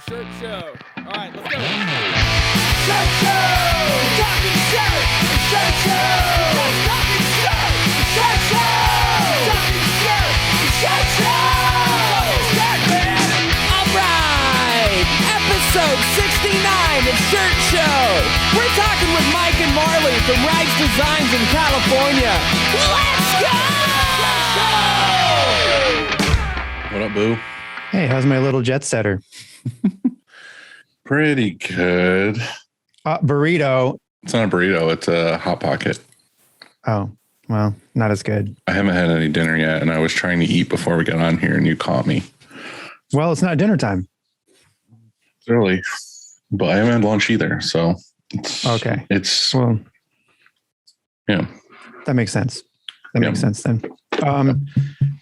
Shirt show. All right, let's go. Shirt show! Talking shirt! Shirt show! Talking shirt! Shirt show! Talking shirt! Shirt show! Shirt, man! All right, episode 69 of Shirt Show. We're talking with Mike and Marley from Rags Designs in California. Let's go! What up, boo? Hey, how's my little jet setter? Pretty good. Burrito. It's not a burrito. It's a Hot Pocket. Oh, well, not as good. I haven't had any dinner yet, and I was trying to eat before we got on here, and you caught me. Well, it's not dinner time. It's early, but I haven't had lunch either, so it's okay. Well, yeah, that makes sense. That makes sense then.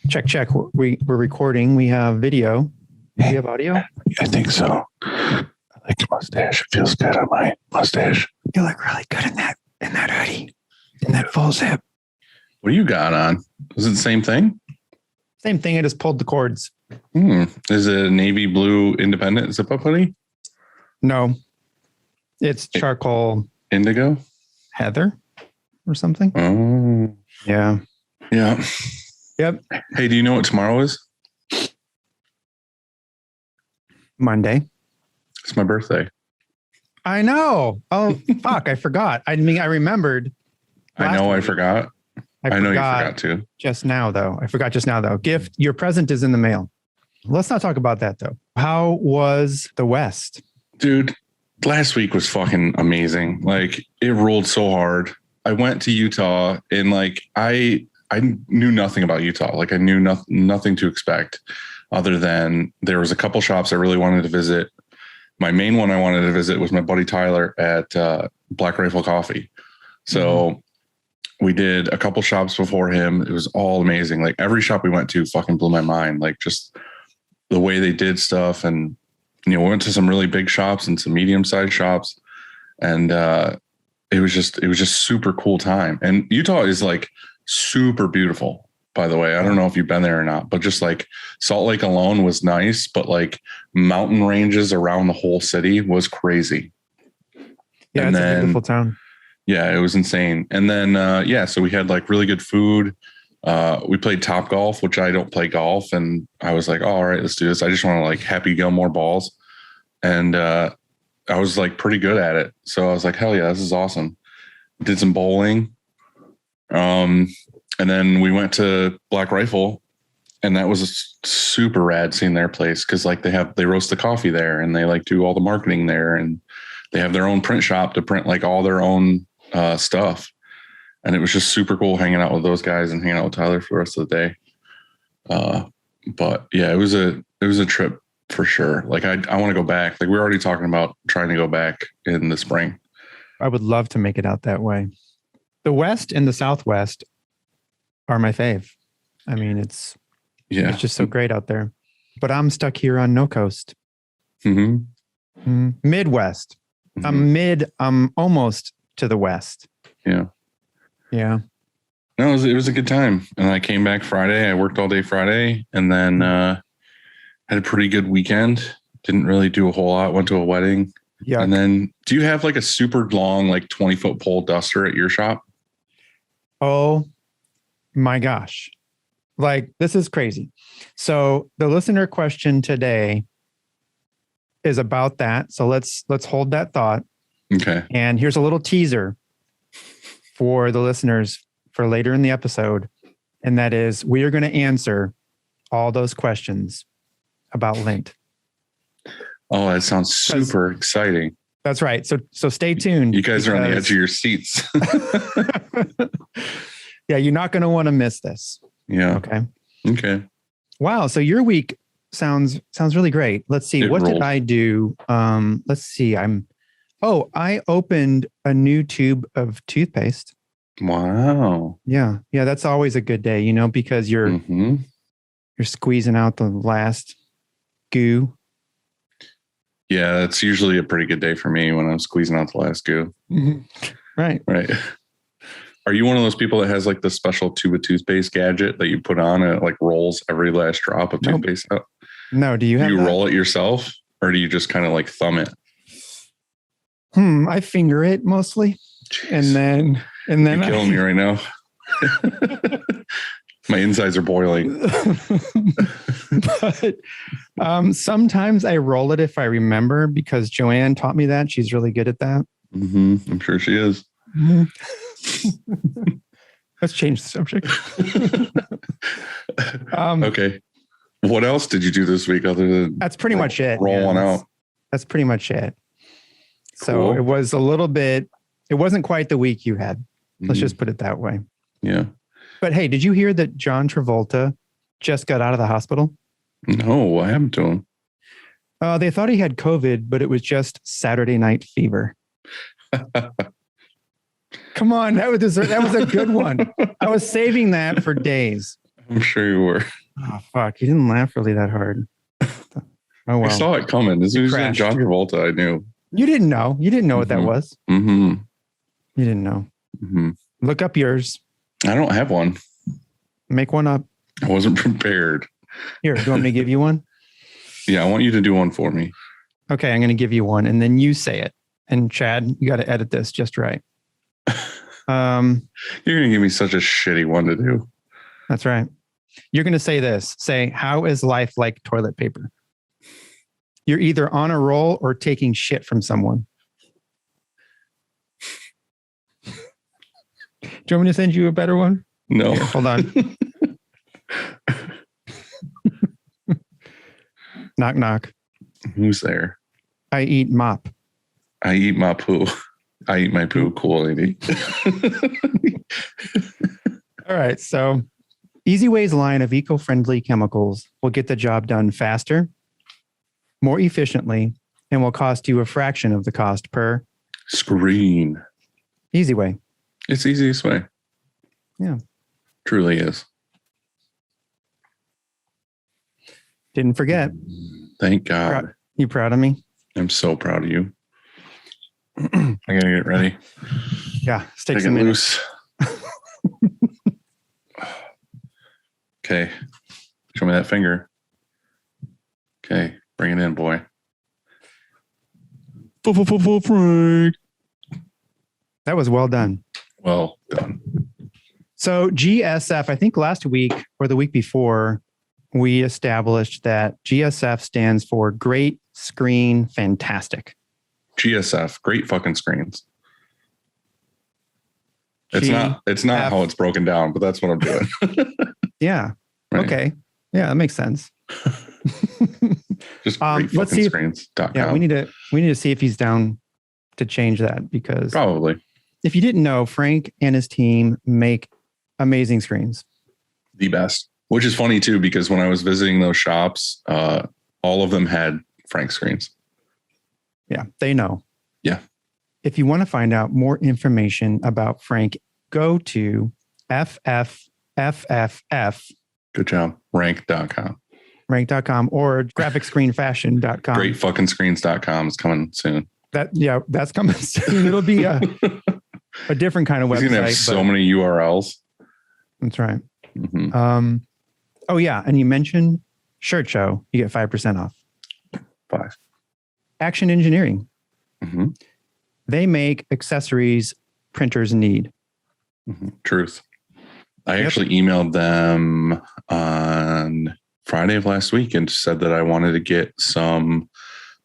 Check. We're recording. We have video. Do we have audio? I think so. I like your mustache. It feels good on my mustache. You look really good in that hoodie, in that full zip. What do you got on? Is it the same thing? Same thing. I just pulled the cords. Is it a navy blue independent zip-up hoodie? No, it's charcoal indigo heather or something. Oh, yeah. Yep. Hey, do you know what tomorrow is? Monday. It's my birthday. I know. Oh, fuck. I forgot. I mean, I remembered. I know I forgot. I know you forgot too. Just now, though. I forgot just now, though. Gift, your present is in the mail. Let's not talk about that, though. How was the West? Dude, last week was fucking amazing. Like, it rolled so hard. I went to Utah and like, I knew nothing about Utah. Like I knew nothing to expect other than there was a couple shops I really wanted to visit. My main one I wanted to visit was my buddy Tyler at Black Rifle Coffee. So we did a couple shops before him. It was all amazing. Like every shop we went to fucking blew my mind. Like just the way they did stuff. And, we went to some really big shops and some medium-sized shops. And it was just super cool time. And Utah is like super beautiful, by the way. I don't know if you've been there or not, but just like Salt Lake alone was nice, but like mountain ranges around the whole city was crazy. Yeah, it's a beautiful town. Yeah, it was insane. And then, so we had like really good food. We played Top Golf, which I don't play golf. And I was like, all right, let's do this. I just want to like Happy Gilmore balls. And I was like pretty good at it. So I was like, hell yeah, this is awesome. Did some bowling. And then we went to Black Rifle, and that was super rad seeing their place. Cause like they roast the coffee there and they like do all the marketing there, and they have their own print shop to print like all their own stuff. And it was just super cool hanging out with those guys and hanging out with Tyler for the rest of the day. But yeah, it was a trip for sure. Like I want to go back. Like we're already talking about trying to go back in the spring. I would love to make it out that way. The West and the Southwest are my fave. I mean, it's just so great out there. But I'm stuck here on no coast. Midwest. I'm almost to the West. Yeah. No, it was a good time. And I came back Friday. I worked all day Friday, and then had a pretty good weekend. Didn't really do a whole lot. Went to a wedding. Yeah. And then do you have like a super long, like 20-foot pole duster at your shop? Oh my gosh. Like, this is crazy. So the listener question today is about that. So let's hold that thought. Okay. And here's a little teaser for the listeners for later in the episode. And that is, we are going to answer all those questions about Lint. Oh, that sounds super exciting. That's right. So stay tuned. You guys are on the edge of your seats. Yeah, you're not going to want to miss this. Yeah. Okay. Wow. So your week sounds really great. Let's see. What did I do? Let's see. I opened a new tube of toothpaste. Wow. Yeah. That's always a good day, because you're squeezing out the last goo. Yeah, that's usually a pretty good day for me when I'm squeezing out the last goo. Right. Are you one of those people that has like the special tube of toothpaste gadget that you put on and it like rolls every last drop of toothpaste out? No. Do you have roll it yourself? or do you just kind of like thumb it? I finger it mostly. Jeez. And then You're killing me right now. My insides are boiling. But sometimes I roll it if I remember, because Joanne taught me that. She's really good at that. I'm sure she is. Let's change the subject. Okay. What else did you do this week other than That's pretty much it. Roll one out. That's pretty much it. So Cool. it was a little bit, it wasn't quite the week you had. Let's just put it that way. Yeah. But hey, did you hear that John Travolta just got out of the hospital? No, what happened to him? They thought he had COVID, but it was just Saturday night fever. Come on, that was a good one. I was saving that for days. I'm sure you were. Oh, fuck. You didn't laugh really that hard. Oh, well. I saw it coming. As soon as you said crashed. John Travolta, I knew. You didn't know. You didn't know what that was. Mm-hmm. You didn't know. Mm-hmm. Look up yours. I don't have one. Make one up. I wasn't prepared. Here, do you want me to give you one? Yeah, I want you to do one for me. Okay, I'm going to give you one, and then you say it. And Chad, you got to edit this just right. You're going to give me such a shitty one to do. That's right. You're going to say this. Say, how is life like toilet paper? You're either on a roll or taking shit from someone. Do you want me to send you a better one? No. Here, hold on. Knock, knock. Who's there? I eat mop. I eat my poo. I eat my poo. Cool, lady. All right. So Easy Way's line of eco-friendly chemicals will get the job done faster, more efficiently, and will cost you a fraction of the cost per screen. Easy Way. It's the easiest way. Yeah. Truly is. Didn't forget. Thank God. You proud of me? I'm so proud of you. I gotta get ready. Yeah. Stick Take it some in. loose. Okay. Show me that finger. Okay. Bring it in, boy. Frank. That was well done. Well done. So GSF, I think last week or the week before, we established that GSF stands for Great Screen Fantastic. GSF, great fucking screens. It's not how it's broken down, but that's what I'm doing. Yeah. Right. Okay. Yeah, that makes sense. Just great let's see screens.com. Yeah, we need to see if he's down to change that, because Probably. if you didn't know, Frank and his team make amazing screens. The best. Which is funny too, because when I was visiting those shops, all of them had Frank screens. Yeah, they know. Yeah. If you want to find out more information about Frank, go to FFFFF. Good job. Rank.com. Rank.com or graphicscreenfashion.com. Greatfuckingscreens.com is coming soon. That's coming soon. It'll be a different kind of website. He's gonna have so many URLs. That's right. Mm-hmm. Oh yeah, and you mentioned Shirt Show. You get 5% off. 5. Action Engineering. Mm-hmm. They make accessories printers need. Mm-hmm. Truth. I actually emailed them on Friday of last week and said that I wanted to get some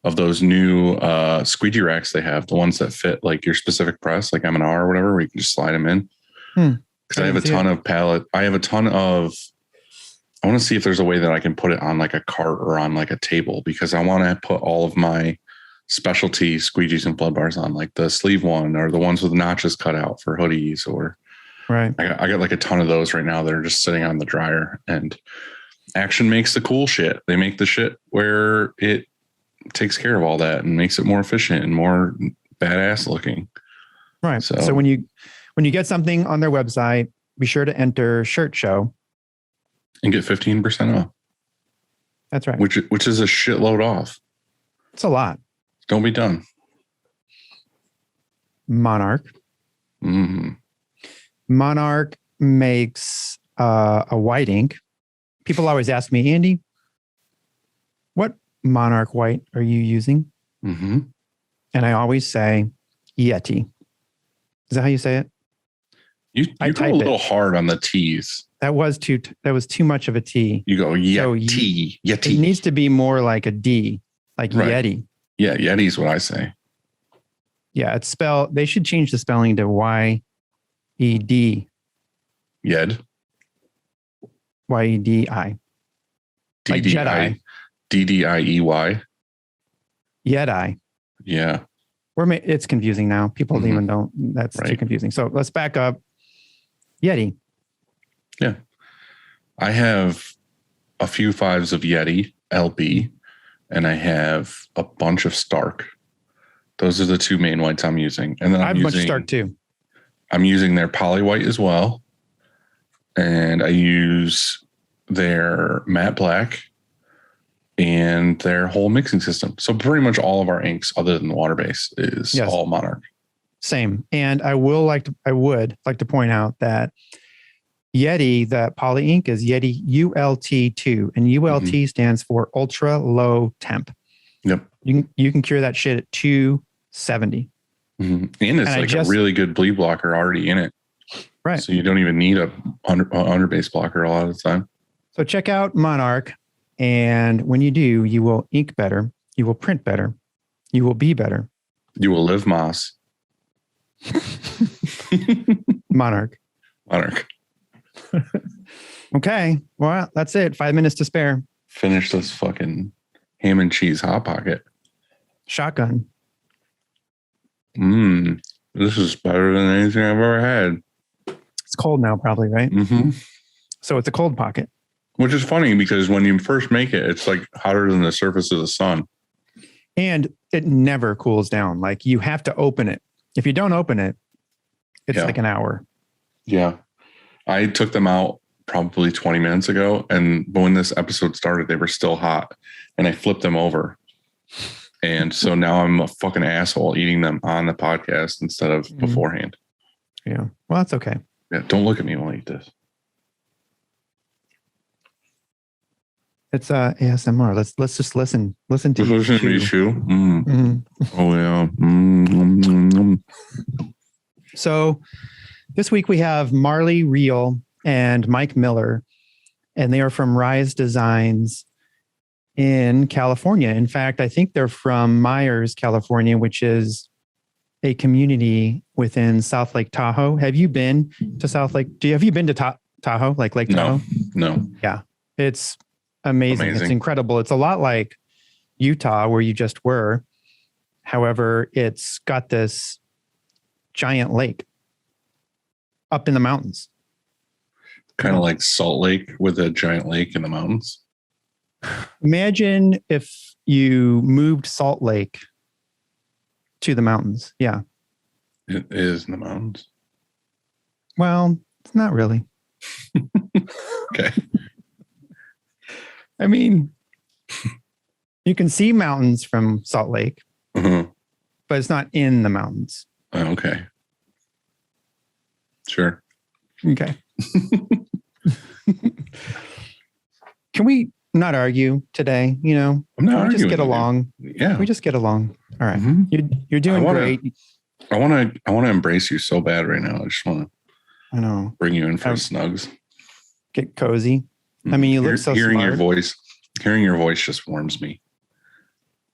of those new squeegee racks they have, the ones that fit like your specific press, like M&R or whatever, where you can just slide them in. Because I have a ton of pallet. I want to see if there's a way that I can put it on like a cart or on like a table, because I want to put all of my specialty squeegees and flood bars on, like the sleeve one or the ones with notches cut out for hoodies, or right. I got like a ton of those right now that are just sitting on the dryer. And Action makes the cool shit. They make the shit where it takes care of all that and makes it more efficient and more badass looking. Right. So when you get something on their website, be sure to enter Shirt Show and get 15% off. That's right. Which is a shitload off. It's a lot. Don't be done. Monarch. Mm-hmm. Monarch makes a white ink. People always ask me, Andy, what Monarch White are you using? Mm-hmm. And I always say Yeti. Is that how you say it? You I go type a little it. hard on the T's. That was too much of a T. You go So Yeti. Yeti. It needs to be more like a D, like Right. Yeti. Yeah, Yeti's what I say. Yeah, it's spelled. They should change the spelling to Y-E-D. Yed. Y-E-D-I. Like Jedi. D-D-I-E-Y. Yeti. Yeah. It's confusing now. People Mhm. even don't. That's too Right. confusing. So let's back up. Yeti. Yeah. I have a few 5s of Yeti LB, and I have a bunch of Stark. Those are the 2 main whites I'm using. And then I have a bunch of Stark too. I'm using their poly white as well. And I use their matte black and their whole mixing system. So pretty much all of our inks other than the water base is Yes. all Monarch. Same. And I would like to point out that Yeti, that poly ink is Yeti ULT2, and ULT stands for ultra low temp. Yep. You can cure that shit at 270. Mm-hmm. And it's a really good bleed blocker already in it. Right. So you don't even need a under base blocker a lot of the time. So check out Monarch. And when you do, you will ink better. You will print better. You will be better. You will live Moss. Monarch. Okay. Well, that's it. 5 minutes to spare. Finish this fucking ham and cheese hot pocket. Shotgun. This is better than anything I've ever had. It's cold now, probably, right? Mm-hmm. So it's a cold pocket. Which is funny because when you first make it, it's like hotter than the surface of the sun. And it never cools down. Like you have to open it. If you don't open it, it's like an hour. Yeah. I took them out probably 20 minutes ago. And when this episode started, they were still hot. And I flipped them over. And so now I'm a fucking asshole eating them on the podcast instead of beforehand. Yeah. Well, that's okay. Yeah. Don't look at me when I eat this. It's ASMR. Let's just listen. Listen to you chew. Oh yeah. So this week we have Marley Reel and Mike Miller, and they are from Rise Designs in California. In fact, I think they're from Myers, California, which is a community within South Lake Tahoe. Have you been to South Lake? Have you been to Tahoe, like Lake Tahoe? No. Yeah. It's amazing. It's incredible. It's a lot like Utah where you just were. However, it's got this giant lake up in the mountains. Kind of like Salt Lake with a giant lake in the mountains. Imagine if you moved Salt Lake to the mountains. Yeah. It is in the mountains. Well, it's not really. Okay. I mean, you can see mountains from Salt Lake, but it's not in the mountains. Okay. Sure. Okay. Can we not argue today? You know, I'm not Can we just arguing get with you. along? Yeah. Can we just get along? All right. Mhm. You're doing I wanna- great. I want to embrace you so bad right now. I just want to I know. bring you in for snugs. Get cozy. I mean, you look so hearing smart. Hearing your voice just warms me.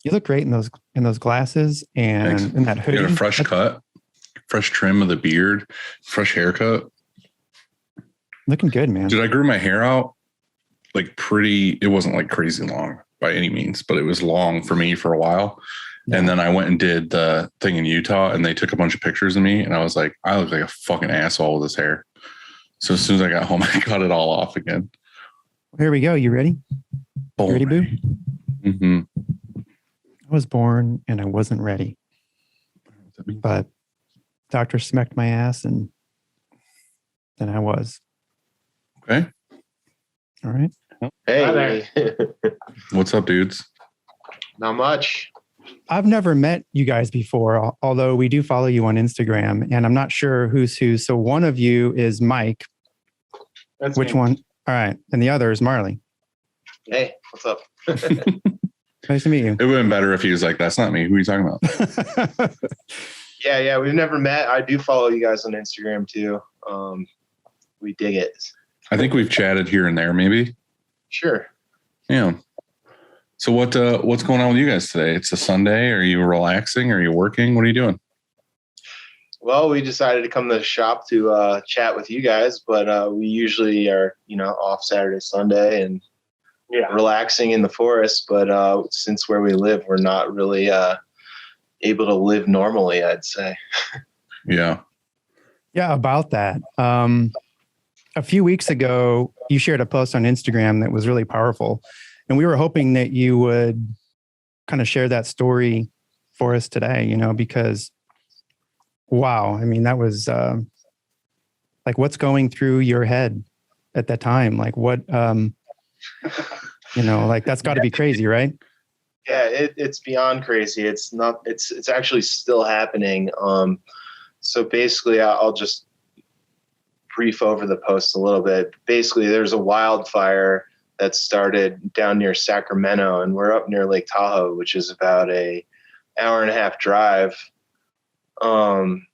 You look great in those glasses and Thanks. in that You hoodie. got a fresh cut, fresh trim of the beard, fresh haircut. Looking good, man. Dude, I grew my hair out like it wasn't like crazy long by any means, but it was long for me for a while. Yeah. And then I went and did the thing in Utah and they took a bunch of pictures of me and I was like, I look like a fucking asshole with this hair. So as soon as I got home, I cut it all off again. Here we go. You ready? Boom. You ready, boo? Mm-hmm. I was born and I wasn't ready, but doctor smacked my ass and then I was. Okay. All right. Hey, What's up, dudes? not much. I've never met you guys before, although we do follow you on Instagram, and I'm not sure who's who. So one of you is Mike. That's Which me. one? All right. And the other is Marley. Hey, what's up? Nice to meet you. It would have been better if he was like, "That's not me. Who are you talking about?" Yeah, we've never met. I do follow you guys on Instagram too. We dig it. I think we've chatted here and there, maybe. Sure. Yeah. So what's going on with you guys today? It's a Sunday. Are you relaxing? Are you working? What are you doing? Well, we decided to come to the shop to chat with you guys, but we usually are, off Saturday, Sunday, and relaxing in the forest. But since where we live, we're not really able to live normally, I'd say. Yeah. Yeah, about that. A few weeks ago, you shared a post on Instagram that was really powerful. And we were hoping that you would kind of share that story for us today, because wow, I mean, that was like what's going through your head at that time? Like what, like that's got to be crazy, right? Yeah, it's beyond crazy. It's not, it's actually still happening. So basically I'll just brief over the post a little bit. Basically there's a wildfire that started down near Sacramento, and we're up near Lake Tahoe, which is about a hour-and-a-half drive. And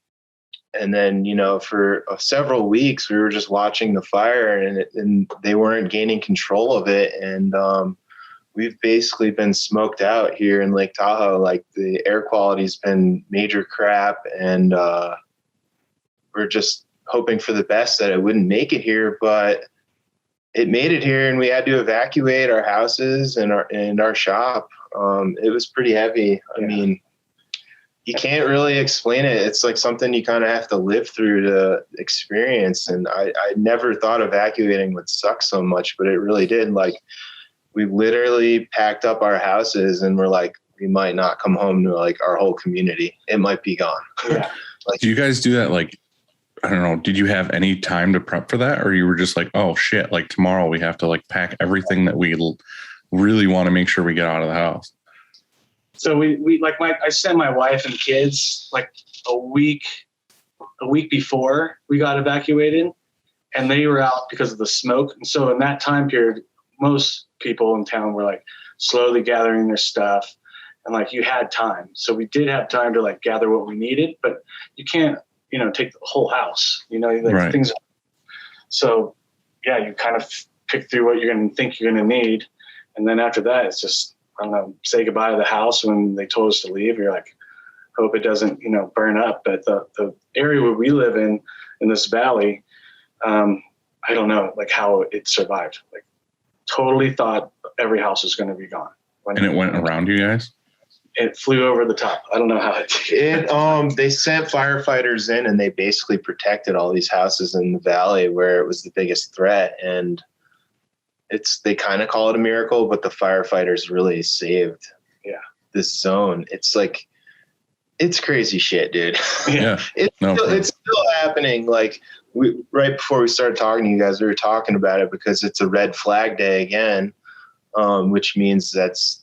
then, for several weeks, we were just watching the fire, and they weren't gaining control of it. And we've basically been smoked out here in Lake Tahoe. Like the air quality's been major crap, and we're just hoping for the best that it wouldn't make it here, but it made it here, and we had to evacuate our houses and our shop. It was pretty heavy. I mean, you can't really explain it. It's like something you kind of have to live through to experience. And I never thought evacuating would suck so much, but it really did. Like we literally packed up our houses and we're like, we might not come home to like our whole community. It might be gone. Yeah. Do you guys do that? Like, I don't know. Did you have any time to prep for that? Or you were just like, oh shit, like tomorrow we have to like pack everything that we really want to make sure we get out of the house. So we like I sent my wife and kids like a week before we got evacuated, and they were out because of the smoke. And so in that time period, most people in town were like slowly gathering their stuff, and like you had time. So we did have time to like gather what we needed, but you can't, take the whole house, like right. Things. So yeah, you kind of pick through what you're going to think you're going to need. And then after that, it's just, I don't know, say goodbye to the house when they told us to leave. You're like, hope it doesn't, burn up. But the area where we live in this valley, I don't know, like how it survived. Like totally thought every house was going to be gone. And it went around you guys? It flew over the top. I don't know how it did. They sent firefighters in, and they basically protected all these houses in the valley where it was the biggest threat. And they kind of call it a miracle, but the firefighters really saved this zone. It's like, it's crazy shit, dude. Yeah. It's still happening. Like right before we started talking to you guys, we were talking about it because it's a red flag day again, which means that's,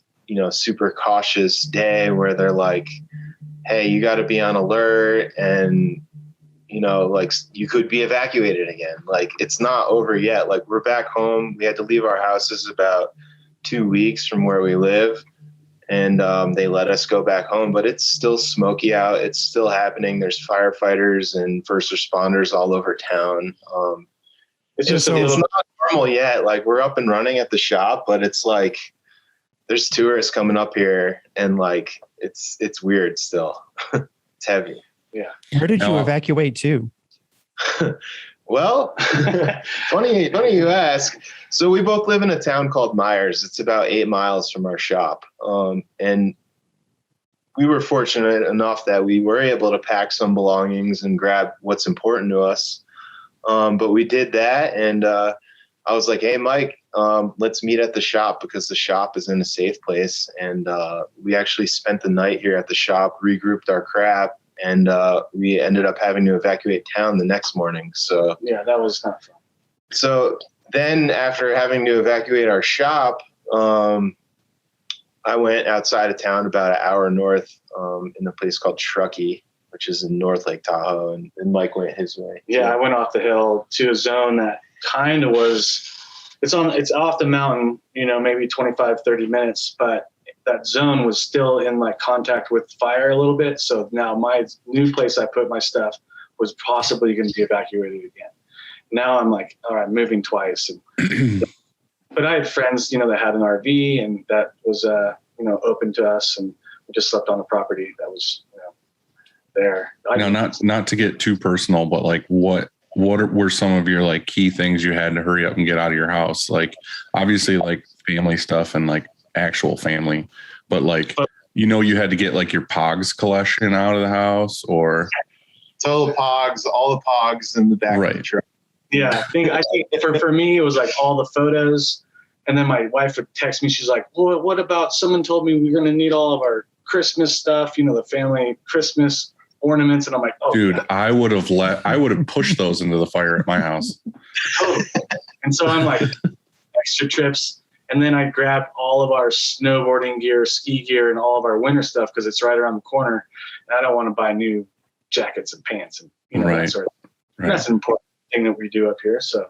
super cautious day where they're like, hey, you got to be on alert, and like you could be evacuated again. Like it's not over yet. Like we're back home. We had to leave our houses about 2 weeks from where we live, and they let us go back home, but it's still smoky out. It's still happening. There's firefighters and first responders all over town. It's not normal yet. Like we're up and running at the shop, but it's like there's tourists coming up here, and like it's weird still. It's heavy. Yeah. Where did you evacuate to? Well, funny you ask. So we both live in a town called Myers. It's about 8 miles from our shop. And we were fortunate enough that we were able to pack some belongings and grab what's important to us. But we did that, and I was like, hey, Mike, let's meet at the shop because the shop is in a safe place. And we actually spent the night here at the shop, regrouped our crap, and we ended up having to evacuate town the next morning. So yeah, that was not fun. So then after having to evacuate our shop, I went outside of town about an hour north in a place called Truckee, which is in North Lake Tahoe, and Mike went his way. Yeah, I went off the hill to a zone that kind of was, it's off the mountain, maybe 25, 30 minutes, but that zone was still in like contact with fire a little bit. So now my new place I put my stuff was possibly going to be evacuated again. Now I'm like, all right, moving twice. And, but I had friends, that had an RV and that was, open to us, and we just slept on the property that was, there. Not to get too personal, but like what were some of your like key things you had to hurry up and get out of your house? Like obviously like family stuff and like actual family, but like, you had to get like your Pogs collection out of the house, or total Pogs, all the Pogs in the back of the truck. Yeah. I think for me, it was like all the photos. And then my wife would text me. She's like, well, what about, someone told me we're going to need all of our Christmas stuff, the family Christmas ornaments. And I'm like, oh, dude, I would have pushed those into the fire at my house. And so I'm like, extra trips. And then I grab all of our snowboarding gear, ski gear, and all of our winter stuff because it's right around the corner. And I don't want to buy new jackets and pants and that sort of thing. Right. That's an important thing that we do up here. So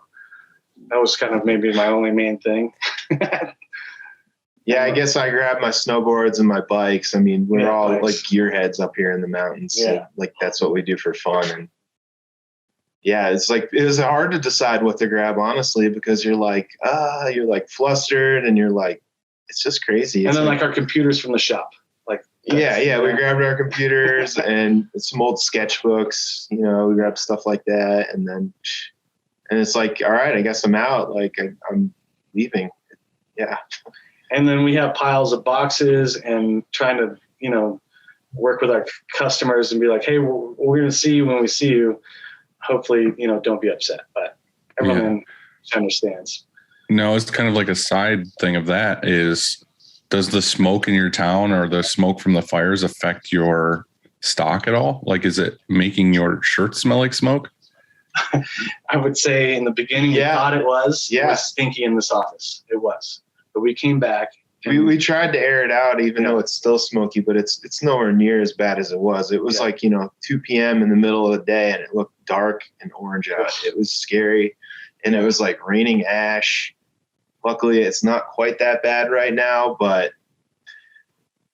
that was kind of maybe my only main thing. Yeah, I guess I grabbed my snowboards and my bikes. I mean, we're all like gearheads up here in the mountains. Yeah. So, like that's what we do for fun. And yeah, it's like, it was hard to decide what to grab, honestly, because you're like flustered and you're like, it's just crazy. And then like our computers from the shop. Like, we grabbed our computers and some old sketchbooks, we grabbed stuff like that. And it's like, all right, I guess I'm out. Like I'm leaving. Yeah. And then we have piles of boxes and trying to, work with our customers and be like, hey, we're going to see you when we see you. Hopefully, don't be upset, but everyone understands. No, it's kind of like a side thing of that is, does the smoke in your town or the smoke from the fires affect your stock at all? Like, is it making your shirt smell like smoke? I would say in the beginning, we thought it was. Yeah. It was stinky in this office. It was. But we came back. We tried to air it out, even though it's still smoky, but it's nowhere near as bad as it was. It was like, 2 p.m. in the middle of the day, and it looked dark and orange out. It was scary, and it was like raining ash. Luckily, it's not quite that bad right now, but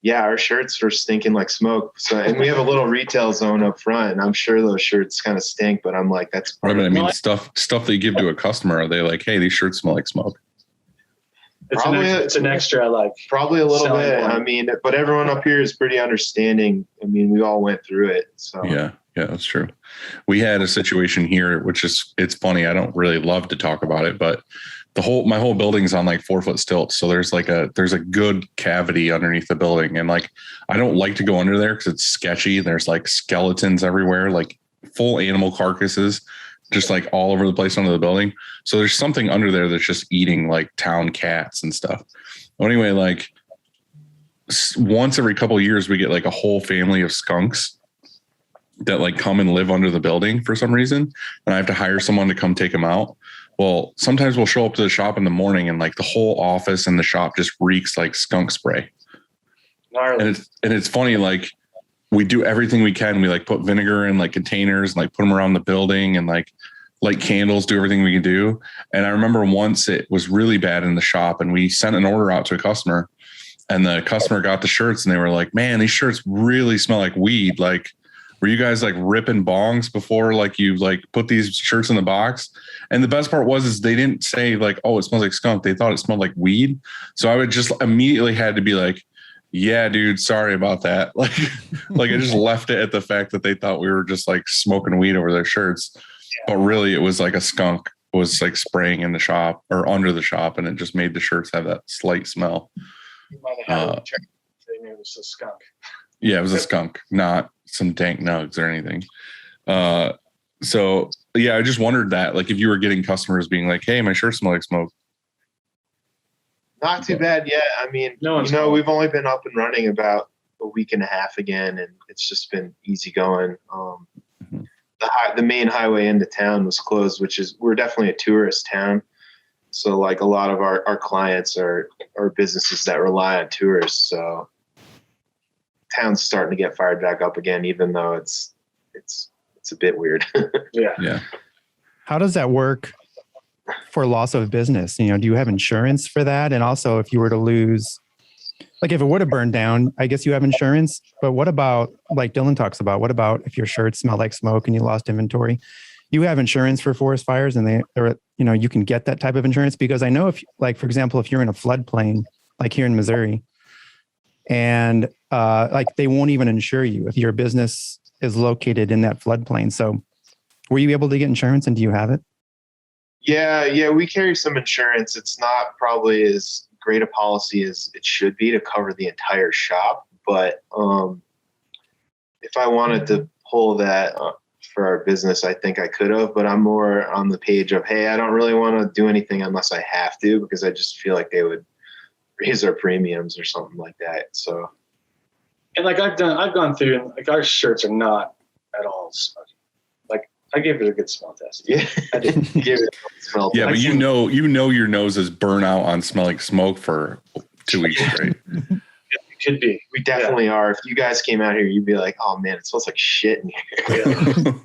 yeah, our shirts were stinking like smoke. So, and we have a little retail zone up front, and I'm sure those shirts kind of stink, but I'm like, that's right. But I mean, stuff that you give to a customer, are they like, hey, these shirts smell like smoke? It's an extra, like probably a little bit. One. I mean, but everyone up here is pretty understanding. I mean, we all went through it. So yeah, that's true. We had a situation here, which is, it's funny. I don't really love to talk about it, but my whole building's on like 4-foot stilts. So there's a good cavity underneath the building. And like, I don't like to go under there because it's sketchy. There's like skeletons everywhere, like full animal carcasses, just like all over the place under the building. So there's something under there that's just eating like town cats and stuff. Well, anyway, like once every couple of years, we get like a whole family of skunks that like come and live under the building for some reason. And I have to hire someone to come take them out. Well, sometimes we'll show up to the shop in the morning and like the whole office and the shop just reeks like skunk spray. And it's funny, like we do everything we can. We like put vinegar in like containers and like put them around the building and like light candles, do everything we can do. And I remember once it was really bad in the shop and we sent an order out to a customer, and the customer got the shirts and they were like, man, these shirts really smell like weed. Like, were you guys like ripping bongs before like you like put these shirts in the box? And the best part is they didn't say like, oh, it smells like skunk. They thought it smelled like weed. So I would just immediately had to be like, yeah, dude, sorry about that. Like I just left it at the fact that they thought we were just like smoking weed over their shirts. But really it was like a skunk was like spraying in the shop or under the shop, and it just made the shirts have that slight smell. You might have had it was a skunk. Yeah, it was a skunk, not some dank nugs or anything. So yeah, I just wondered that, like, if you were getting customers being like, hey, my shirt smells like smoke. Not too bad yet. I mean, we've only been up and running about a week and a half again, and it's just been easy going. The main highway into town was closed, we're definitely a tourist town. So like a lot of our clients are businesses that rely on tourists. So town's starting to get fired back up again, even though it's a bit weird. Yeah. How does that work for loss of business? Do you have insurance for that? And also, if you were to lose like if it would have burned down, I guess you have insurance. But what about, like Dylan talks about, what about if your shirts smell like smoke and you lost inventory? You have insurance for forest fires, and they're, you know, you can get that type of insurance, because I know if, like, for example, if you're in a floodplain, like here in Missouri, and like they won't even insure you if your business is located in that floodplain. So were you able to get insurance, and do you have it? Yeah, we carry some insurance. It's not probably as great a policy as it should be to cover the entire shop, but if I wanted to pull that for our business, I think I could have, but I'm more on the page of, hey, I don't really want to do anything unless I have to, because I just feel like they would raise our premiums or something like that. So, And like I've gone through, and like our shirts are not at all smoky. Like I gave it a good smell test. yeah, I did. give it a smell. Yeah, but test. you know your nose is burnt out on smelling smoke for 2 weeks straight. It could be. We definitely are. If you guys came out here, you'd be like, oh man, it smells like shit in here.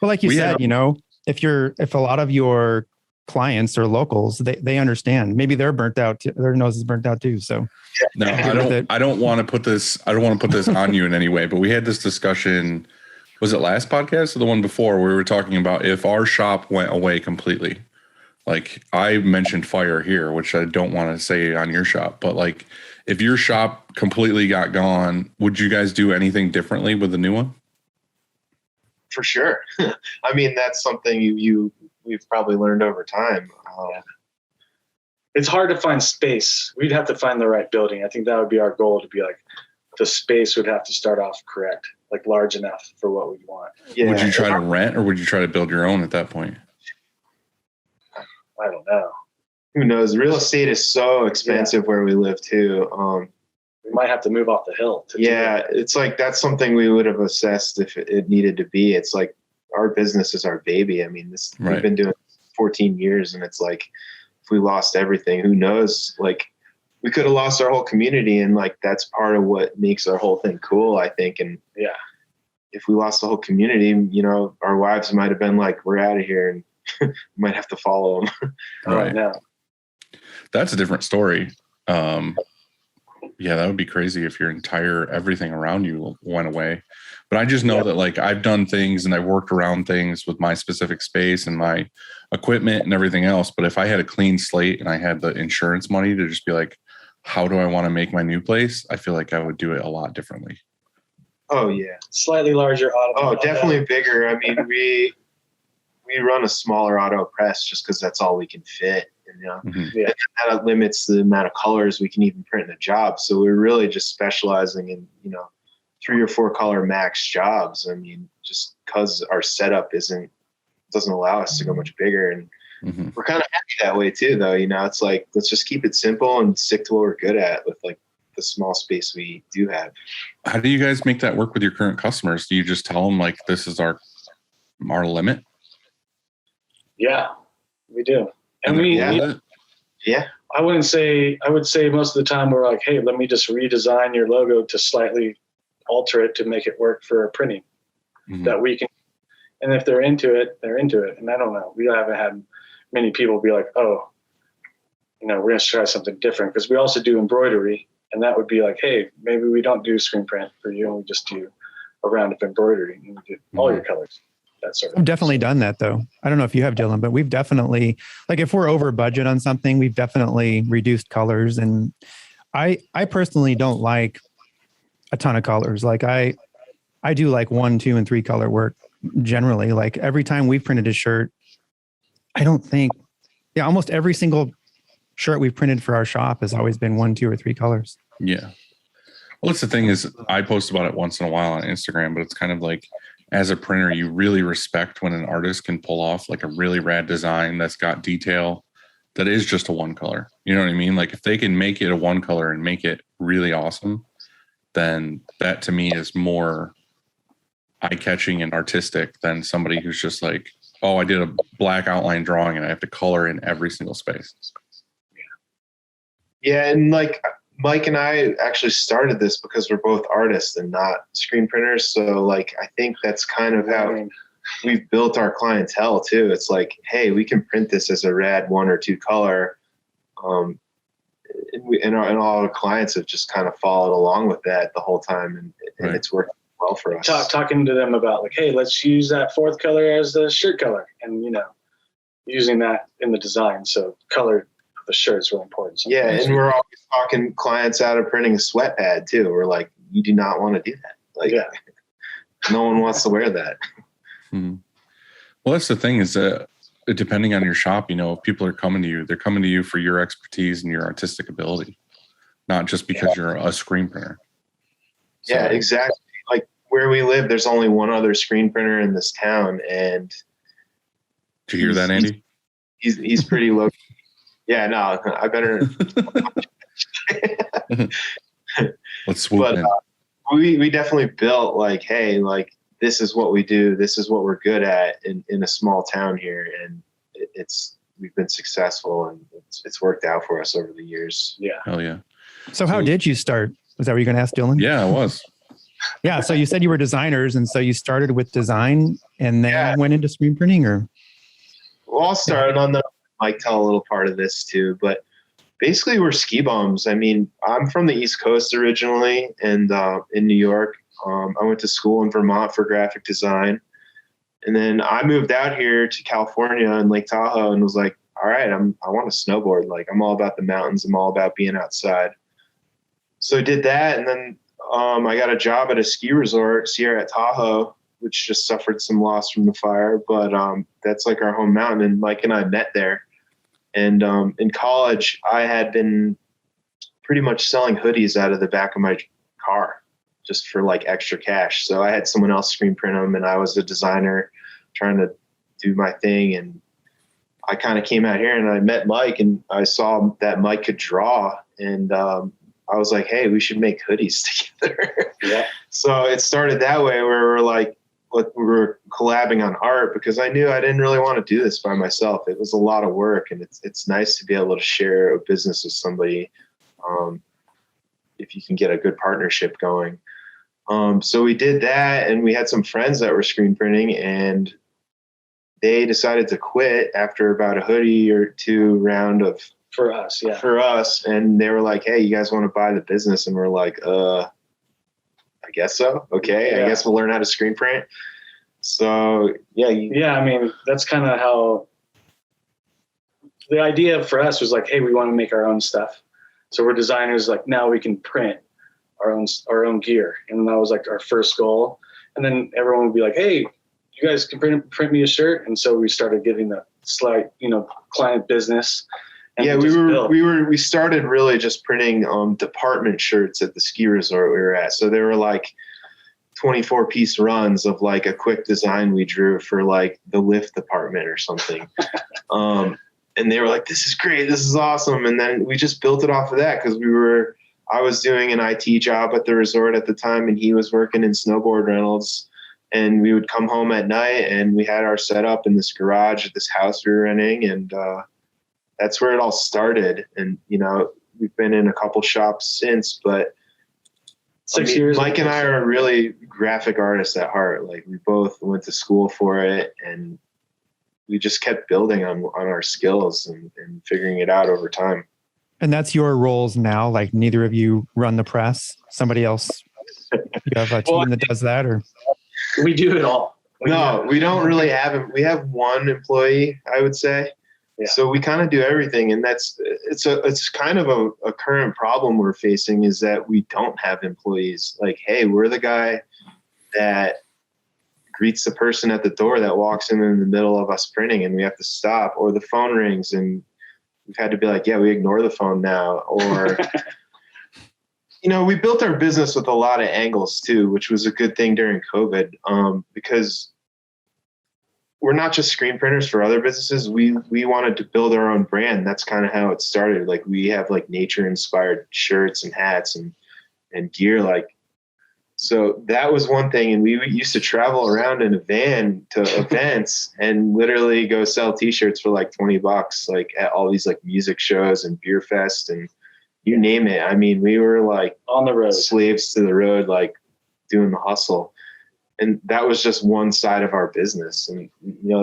Well, like you We said, have- you know, if a lot of your clients are locals, they understand. Maybe they're burnt out. Their nose is burnt out too. So No, I don't want to put this on you in any way, but we had this discussion. Was it last podcast or the one before, where we were talking about if our shop went away completely? Like I mentioned fire here, which I don't want to say on your shop, but like if your shop completely got gone, would you guys do anything differently with the new one? For sure. I mean, that's something we've probably learned over time. It's hard to find space. We'd have to find the right building. I think that would be our goal, to be like, the space would have to start off correct, like large enough for what we want. Yeah. Would you try to rent, or would you try to build your own at that point? I don't know. Who knows? Real estate is so expensive where we live too. We might have to move off the hill. Yeah, it's like that's something we would have assessed if it needed to be. It's like our business is our baby. I mean, Right. We've been doing it 14 years, and it's like if we lost everything, who knows? Like we could have lost our whole community, and like that's part of what makes our whole thing cool, I think. And Yeah. if we lost the whole community, you know, our wives might have been like, "We're out of here," and we might have to follow them. Right now. That's a different story. Yeah, that would be crazy if your entire everything around you went away. But I just know that like I've done things and I've worked around things with my specific space and my equipment and everything else. But if I had a clean slate and I had the insurance money to just be like, how do I want to make my new place? I feel like I would do it a lot differently. Oh yeah. Slightly larger auto. Oh, definitely bigger. I mean, we run a smaller auto press just because that's all we can fit. And, you know, Mm-hmm. Yeah. that limits the amount of colors we can even print in a job. So we're really just specializing in, you know, 3 or 4 color max jobs. I mean, just because our setup doesn't allow us to go much bigger. And Mm-hmm. we're kind of happy that way too, though. You know, it's like, let's just keep it simple and stick to what we're good at with like the small space we do have. How do you guys make that work with your current customers? Do you just tell them like, this is our limit? Yeah, we do. And we, Yeah. I would say most of the time we're like, hey, let me just redesign your logo to slightly alter it to make it work for printing Mhm. that we can. And if they're into it, they're into it. And I don't know, we haven't had many people be like, oh, you know, we're going to try something different, because we also do embroidery. And that would be like, hey, maybe we don't do screen print for you, and we just do a round of embroidery, and we do all your colors. That sort of I've definitely done that though. I don't know if you have, Dylan, but we've definitely, like if we're over budget on something, we've definitely reduced colors. And I personally don't like a ton of colors. Like I do like 1, 2, and 3 color work generally. Like every time we've printed a shirt, I don't think, almost every single shirt we've printed for our shop has always been 1, 2, or 3 colors. Yeah. Well, that's the thing is I post about it once in a while on Instagram, but it's kind of like, as a printer, you really respect when an artist can pull off like a really rad design that's got detail that is just a 1 color. You know what I mean? Like if they can make it a 1 color and make it really awesome, then that to me is more eye-catching and artistic than somebody who's just like, oh, I did a black outline drawing and I have to color in every single space. Yeah. And like Mike and I actually started this because we're both artists and not screen printers. So like, I think that's kind of how we've built our clientele too. It's like, hey, we can print this as a rad 1 or 2 color. and all our clients have just kind of followed along with that the whole time, and Right. it's worked well for us. Talking to them about like, hey, let's use that fourth color as the shirt color, and using that in the design. So color of the shirt is really important. Yeah, and we're always talking clients out of printing a sweat pad too. We're like, you do not want to do that. Like, no one wants to wear that. Hmm. Well, that's the thing is that depending on your shop, if people are coming to you, they're coming to you for your expertise and your artistic ability, not just because you're a screen printer. Yeah, exactly. Like where we live, there's only one other screen printer in this town, and did you hear that, Andy? He's pretty low. Yeah, no, I better. Let's swoop But in. we definitely built like, hey, like this is what we do. This is what we're good at in a small town here, and we've been successful, and it's worked out for us over the years. Yeah. Hell yeah. So how did you start? Is that what you're going to ask, Dylan? Yeah, it was. Yeah. So you said you were designers, and so you started with design and then went into screen printing, or? Well, I'll start on Mike tell a little part of this too, but basically we're ski bums. I mean, I'm from the East Coast originally, and in New York. I went to school in Vermont for graphic design, and then I moved out here to California and Lake Tahoe, and was like, all right, I want to snowboard. Like, I'm all about the mountains. I'm all about being outside. So I did that, and then I got a job at a ski resort, Sierra at Tahoe, which just suffered some loss from the fire, but that's like our home mountain, and Mike and I met there. And in college, I had been pretty much selling hoodies out of the back of my car just for like extra cash. So I had someone else screen print them, and I was a designer trying to do my thing. And I kind of came out here and I met Mike, and I saw that Mike could draw, and I was like, hey, we should make hoodies together. Yeah. So it started that way, where we're like, we were collabing on art, because I knew I didn't really want to do this by myself. It was a lot of work, and it's nice to be able to share a business with somebody if you can get a good partnership going. So we did that, and we had some friends that were screen printing, and they decided to quit after about a hoodie or two round of For us, yeah. for us. And they were like, hey, you guys want to buy the business? And we're like, I guess so. Okay. Yeah. I guess we'll learn how to screen print. So yeah. I mean, that's kind of how the idea for us was like, hey, we want to make our own stuff. So we're designers, like now we can print our own gear. And that was like our first goal. And then everyone would be like, hey, you guys can print me a shirt. And so we started getting the slight, client business. Yeah, we started really just printing department shirts at the ski resort we were at. So they were like 24-piece runs of like a quick design we drew for like the lift department or something. And they were like, this is great, this is awesome. And then we just built it off of that, because I was doing an IT job at the resort at the time, and he was working in snowboard rentals. And we would come home at night, and we had our setup in this garage at this house we were renting, and that's where it all started. And, we've been in a couple shops since, but 6 years. Mike and I are really graphic artists at heart. Like, we both went to school for it, and we just kept building on our skills and figuring it out over time. And that's your roles now? Like, neither of you run the press? Somebody else? You have a team that does that, or? We do it all. We don't really have him. We have one employee, I would say. Yeah. So we kind of do everything, and it's kind of a current problem we're facing, is that we don't have employees. Like, hey, we're the guy that greets the person at the door that walks in the middle of us printing, and we have to stop, or the phone rings and we've had to be like, yeah, we ignore the phone now. Or, we built our business with a lot of angles too, which was a good thing during COVID, because we're not just screen printers for other businesses. We wanted to build our own brand. That's kind of how it started. Like, we have like nature inspired shirts and hats and gear. Like, so that was one thing. And we used to travel around in a van to events and literally go sell t-shirts for like $20, like at all these like music shows and beer fest and you name it. I mean, we were like on the road, slaves to the road, like doing the hustle. And that was just one side of our business. And,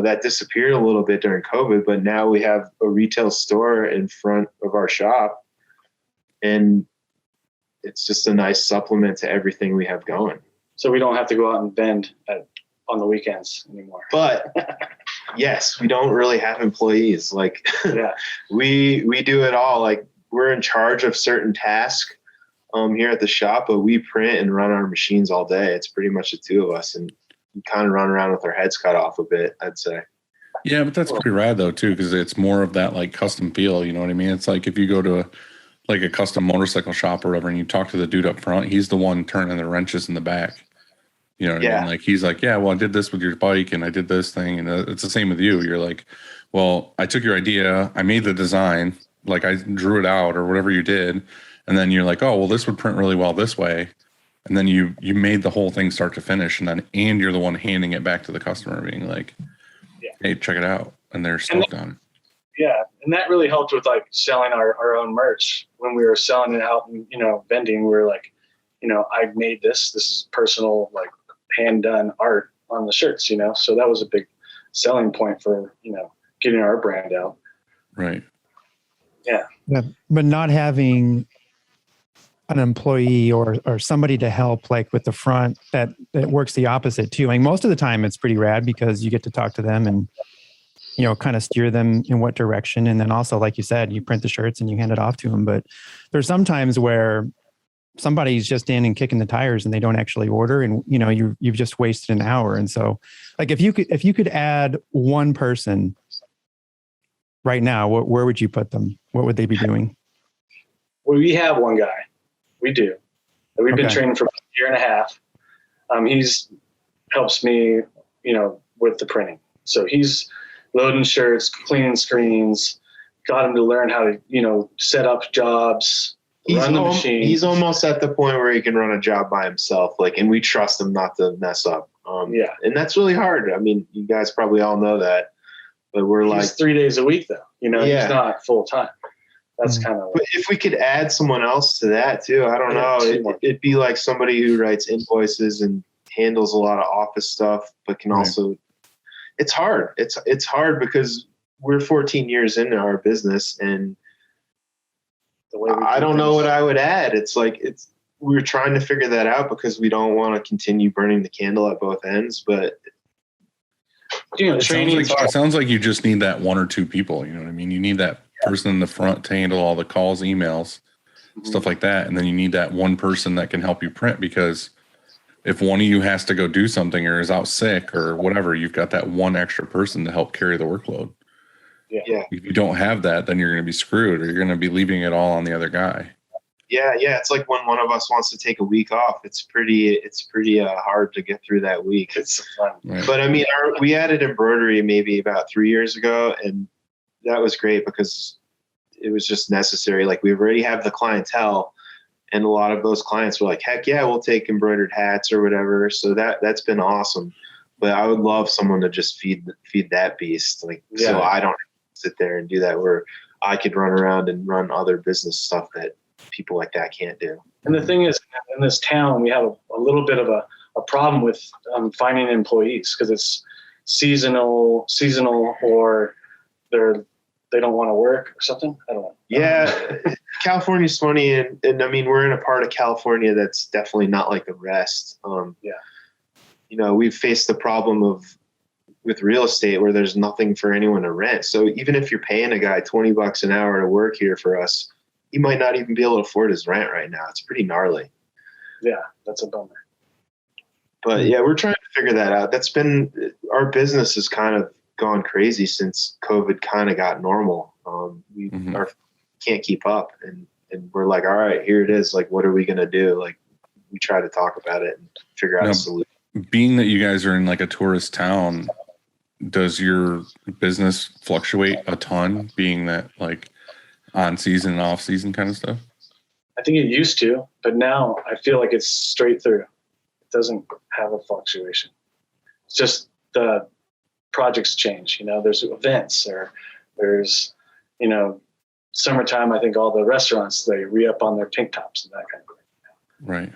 that disappeared a little bit during COVID, but now we have a retail store in front of our shop and it's just a nice supplement to everything we have going. So we don't have to go out and vend on the weekends anymore. But yes, we don't really have employees. Like Yeah. we do it all. Like we're in charge of certain tasks here at the shop, but we print and run our machines all day. It's pretty much the two of us, and we kind of run around with our heads cut off a bit, I'd say. Yeah, but that's pretty rad though too, because it's more of that like custom feel. You know what I mean? It's like if you go to a custom motorcycle shop or whatever, and you talk to the dude up front, he's the one turning the wrenches in the back. You know what I mean? Like he's like, yeah, well, I did this with your bike and I did this thing. And it's the same with you. You're like, well, I took your idea. I made the design, like I drew it out or whatever you did. And then you're like, oh, well, this would print really well this way. And then you made the whole thing start to finish. And you're the one handing it back to the customer being like, hey, check it out. And they're stoked on it. Yeah. And that really helped with like selling our own merch. When we were selling it out and, vending, we were like, I made this. This is personal, like hand done art on the shirts, So that was a big selling point for, getting our brand out. Right. Yeah. But not having an employee or somebody to help like with the front that works the opposite too. Like most of the time it's pretty rad because you get to talk to them and, kind of steer them in what direction. And then also, like you said, you print the shirts and you hand it off to them. But there's some times where somebody's just in and kicking the tires and they don't actually order. And, you've just wasted an hour. And so like, if you could add one person right now, where would you put them? What would they be doing? Well, we have one guy. We do. We've been training for about a year and a half. He's helps me, with the printing. So he's loading shirts, cleaning screens, got him to learn how to, set up jobs, run the machine. He's almost at the point where he can run a job by himself. Like, and we trust him not to mess up. And that's really hard. I mean, you guys probably all know that, but we're he's 3 days a week though. He's not full time. That's kind of. But if we could add someone else to that too, I don't know. It'd be like somebody who writes invoices and handles a lot of office stuff, but can also. It's hard. It's hard because we're 14 years into our business, and I don't know what I would add. It's like we're trying to figure that out because we don't want to continue burning the candle at both ends, but. Training. It sounds like you just need that one or two people. You know what I mean? You need that person in the front to handle all the calls, emails, stuff like that. And then you need that one person that can help you print, because if one of you has to go do something or is out sick or whatever, you've got that one extra person to help carry the workload. Yeah. If you don't have that, then you're going to be screwed, or you're going to be leaving it all on the other guy. Yeah. It's like when one of us wants to take a week off, it's pretty hard to get through that week. It's fun. Right. But I mean, we added embroidery maybe about 3 years ago, and that was great because it was just necessary. Like, we already have the clientele, and a lot of those clients were like, heck yeah, we'll take embroidered hats or whatever. So that's been awesome. But I would love someone to just feed that beast. So I don't sit there and do that, where I could run around and run other business stuff that people like that can't do. And the thing is, in this town, we have a little bit of a problem with finding employees because it's seasonal, or they don't want to work or something. I don't know. Yeah, California's funny, and I mean, we're in a part of California that's definitely not like the rest. We've faced the problem with real estate where there's nothing for anyone to rent. So even if you're paying a guy $20 an hour to work here for us, he might not even be able to afford his rent right now. It's pretty gnarly. Yeah, that's a bummer. But yeah, we're trying to figure that out. That's been, our business has kind of gone crazy since COVID kind of got normal. We can't keep up, and we're like, all right, here it is. Like, what are we going to do? Like, we try to talk about it and figure out a solution. Being that you guys are in like a tourist town, does your business fluctuate a ton, being that like on season and off season kind of stuff? I think it used to, but now I feel like it's straight through. It doesn't have a fluctuation. It's just the projects change. There's events, or there's, summertime. I think all the restaurants, they re-up on their tank tops and that kind of thing. Right.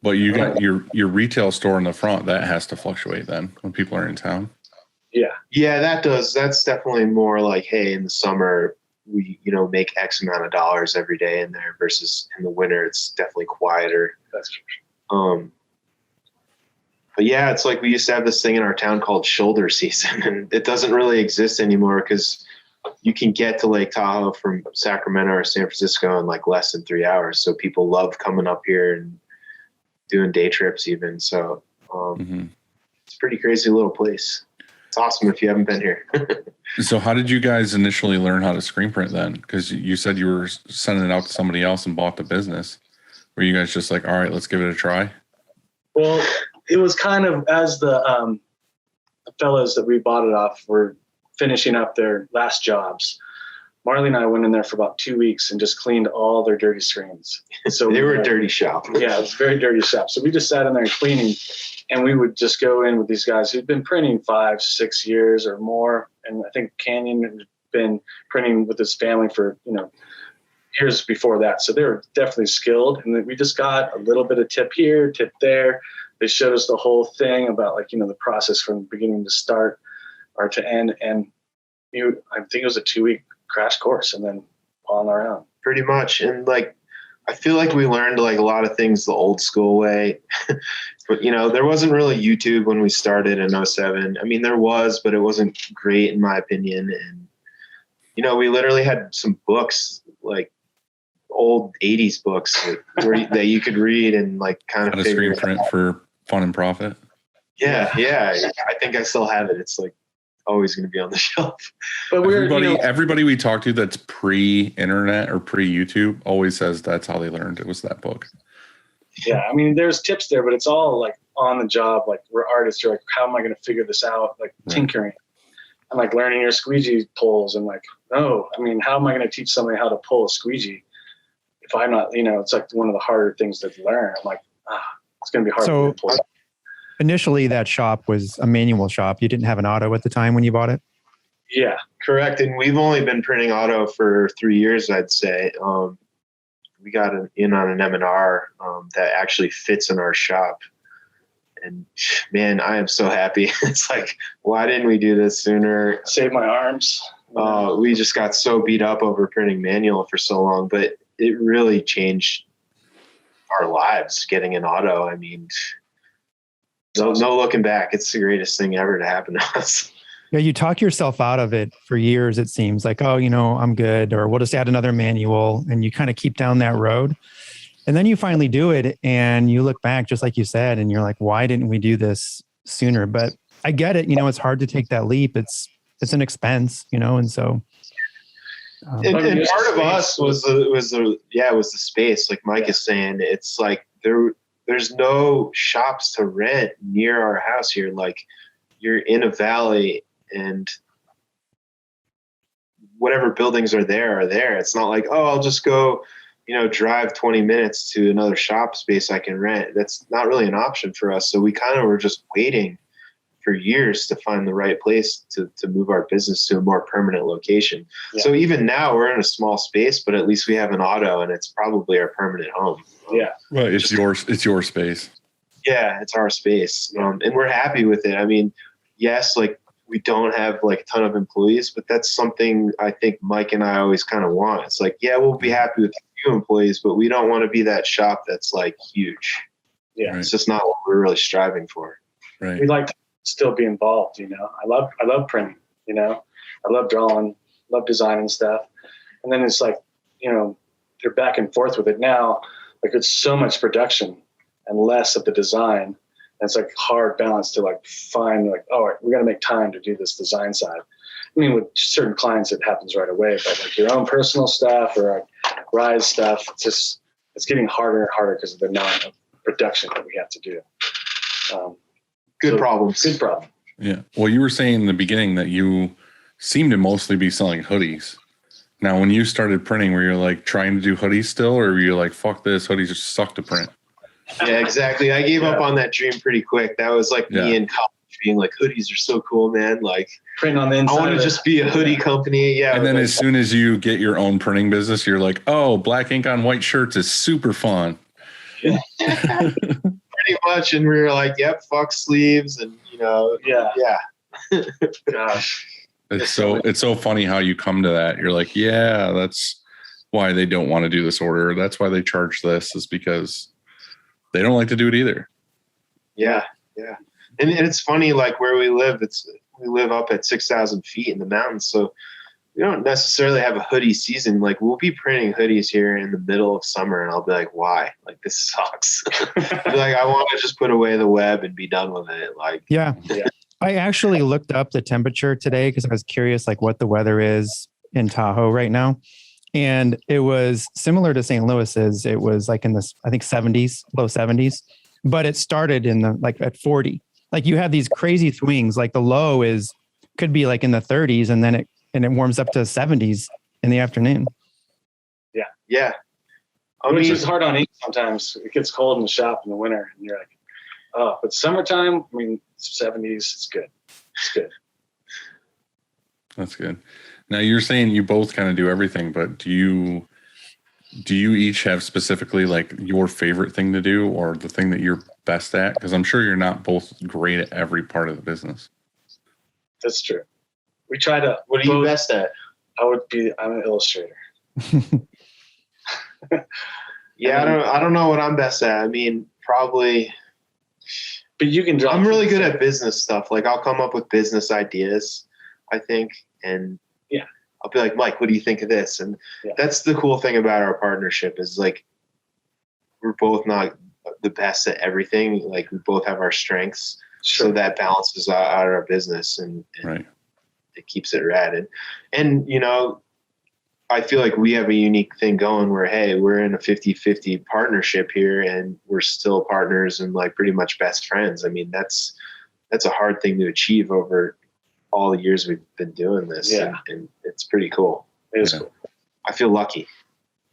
But you got your retail store in the front, that has to fluctuate then when people are in town. Yeah. Yeah, that does. That's definitely more like, hey, in the summer, we, make X amount of dollars every day in there versus in the winter, it's definitely quieter. That's true. But yeah, it's like we used to have this thing in our town called shoulder season, and it doesn't really exist anymore because you can get to Lake Tahoe from Sacramento or San Francisco in like less than 3 hours. So people love coming up here and doing day trips even. So it's a pretty crazy little place. It's awesome if you haven't been here. So how did you guys initially learn how to screen print then? Because you said you were sending it out to somebody else and bought the business. Were you guys just like, all right, let's give it a try? Well, it was kind of as the fellows that we bought it off were finishing up their last jobs. Marley and I went in there for about 2 weeks and just cleaned all their dirty screens. So they were a dirty shop. Yeah, it was a very dirty shop. So we just sat in there cleaning, and we would just go in with these guys who'd been printing 5-6 years or more. And I think Canyon had been printing with his family for, years before that. So they were definitely skilled. And then we just got a little bit of tip here, tip there. They showed us the whole thing about the process from beginning to start or to end. And I think it was a 2-week crash course and then on our own. Pretty much. And I feel like we learned a lot of things the old school way. But, there wasn't really YouTube when we started in 2007. I mean, there was, but it wasn't great in my opinion. And, we literally had some books, like old 80s books that you could read and kind of how to screen print for fun and profit. Yeah. I think I still have it. It's always going to be on the shelf. But everybody we talk to that's pre-internet or pre-YouTube always says that's how they learned. It was that book. Yeah, I mean, there's tips there, but it's all on the job. We're artists. You're how am I going to figure this out? Tinkering. And learning your squeegee pulls and no, I mean, how am I going to teach somebody how to pull a squeegee if I'm not, it's one of the harder things to learn. I'm it's going to be hard to pull. Initially, that shop was a manual shop. You didn't have an auto at the time when you bought it? Yeah. Correct. And we've only been printing auto for 3 years, I'd say. We got in on an M&R that actually fits in our shop. And man, I am so happy. It's why didn't we do this sooner? Save my arms. We just got so beat up over printing manual for so long, but it really changed our lives getting an auto. I mean, no looking back. It's the greatest thing ever to happen to us. Yeah, you talk yourself out of it for years, it seems I'm good, or we'll just add another manual, and you kind of keep down that road. And then you finally do it and you look back, just like you said, and you're like, why didn't we do this sooner? But I get it. It's hard to take that leap. It's an expense, and so. And part of us was the space. Like Mike is saying, it's there's no shops to rent near our house here. You're in a valley and whatever buildings are there. It's not I'll just go, drive 20 minutes to another shop space I can rent. That's not really an option for us. So we kind of were just waiting for years to find the right place to move our business to a more permanent location. Yeah. So even now we're in a small space, but at least we have an auto and it's probably our permanent home. Yeah. Well, it's your space. Yeah, it's our space. And we're happy with it. I mean, yes, we don't have a ton of employees, but that's something I think Mike and I always kind of want. It's we'll be happy with a few employees, but we don't want to be that shop that's huge. Yeah. Right. It's just not what we're really striving for. Right. We like to still be involved. I love printing, I love drawing, love designing stuff. And then it's they're back and forth with it now. It's so much production and less of the design. And it's hard balance to find all right, we're going to make time to do this design side. I mean, with certain clients, it happens right away, but your own personal stuff or Rise stuff, it's getting harder and harder because of the amount of production that we have to do. Good problem. Yeah. Well, you were saying in the beginning that you seem to mostly be selling hoodies. Now, when you started printing, were you trying to do hoodies still, or were you fuck this, hoodies just suck to print? Yeah, exactly. I gave up on that dream pretty quick. That was me in college being hoodies are so cool, man. Print on the inside. I want to just be a hoodie company. Yeah. And then as soon as you get your own printing business, you're oh, black ink on white shirts is super fun. Yeah. Pretty much. And we were yep, fuck sleeves. And, Yeah. Yeah. Gosh. It's so funny how you come to that. You're like, yeah, that's why they don't want to do this order. That's why they charge this, is because they don't like to do it either. Yeah. And it's funny, like where we live, we live up at 6,000 feet in the mountains. So we don't necessarily have a hoodie season. Like we'll be printing hoodies here in the middle of summer and I'll be like, why? Like this sucks. Like I want to just put away the web and be done with it. Like, Yeah. I actually looked up the temperature today because I was curious like what the weather is in Tahoe right now. And it was similar to St. Louis's. It was like in the, I think 70s, low 70s, but it started in the like at 40. Like you have these crazy swings, like the low could be like in the 30s and then it warms up to 70s in the afternoon. yeah. Which is hard on ink sometimes. It gets cold in the shop in the winter and you're like, oh, but summertime, I mean, 70s, it's good. It's good. That's good. Now you're saying you both kind of do everything, but do you each have specifically like your favorite thing to do or the thing that you're best at? Because I'm sure you're not both great at every part of the business. That's true. We try to. What are you best at? I'm an illustrator. Yeah, I don't know what I'm best at. I mean, probably. But you can draw. I'm really good at business stuff. Like I'll come up with business ideas, I think, and I'll be like, Mike, what do you think of this? And that's the cool thing about our partnership is like we're both not the best at everything. Like we both have our strengths, so that balances out our business and right. It keeps it rad. And you know, I feel like we have a unique thing going where, hey, we're in a 50-50 partnership here and we're still partners and like pretty much best friends. I mean, that's a hard thing to achieve over all the years we've been doing this. Yeah. And it's pretty cool. It is cool. I feel lucky.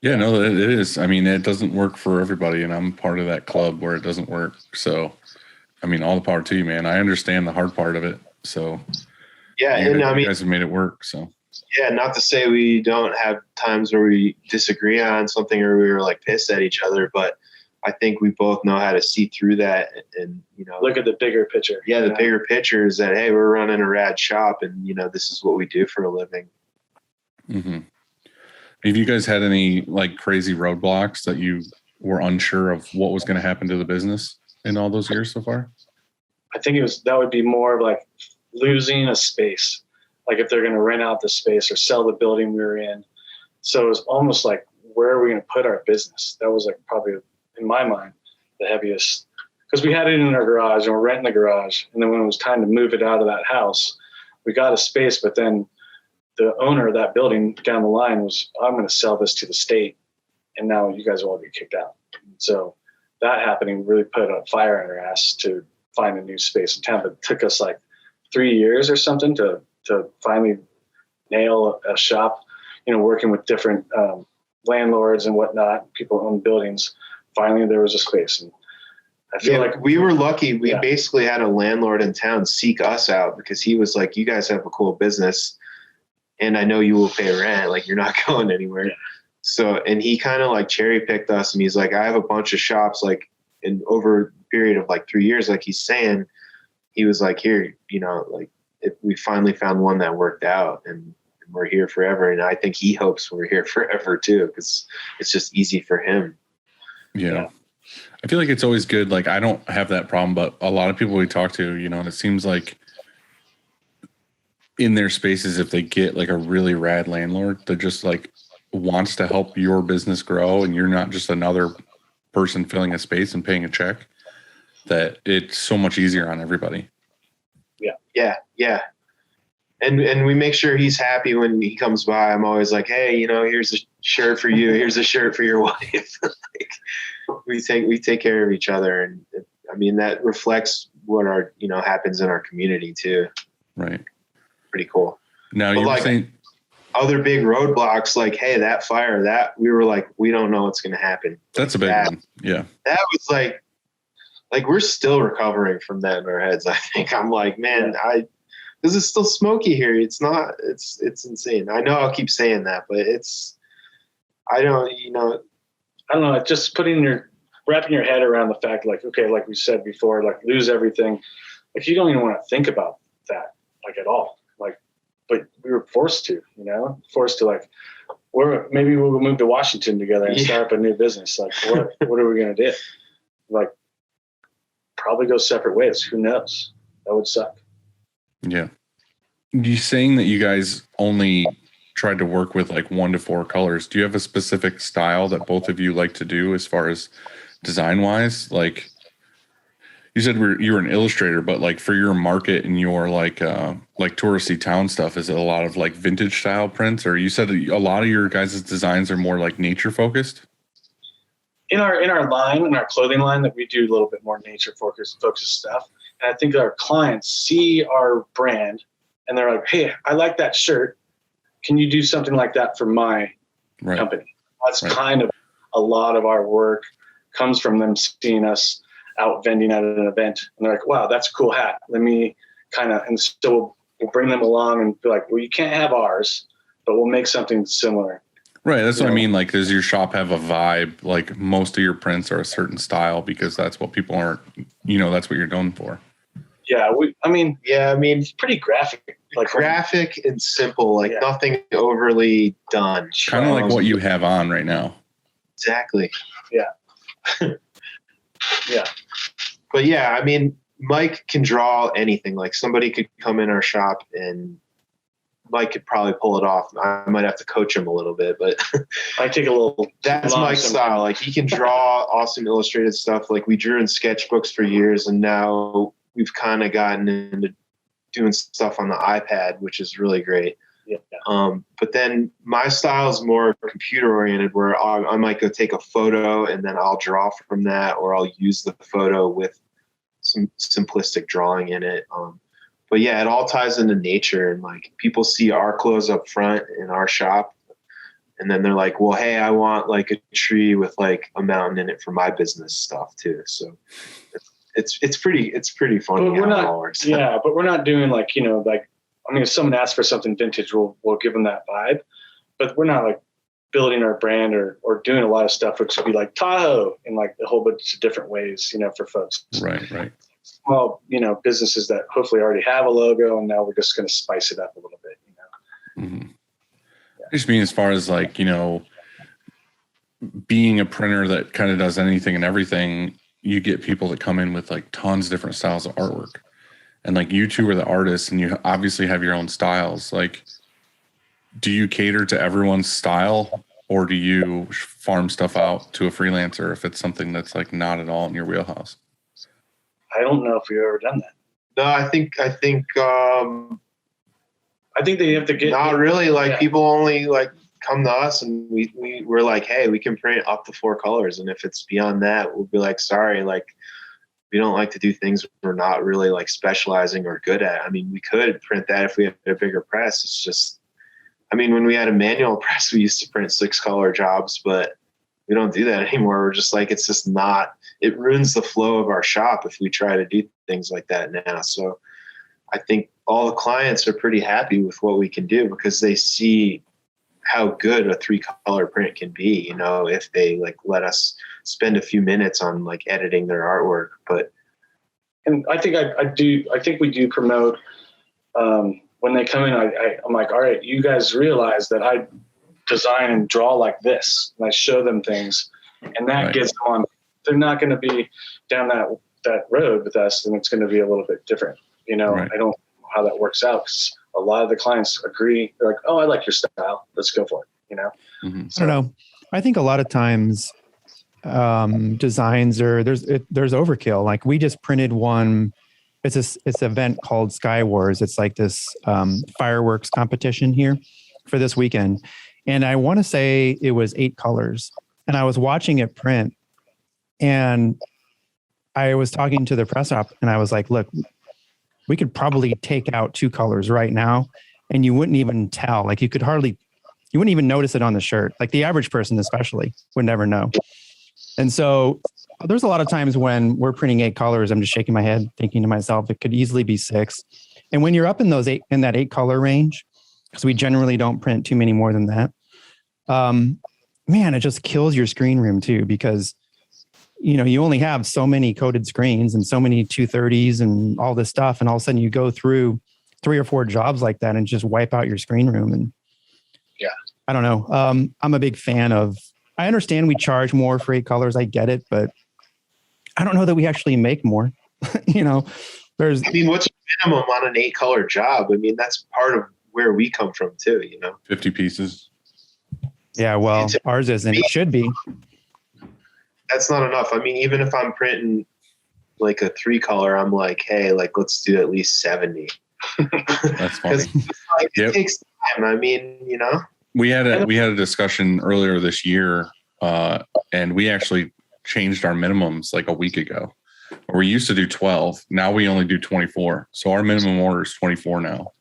Yeah, no, it is. I mean, it doesn't work for everybody and I'm part of that club where it doesn't work. So, I mean, all the power to you, man. I understand the hard part of it. So yeah. And I mean, you guys have made it work. So yeah, not to say we don't have times where we disagree on something or we were like pissed at each other, but I think we both know how to see through that and, you know, look at the bigger picture. Yeah. The bigger picture is that, hey, we're running a rad shop and, you know, this is what we do for a living. Mm-hmm. Have you guys had any like crazy roadblocks that you were unsure of what was going to happen to the business in all those years so far? I think that would be more of like losing a space. Like if they're going to rent out the space or sell the building we were in. So it was almost like, where are we going to put our business? That was like probably, in my mind, the heaviest. Because we had it in our garage and we're renting the garage. And then when it was time to move it out of that house, we got a space. But then the owner of that building down the line was, I'm going to sell this to the state. And now you guys will all get kicked out. So that happening really put a fire in our ass to find a new space in town. But it took us like 3 years or something to finally nail a shop, you know, working with different landlords and whatnot, people who own buildings. Finally, there was a space. And I feel like we were lucky. We basically had a landlord in town seek us out because he was like, you guys have a cool business and I know you will pay rent. Like you're not going anywhere. Yeah. So, and he kind of like cherry picked us and he's like, I have a bunch of shops like in over a period of like 3 years, like he's saying, he was like, here, you know, like we finally found one that worked out and we're here forever. And I think he hopes we're here forever too, because it's just easy for him. Yeah. I feel like it's always good. Like I don't have that problem, but a lot of people we talk to, you know, it seems like in their spaces, if they get like a really rad landlord that just like wants to help your business grow and you're not just another person filling a space and paying a check, that it's so much easier on everybody. Yeah. And we make sure he's happy when he comes by. I'm always like, hey, you know, here's a shirt for you. Here's a shirt for your wife. Like, we take care of each other. And I mean, that reflects what our, you know, happens in our community too. Right. Pretty cool. Now you're like, saying other big roadblocks, like, hey, that fire, that we were like, we don't know what's going to happen. That's a big one. Yeah. That was like we're still recovering from that in our heads. I think I'm like, man, this is still smoky here. It's not, it's insane. I know I'll keep saying that, but I don't know. Just wrapping your head around the fact, like, okay, like we said before, like lose everything. Like you don't even want to think about that, like at all. Like, but we were forced to, like, maybe we'll move to Washington together and start up a new business. Like, what are we going to do? Like, probably go separate ways. Who knows? That would suck. Yeah. You saying that you guys only tried to work with like 1 to 4 colors. Do you have a specific style that both of you like to do as far as design wise? Like you said, you were an illustrator, but like for your market and your like touristy town stuff, is it a lot of like vintage style prints? Or you said a lot of your guys' designs are more like nature focused? In our line, in our clothing line, that we do a little bit more nature focused stuff. And I think our clients see our brand and they're like, hey, I like that shirt. Can you do something like that for my company? That's kind of a lot of our work comes from them seeing us out vending at an event. And they're like, wow, that's a cool hat. Let me and so we'll bring them along and be like, well, you can't have ours, but we'll make something similar. Right. That's what I mean. Like, does your shop have a vibe? Like most of your prints are a certain style because that's what people aren't, that's what you're known for. Yeah. It's pretty graphic. Like graphic and simple, like nothing overly done. Kind of like what you have on right now. Exactly. Yeah. Yeah. But yeah, I mean, Mike can draw anything. Like somebody could come in our shop and Mike could probably pull it off. I might have to coach him a little bit, but I take a little. That's Mike's style. Like he can draw awesome illustrated stuff. Like we drew in sketchbooks for years, and now we've kind of gotten into doing stuff on the iPad, which is really great. Yeah. But then my style is more computer oriented, where I might go take a photo and then I'll draw from that, or I'll use the photo with some simplistic drawing in it. But yeah, it all ties into nature, and like people see our clothes up front in our shop, and then they're like, well, hey, I want like a tree with like a mountain in it for my business stuff too. So it's pretty funny. But we're not, yeah, but we're not doing like, if someone asks for something vintage, we'll give them that vibe, but we're not like building our brand or doing a lot of stuff, which would be like Tahoe in like a whole bunch of different ways, for folks. Right. Small, businesses that hopefully already have a logo, and now we're just going to spice it up a little bit, Mm-hmm. Yeah. I just mean as far as like, being a printer that kind of does anything and everything, you get people that come in with like tons of different styles of artwork. And like you two are the artists and you obviously have your own styles. Like, do you cater to everyone's style, or do you farm stuff out to a freelancer if it's something that's like not at all in your wheelhouse? I don't know if we've ever done that. No, I think they have to get. Not really. Like people only like come to us, and we're like, hey, we can print up to 4 colors, and if it's beyond that, we'll be like, sorry, like we don't like to do things we're not really like specializing or good at. I mean, we could print that if we had a bigger press. It's just, when we had a manual press, we used to print 6 color jobs, but we don't do that anymore. We're just like, it's just not. It ruins the flow of our shop if we try to do things like that now. So I think all the clients are pretty happy with what we can do because they see how good a 3-color print can be, if they like let us spend a few minutes on like editing their artwork. And I think I think we do promote, when they come in, I'm like, all right, you guys realize that I design and draw like this, and I show them things, and that gets them on. They're not going to be down that road with us, and it's going to be a little bit different. Right. I don't know how that works out because a lot of the clients agree. They're like, oh, I like your style. Let's go for it. Mm-hmm. I don't know. I think a lot of times designs there's overkill. Like we just printed one. It's an event called Sky Wars. It's like this fireworks competition here for this weekend. And I want to say it was 8 colors. And I was watching it print. And I was talking to the press op and I was like, look, we could probably take out 2 colors right now and you wouldn't even tell. Like you wouldn't even notice it on the shirt. Like the average person especially would never know. And so there's a lot of times when we're printing 8 colors, I'm just shaking my head thinking to myself, it could easily be 6. And when you're up in that 8 color range, because we generally don't print too many more than that, man, it just kills your screen room too, because you only have so many coated screens and so many 230s and all this stuff. And all of a sudden you go through 3 or 4 jobs like that and just wipe out your screen room. And yeah, I don't know. I'm a big fan of, I understand we charge more for 8 colors. I get it, but I don't know that we actually make more. You know, I mean, what's your minimum on an 8 color job? I mean, that's part of where we come from too, you know? 50 pieces. Yeah, well, ours isn't. It should be. That's not enough. I mean, even if I'm printing like a 3 color, I'm like, hey, like, let's do at least 70. That's funny. Like, it takes time. I mean, you know, we had a discussion earlier this year, and we actually changed our minimums like a week ago. We used to do 12. Now we only do 24. So our minimum order is 24 now.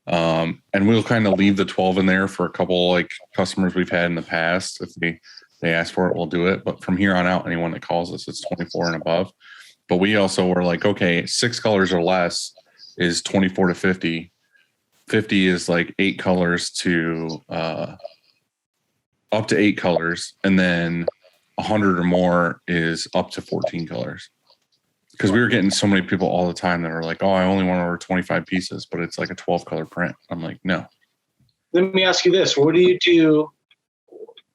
And we'll kind of leave the 12 in there for a couple like customers we've had in the past. If they ask for it, we'll do it. But from here on out, anyone that calls us, it's 24 and above. But we also were like, okay, 6 colors or less is 24 to 50. 50 is like 8 colors to up to 8 colors. And then 100 or more is up to 14 colors. Because we were getting so many people all the time that are like, oh, I only want to order 25 pieces, but it's like a 12 color print. I'm like, no. Let me ask you this. What do you do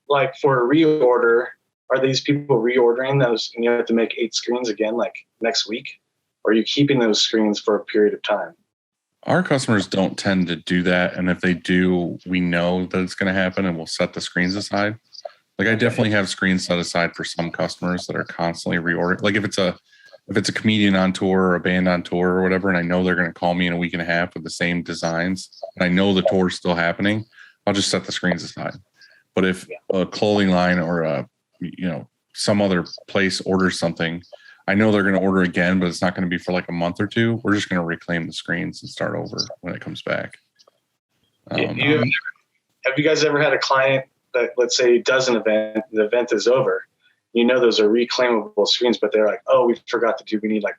like for a reorder? Are these people reordering those and you have to make 8 screens again, like next week? Or are you keeping those screens for a period of time? Our customers don't tend to do that. And if they do, we know that it's going to happen and we'll set the screens aside. Like I definitely have screens set aside for some customers that are constantly reordering. Like if it's a comedian on tour or a band on tour or whatever, and I know they're going to call me in a week and a half with the same designs, and I know the tour's still happening, I'll just set the screens aside. But if a clothing line or some other place orders something, I know they're going to order again, but it's not going to be for like a month or 2. We're just going to reclaim the screens and start over when it comes back. Have you guys ever had a client that, let's say, does an event, the event is over, you know those are reclaimable screens, but they're like, oh, we forgot we need like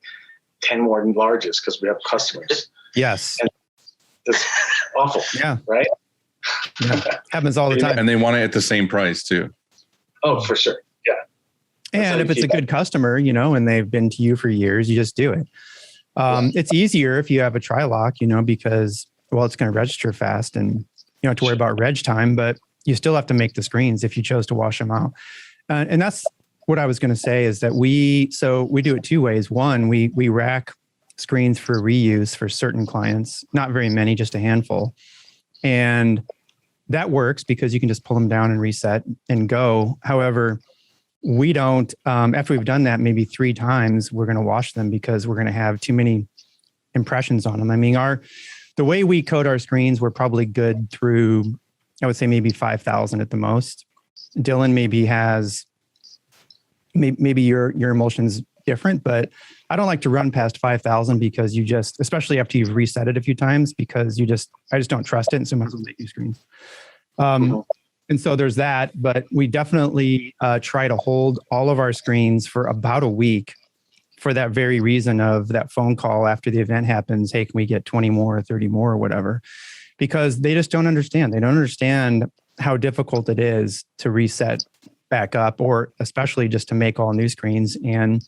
10 more larges because we have customers. Yes. And it's awful. Yeah. Right? Yeah. Happens all the time. And they want it at the same price too. Oh, for sure. Yeah. And if it's a good customer, you know, and they've been to you for years, you just do it. It's easier if you have a tri-lock, you know, because, well, it's going to register fast and you don't have to worry about reg time, but you still have to make the screens if you chose to wash them out. And that's what I was going to say is that we do it 2 ways. One, we rack screens for reuse for certain clients, not very many, just a handful. And that works because you can just pull them down and reset and go. However, we don't, after we've done that maybe 3 times, we're going to wash them because we're going to have too many impressions on them. I mean, the way we code our screens, we're probably good through, I would say maybe 5,000 at the most. Dylan maybe has, maybe your emulsion's different, but I don't like to run past 5,000 because you just, especially after you've reset it a few times, because I just don't trust it. And so I might as well make new screens. And so there's that, but we definitely try to hold all of our screens for about a week for that very reason of that phone call after the event happens. Hey, can we get 20 more or 30 more or whatever? Because they just don't understand. They don't understand how difficult it is to reset back up, or especially just to make all new screens. And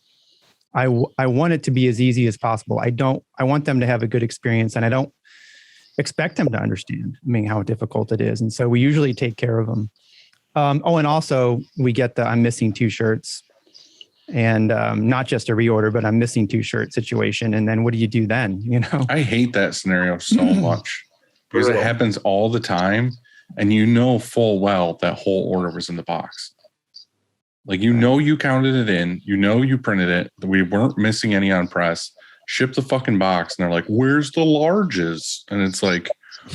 I want it to be as easy as possible. I want them to have a good experience, and I don't expect them to understand, how difficult it is. And so we usually take care of them. And also we get the I'm missing 2 shirts, and not just a reorder, but I'm missing 2 shirt situation. And then what do you do then? You know, I hate that scenario so much because it happens all the time. And you know full well that whole order was in the box. Like, you counted it in, you printed it. We weren't missing any on press. Ship the fucking box. And they're like, where's the larges? And it's like,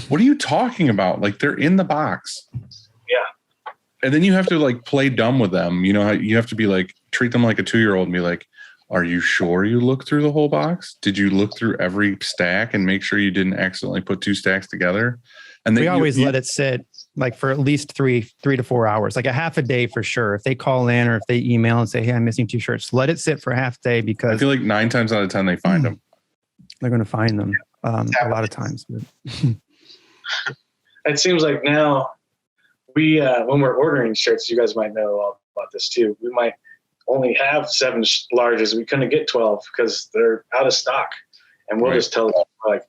what are you talking about? Like, they're in the box. Yeah. And then you have to like play dumb with them. You know, you have to be like, treat them like a 2-year-old and be like, are you sure you looked through the whole box? Did you look through every stack and make sure you didn't accidentally put 2 stacks together? And we always let it sit like for at least 3 to 4 hours, like a half a day for sure. If they call in or if they email and say, hey, I'm missing 2 shirts, let it sit for a half day, because I feel like 9 times out of 10, they find them. They're going to find them a lot of times. It seems like now we, when we're ordering shirts, you guys might know all about this too. We might only have 7 larges. We couldn't get 12 because they're out of stock. And we'll just tell them, like,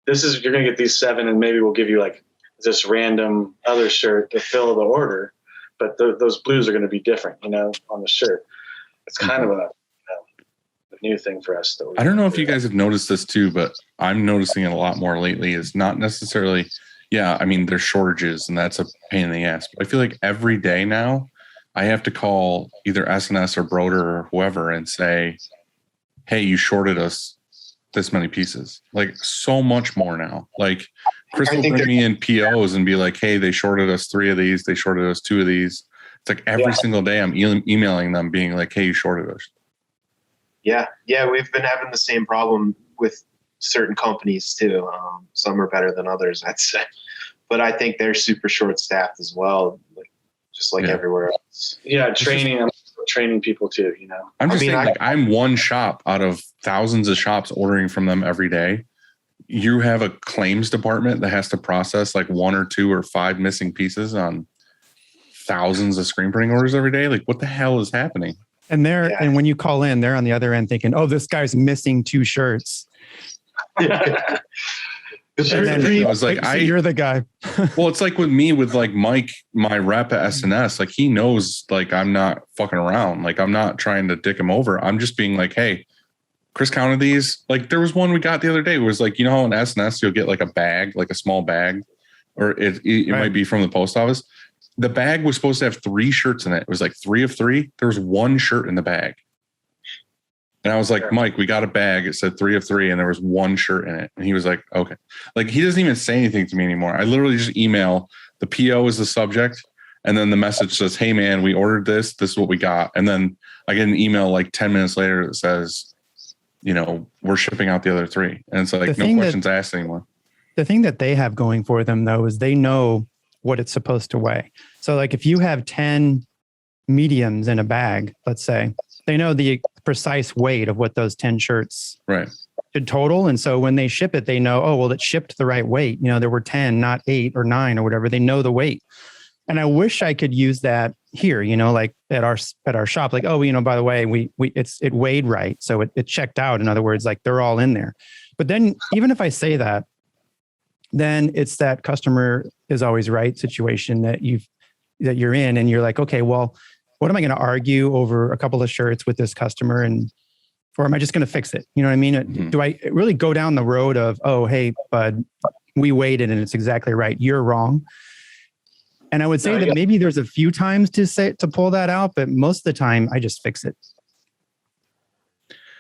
you're going to get these 7 and maybe we'll give you like this random other shirt to fill the order. But those blues are going to be different, on the shirt. It's kind of a new thing for us. I don't know if you guys have noticed this too, but I'm noticing it a lot more lately. It's not necessarily, there's shortages and that's a pain in the ass. But I feel like every day now I have to call either SNS or Broder or whoever and say, hey, you shorted us this many pieces. Like so much more now. Like Chris will bring me in POs and be like, hey, they shorted us 3 of these. They shorted us 2 of these. It's like every single day I'm emailing them being like, hey, you shorted us. Yeah. We've been having the same problem with certain companies too. Some are better than others, I'd say. But I think they're super short staffed as well, just like everywhere else. Yeah, training people too, I'm just saying, I'm one shop out of thousands of shops ordering from them every day. You have a claims department that has to process like 1 or 2 or 5 missing pieces on thousands of screen printing orders every day. Like, what the hell is happening? And and when you call in, they're on the other end thinking, "Oh, this guy's missing 2 shirts." I was like, you're the guy. Well, it's like with me, with like Mike, my rep at SNS, like he knows, like I'm not fucking around. Like I'm not trying to dick him over. I'm just being like, hey, Chris counted these. Like there was one we got the other day. It was like, how in SNS you'll get like a bag, like a small bag, or it might be from the post office. The bag was supposed to have 3 shirts in it. It was like 3 of 3. There was 1 shirt in the bag. And I was like, Mike, we got a bag. It said 3 of 3 and there was 1 shirt in it. And he was like, okay. Like he doesn't even say anything to me anymore. I literally just email, the PO is the subject. And then the message says, hey man, we ordered this. This is what we got. And then I get an email like 10 minutes later that says, we're shipping out the other 3. And it's like, no questions asked anymore. The thing that they have going for them though, is they know what it's supposed to weigh. So like if you have 10 mediums in a bag, let's say, they know the precise weight of what those 10 shirts should total. And so when they ship it, they know, oh, well, it shipped the right weight. There were 10, not 8 or 9 or whatever. They know the weight. And I wish I could use that here, like at our shop, like, oh, by the way, it weighed right. So it checked out. In other words, like they're all in there. But then even if I say that, then it's that customer is always right situation that you're in. And you're like, okay, well, what am I going to argue over a couple of shirts with this customer? Or am I just going to fix it? You know what I mean? Mm-hmm. Do I really go down the road of, oh, hey, bud, we waited and it's exactly right. You're wrong. And I would say that maybe there's a few times to pull that out, but most of the time I just fix it.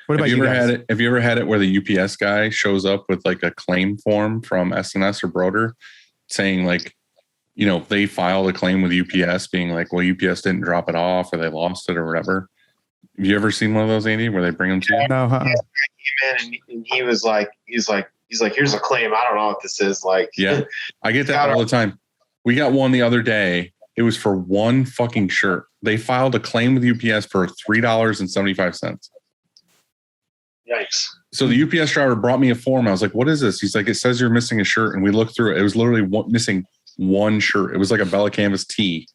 What about you guys? Have you ever had it where the UPS guy shows up with like a claim form from SNS or Broder saying like, they filed a claim with UPS being like, well, UPS didn't drop it off or they lost it or whatever. Have you ever seen one of those, Andy, where they bring them to you? No. Yeah, and he was like, he's like, here's a claim. I don't know what this is. Like, yeah, I get that all the time. We got one the other day. It was for 1 fucking shirt. They filed a claim with UPS for $3.75. Yikes. So the UPS driver brought me a form. I was like, what is this? He's like, it says you're missing a shirt. And we looked through it. It was literally missing 1 shirt. It was like a Bella Canvas tee.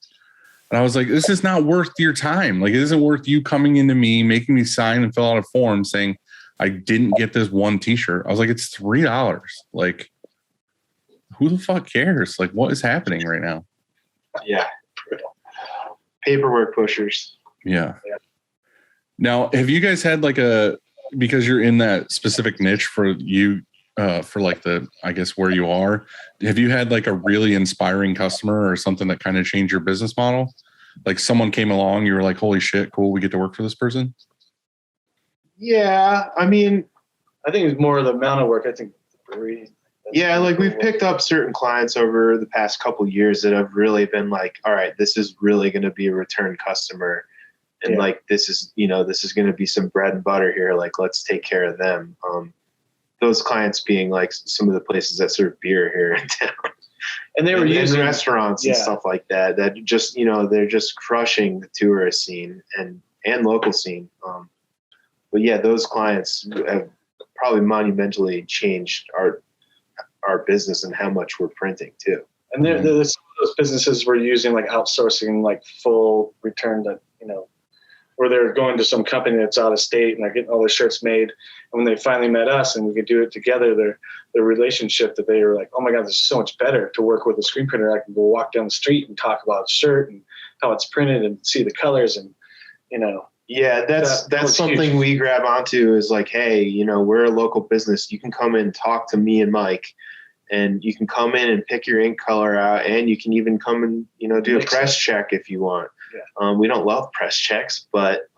And I was like, this is not worth your time. Like, it isn't worth you coming into me, making me sign and fill out a form saying I didn't get this 1 t-shirt. I was like, it's $3. Like, who the fuck cares? Like, what is happening right now? Yeah. Paperwork pushers. Yeah. Now, have you guys had like because you're in that specific niche for you, for like I guess where you are, have you had like a really inspiring customer or something that kind of changed your business model? Like someone came along, you were like, holy shit, cool, we get to work for this person? Yeah. I mean, I think it's more of the amount of work. I think like we've picked up certain clients over the past couple of years that have really been like, all right, this is really going to be a return customer. And like, this is going to be some bread and butter here. Like, let's take care of them. Those clients being like some of the places that serve beer here in town. And they were using restaurants and stuff like that just, they're just crushing the tourist scene and local scene. But yeah, those clients have probably monumentally changed our business and how much we're printing too. And those businesses were using like outsourcing, like full return to, where they're going to some company that's out of state and they're getting all their shirts made. And when they finally met us and we could do it together, their relationship that they were like, oh my God, this is so much better to work with a screen printer. I can go walk down the street and talk about the shirt and how it's printed and see the colors and, Yeah, that's something we grab onto is like, hey, we're a local business. You can come in and talk to me and Mike, and you can come in and pick your ink color out, and you can even come and, do a press check if you want. Yeah. We don't love press checks, but,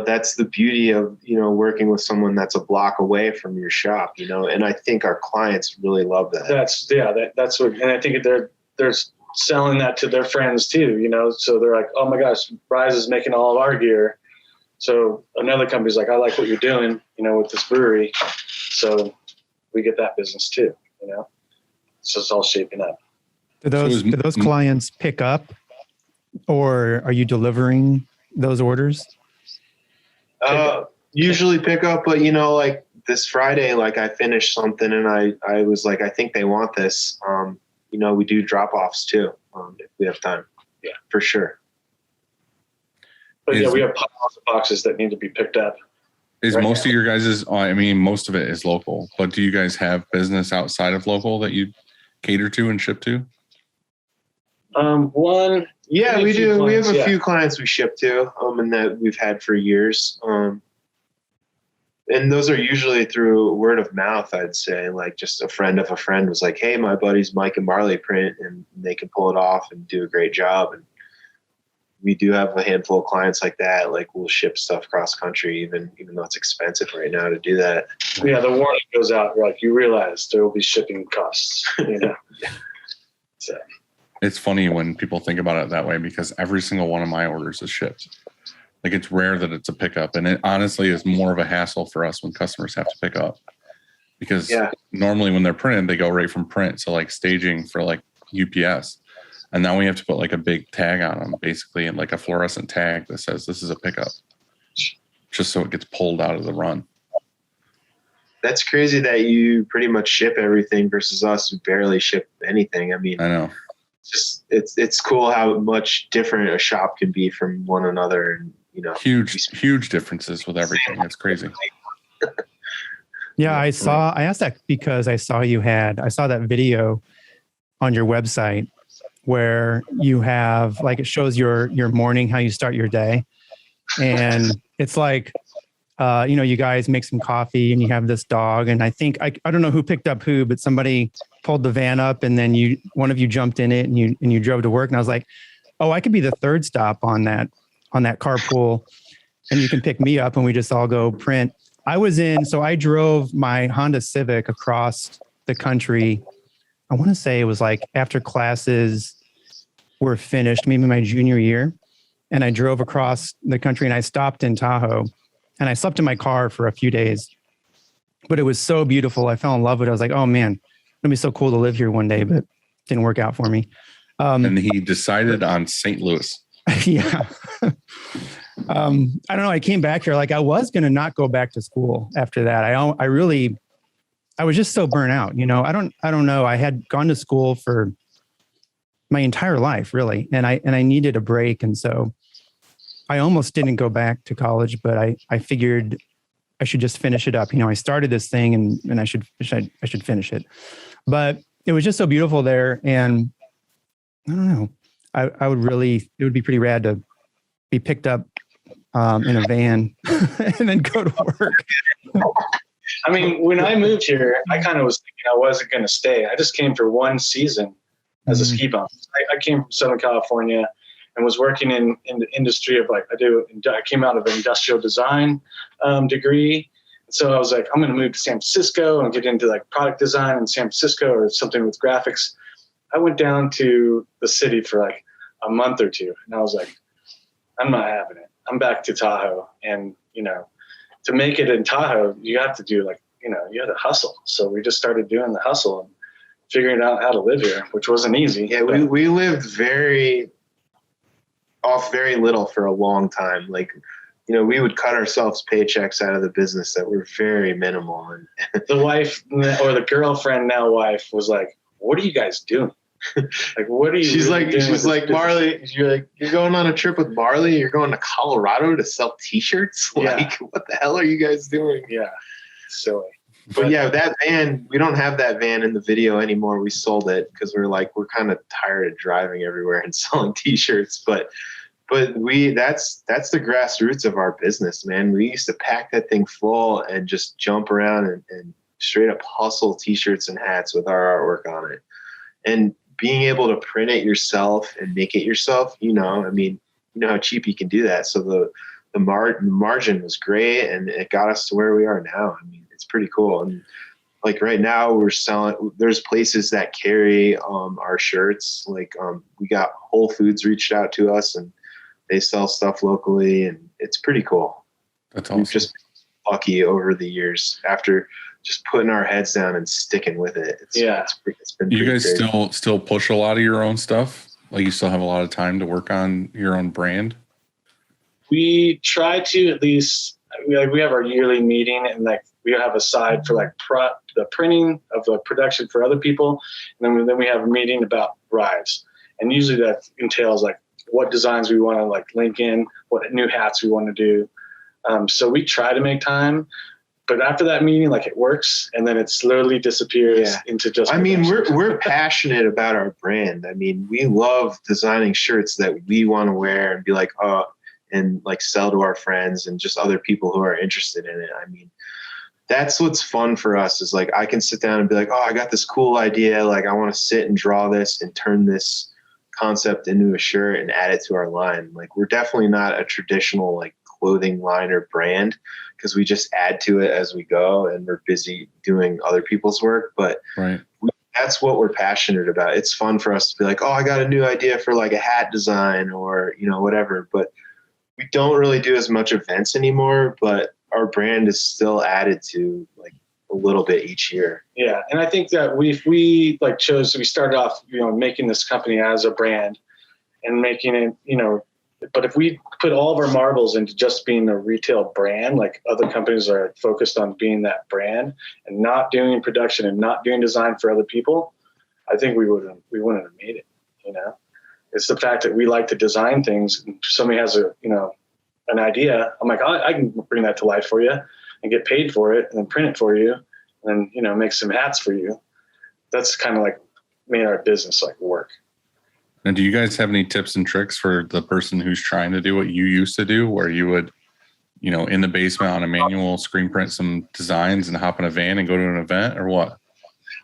that's the beauty of, working with someone that's a block away from your shop, and I think our clients really love that. That's what, and I think they're selling that to their friends too, so they're like, oh my gosh, Rise is making all of our gear. So another company's like, I like what you're doing, with this brewery. So we get that business too, so it's all shaping up. Do those clients pick up, or are you delivering those orders? Usually pick up, but like this Friday, like I finished something and I was like, I think they want this. We do drop-offs too, if we have time. Yeah, for sure. But we have piles of boxes that need to be picked up. Is right most now. Of your guys' most of it is local, but do you guys have business outside of local that you cater to and ship to? Yeah, we do. We have a few clients we ship to, and that we've had for years. And those are usually through word of mouth, I'd say. Like just a friend of a friend was like, hey, my buddies Mike and Marley print, and they can pull it off and do a great job. And we do have a handful of clients like that. Like we'll ship stuff cross country, even though it's expensive right now to do that. Yeah, the warning goes out. Like you realize there will be shipping costs. So. It's funny when people think about it that way because every single one of my orders is shipped. Like it's rare that it's a pickup, and it honestly is more of a hassle for us when customers have to pick up because normally when they're printed, they go right from print. So like staging for like UPS, and now we have to put like a big tag on them, basically, and like a fluorescent tag that says this is a pickup, just so it gets pulled out of the run. That's crazy that you pretty much ship everything versus us who barely ship anything. I mean, I know. It's cool how much different a shop can be from one another, and huge differences with everything. It's crazy. Yeah, I asked that because I saw that video on your website where you have like it shows your morning, how you start your day, and it's like you guys make some coffee and you have this dog, and I think I don't know who picked up who, but somebody pulled the van up and then one of you jumped in it and you drove to work, and I was like, oh, I could be the third stop on that carpool, and you can pick me up and we just all go print. So I drove my Honda Civic across the country. I want to say it was like after classes were finished, maybe my junior year, and I drove across the country and I stopped in Tahoe and I slept in my car for a few days, but it was so beautiful. I fell in love with it. I was like, oh man, it'll be so cool to live here one day, but it didn't work out for me. And he decided on St. Louis. Yeah. I don't know. I came back here. Like I was going to not go back to school after that. I was just so burnt out, I don't know. I had gone to school for my entire life really. And I needed a break. And so I almost didn't go back to college, but I figured I should just finish it up. I started this thing and I should finish it, but it was just so beautiful there. And I don't know, it would be pretty rad to be picked up in a van and then go to work. I mean, when I moved here, I kind of was thinking I wasn't going to stay. I just came for one season as a ski bum. I came from Southern California and was working in the industry of I came out of an industrial design degree. So I was like, I'm going to move to San Francisco and get into like product design in San Francisco or something with graphics. I went down to the city for like a month or two, and I was like, I'm not having it. I'm back to Tahoe. And, to make it in Tahoe, you have to do you have to hustle. So we just started doing the hustle and figuring out how to live here, which wasn't easy. Yeah, we lived very little for a long time. Like, we would cut ourselves paychecks out of the business that were very minimal. And the wife or the girlfriend, now wife, was like, what are you guys doing? Like, what are you? She's really like, doing with this business? Marley. You're going on a trip with Marley. You're going to Colorado to sell T-shirts. Yeah. Like, what the hell are you guys doing? Yeah, silly. But yeah, that van, we don't have that van in the video anymore. We sold it because we're kind of tired of driving everywhere and selling T-shirts. But that's the grassroots of our business, man. We used to pack that thing full and just jump around and straight up hustle T-shirts and hats with our artwork on it. And being able to print it yourself and make it yourself, you know how cheap you can do that. So the margin was great, and it got us to where we are now. I mean, it's pretty cool. And like right now we're selling, there's places that carry our shirts. Like we got Whole Foods reached out to us and they sell stuff locally, and it's pretty cool. That's awesome. We've just been lucky over the years after just putting our heads down and sticking with it. It's been you guys crazy. still push a lot of your own stuff? Like you still have a lot of time to work on your own brand? We try to at least. We have our yearly meeting, and like we have a side for like the printing of the production for other people, and then we have a meeting about rides, and usually that entails like what designs we want to like link in, what new hats we want to do. So we try to make time, but after that meeting, like it works, and then it slowly disappears into just. I mean, we're passionate about our brand. I mean, we love designing shirts that we want to wear and be like, oh, and like sell to our friends and just other people who are interested in it. I mean, that's what's fun for us is like I can sit down and be like, oh, I got this cool idea. Like I want to sit and draw this and turn this concept into a shirt and add it to our line. Like we're definitely not a traditional like clothing line or brand because we just add to it as we go and we're busy doing other people's work. But right. That's what we're passionate about. It's fun for us to be like, oh, I got a new idea for like a hat design or, whatever. But we don't really do as much events anymore, but our brand is still added to like a little bit each year. Yeah. And I think that we like we started off, making this company as a brand and making it, but if we put all of our marbles into just being a retail brand, like other companies are focused on being that brand and not doing production and not doing design for other people, I think we wouldn't have made it, It's the fact that we like to design things. And somebody has an idea. I'm like, I can bring that to life for you and get paid for it and then print it for you and then, make some hats for you. That's kind of like made our business like work. And do you guys have any tips and tricks for the person who's trying to do what you used to do, where you would, in the basement on a manual screen print some designs and hop in a van and go to an event, or what?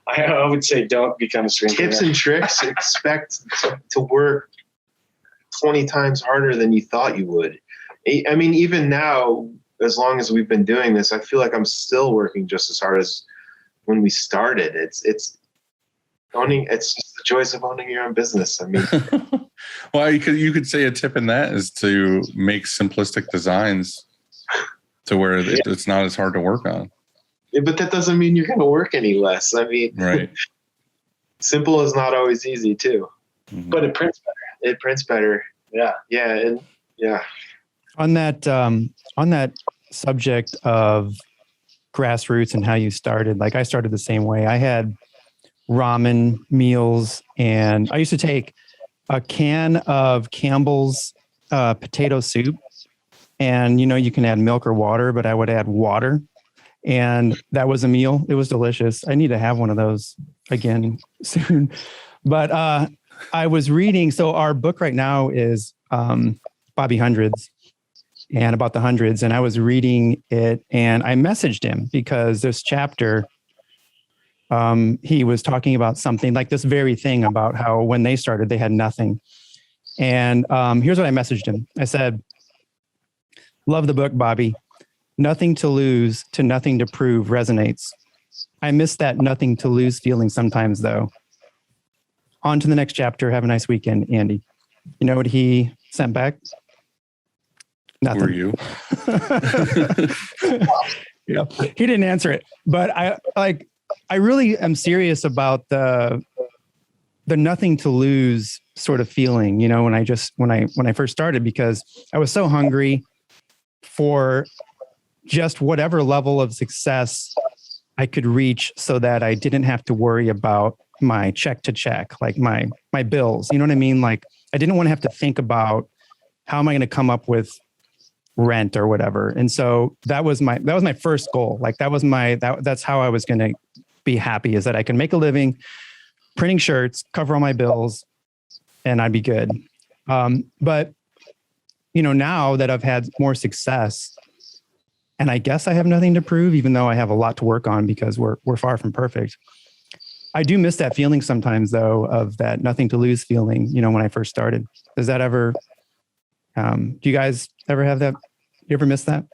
I would say don't become a screen Tips printer. and tricks. Expect to work 20 times harder than you thought you would. I mean, even now, as long as we've been doing this, I feel like I'm still working just as hard as when we started. It's just the joys of owning your own business. I mean, well, you could say a tip in that is to make simplistic designs to where it's not as hard to work on. Yeah, but that doesn't mean you're going to work any less. I mean, right. Simple is not always easy too, but it prints better. It prints better. Yeah. Yeah. And yeah. On that subject of grassroots and how you started, like I started the same way. I had ramen meals, and I used to take a can of Campbell's potato soup, and you can add milk or water, but I would add water, and that was a meal. It was delicious. I need to have one of those again soon. But I was reading. So our book right now is Bobby Hundreds, and about the hundreds. And I was reading it, and I messaged him because this chapter, he was talking about something like this very thing about how when they started, they had nothing. And here's what I messaged him. I said, "Love the book, Bobby. Nothing to lose to nothing to prove resonates. I miss that nothing to lose feeling sometimes, though. On to the next chapter. Have a nice weekend, Andy." You know what he sent back? Nothing. Who are you? Yeah, he didn't answer it, but I really am serious about the nothing to lose sort of feeling, when I first started, because I was so hungry for just whatever level of success I could reach so that I didn't have to worry about my check to check, like my bills. You know what I mean? Like I didn't want to have to think about how am I going to come up with rent or whatever. And so that was my first goal. Like that's how I was going to be happy, is that I can make a living printing shirts, cover all my bills, and I'd be good. But now that I've had more success, and I guess I have nothing to prove, even though I have a lot to work on because we're far from perfect. I do miss that feeling sometimes, though, of that nothing to lose feeling, when I first started. Does that ever, do you guys ever have that? You ever miss that?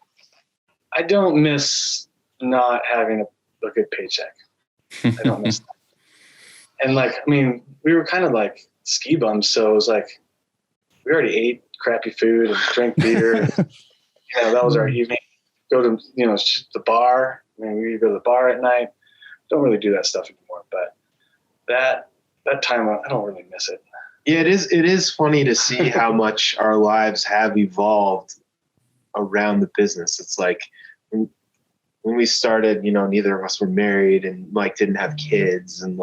I don't miss not having a good paycheck. I don't miss that. And we were kind of like ski bums. So it was like, we already ate crappy food and drank beer. That was our evening. Go to, the bar. We go to the bar at night. Don't really do that stuff anymore, but that time, I don't really miss it. Yeah, it is funny to see how much our lives have evolved around the business. It's like when we started, neither of us were married and Mike didn't have kids, and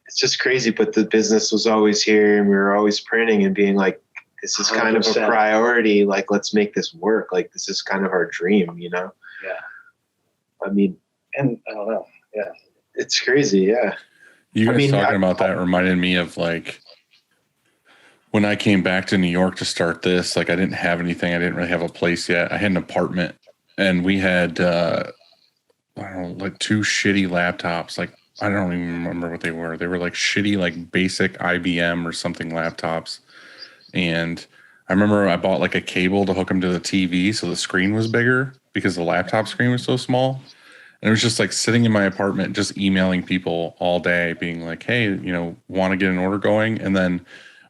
it's just crazy, but the business was always here and we were always printing and being like, this is kind 100%. Of a priority. Like, let's make this work. Like, this is kind of our dream, Yeah. And I don't know. Yeah. It's crazy. Yeah. You guys talking about that reminded me of when I came back to New York to start this. I didn't have anything. I didn't really have a place yet. I had an apartment and we had, I don't know, 2 shitty laptops. I don't even remember what they were. They were shitty, basic IBM or something laptops. And I remember I bought a cable to hook them to the TV so the screen was bigger because the laptop screen was so small. And it was just sitting in my apartment, just emailing people all day, being like, hey, want to get an order going? And then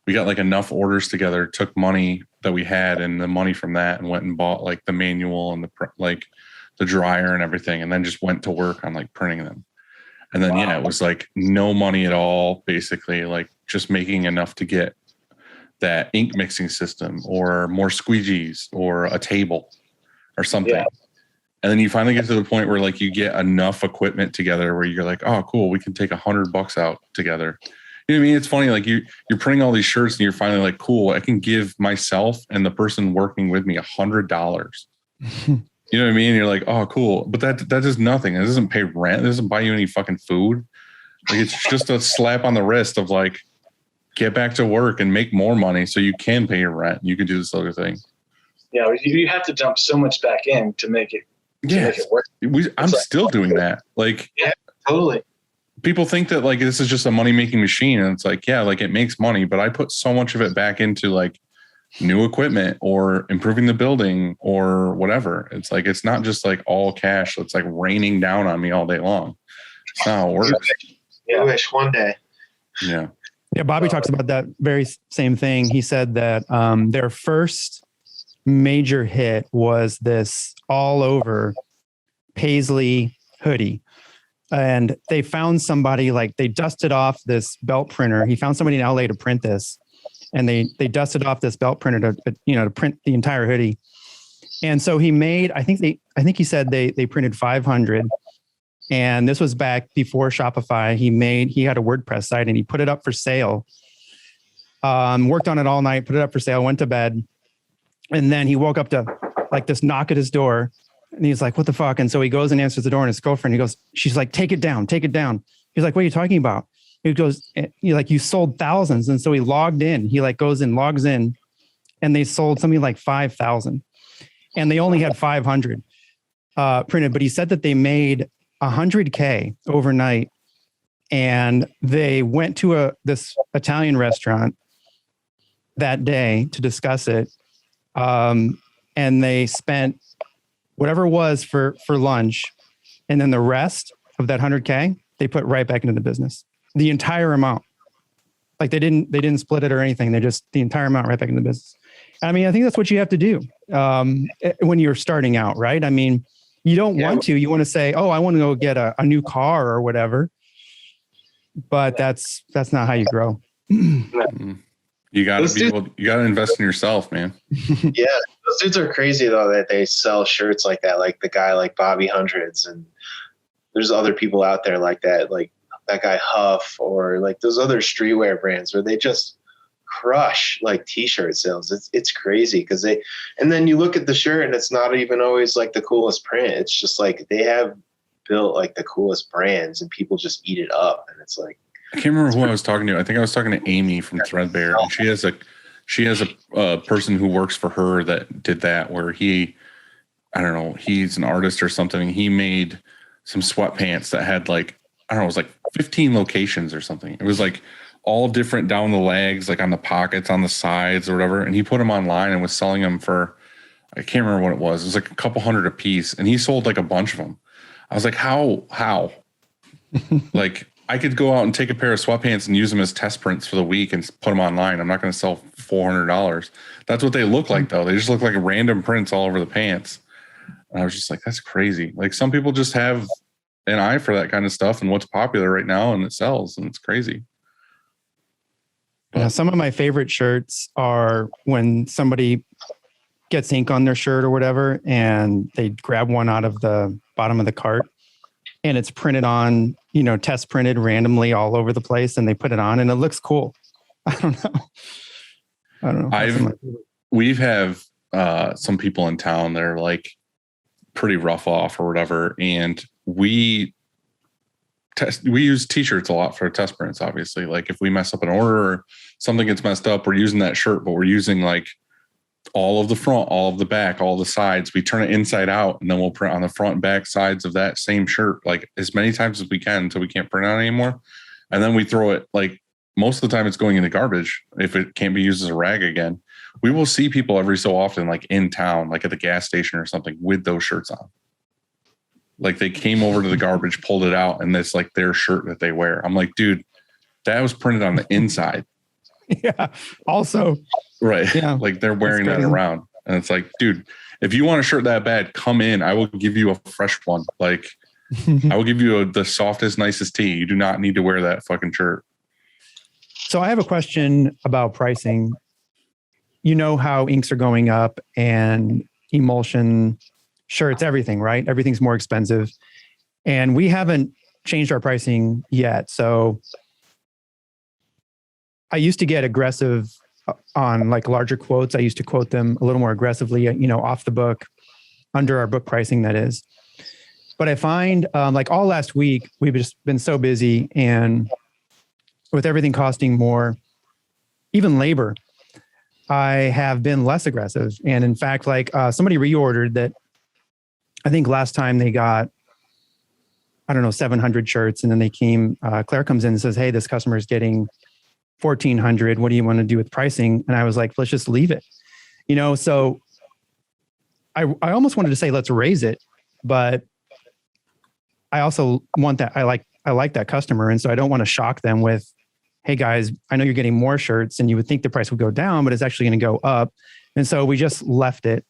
we got enough orders together, took money that we had and the money from that and went and bought the manual and the dryer and everything. And then just went to work on printing them. And then, it was no money at all, basically, just making enough to get that ink mixing system or more squeegees or a table or something. Yeah. And then you finally get to the point where you get enough equipment together where you're like, oh, cool, we can take $100 out together. You know what I mean? It's funny, you're printing all these shirts and you're finally like, cool, I can give myself and the person working with me $100. You know what I mean? You're like, oh, cool. But that does nothing. It doesn't pay rent. It doesn't buy you any fucking food. It's just a slap on the wrist of get back to work and make more money so you can pay your rent. You can do this other thing. Yeah, you have to dump so much back in to make it work. I'm still doing that. Yeah, totally. People think that this is just a money making machine, and it's it makes money, but I put so much of it back into new equipment or improving the building or whatever. It's it's not just all cash. It's raining down on me all day long. It's not how it works. I wish one day. Yeah. Yeah. Bobby talks about that very same thing. He said that their first major hit was this all over Paisley hoodie. And they found somebody, they dusted off this belt printer. He found somebody in LA to print this. And they dusted off this belt printer to print the entire hoodie. And so he made, I think he said they printed 500. And this was back before Shopify. He had a WordPress site and he put it up for sale. Worked on it all night, put it up for sale, went to bed. And then he woke up to this knock at his door. And he's like, what the fuck? And so he goes and answers the door, and his girlfriend, she's like, take it down. He's like, what are you talking about? He goes, you sold thousands. And so he logged in. He goes and logs in, and they sold something like 5,000, and they only had 500 printed. But he said that they made $100K overnight, and they went to this Italian restaurant that day to discuss it. And they spent whatever it was for lunch. And then the rest of that 100K, they put right back into the business. The entire amount. They didn't split it or anything. They just, the entire amount right back in the business. I mean, I think that's what you have to do when you're starting out, right? I mean, you don't want to, you want to say, oh, I want to go get a new car or whatever. But that's not how you grow. You got to invest in yourself, man. Yeah. Those dudes are crazy though, that they sell shirts like that. Like the guy like Bobby Hundreds, and there's other people out there like that. that guy Huff or like those other streetwear brands where they just crush like t-shirt sales. It's crazy because and then you look at the shirt and it's not even always like the coolest print. It's just like they have built like the coolest brands and people just eat it up. And it's like, I can't remember who I was talking to. I think I was talking to Amy from Threadbare, and she has a person who works for her that did that, where I don't know, he's an artist or something. He made some sweatpants that had like, I don't know, it was like 15 locations or something. It was like all different down the legs, like on the pockets, on the sides or whatever. And he put them online and was selling them for, I can't remember what it was. It was like a couple hundred a piece. And he sold like a bunch of them. I was like, how? Like, I could go out and take a pair of sweatpants and use them as test prints for the week and put them online. I'm not going to sell $400. That's what they look like, though. They just look like random prints all over the pants. And I was just like, that's crazy. Like, some people just have an eye for that kind of stuff and what's popular right now, and it sells, and it's crazy. Yeah, some of my favorite shirts are when somebody gets ink on their shirt or whatever, and they grab one out of the bottom of the cart, and it's printed on, test printed randomly all over the place, and they put it on, and it looks cool. I don't know. We've have some people in town that are like pretty rough off or whatever, and we use t-shirts a lot for test prints. Obviously, like if we mess up an order or something gets messed up, we're using that shirt, but we're using like all of the front, all of the back, all the sides. We turn it inside out, and then we'll print on the front and back sides of that same shirt like as many times as we can until we can't print on it anymore. And then we throw it, like most of the time it's going in the garbage if it can't be used as a rag again. We will see people every so often, like in town, like at the gas station or something, with those shirts on. Like they came over to the garbage, pulled it out, and it's like their shirt that they wear. I'm like, dude, that was printed on the inside. Yeah. Also. Right. Yeah. Like they're wearing that around. And it's like, dude, if you want a shirt that bad, come in. I will give you a fresh one. Like I will give you the softest, nicest tee. You do not need to wear that fucking shirt. So I have a question about pricing. You know how inks are going up and emulsion, shirts, everything, right? Everything's more expensive. And we haven't changed our pricing yet. So I used to get aggressive on like larger quotes. I used to quote them a little more aggressively, off the book, under our book pricing, that is. But I find like all last week, we've just been so busy, and with everything costing more, even labor, I have been less aggressive. And in fact, like somebody reordered that. I think last time they got, 700 shirts. And then they came, Claire comes in and says, hey, this customer is getting 1,400. What do you want to do with pricing? And I was like, let's just leave it. So I almost wanted to say, let's raise it. But I also want that. I like that customer. And so I don't want to shock them with, hey guys, I know you're getting more shirts and you would think the price would go down, but it's actually going to go up. And so we just left it.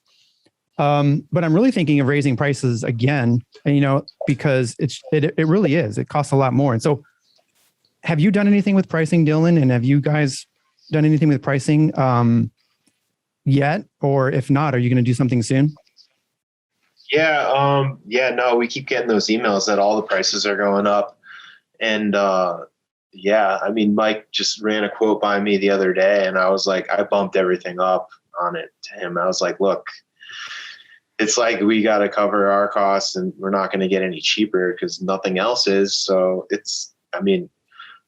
But I'm really thinking of raising prices again, and, because it really is. It costs a lot more. And so have you done anything with pricing, Dylan? And have you guys done anything with pricing yet? Or if not, are you going to do something soon? Yeah. No, we keep getting those emails that all the prices are going up. And Mike just ran a quote by me the other day, and I was like, I bumped everything up on it to him. I was like, look, it's like we got to cover our costs, and we're not going to get any cheaper because nothing else is. So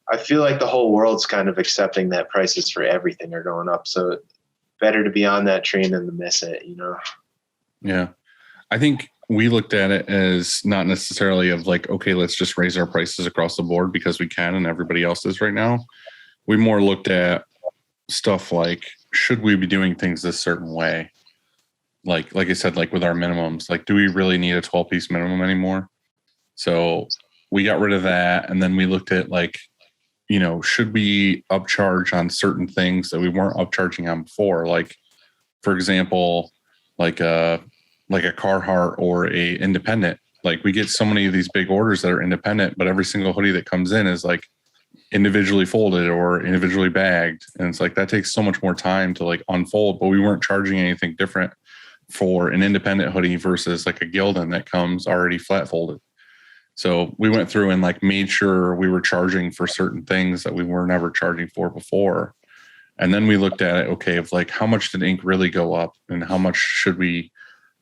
I feel like the whole world's kind of accepting that prices for everything are going up. So better to be on that train than to miss it, Yeah. I think we looked at it as not necessarily of like, okay, let's just raise our prices across the board because we can and everybody else is right now. We more looked at stuff like, should we be doing things this certain way? Like I said, like with our minimums, like, do we really need a 12-piece minimum anymore? So we got rid of that. And then we looked at like, should we upcharge on certain things that we weren't upcharging on before? Like, for example, like a Carhartt or a independent. Like we get so many of these big orders that are independent, but every single hoodie that comes in is like individually folded or individually bagged. And it's like, that takes so much more time to like unfold, but we weren't charging anything different for an independent hoodie versus like a Gildan that comes already flat folded. So we went through and like made sure we were charging for certain things that we were never charging for before. And then we looked at it, okay, of like how much did ink really go up and how much should we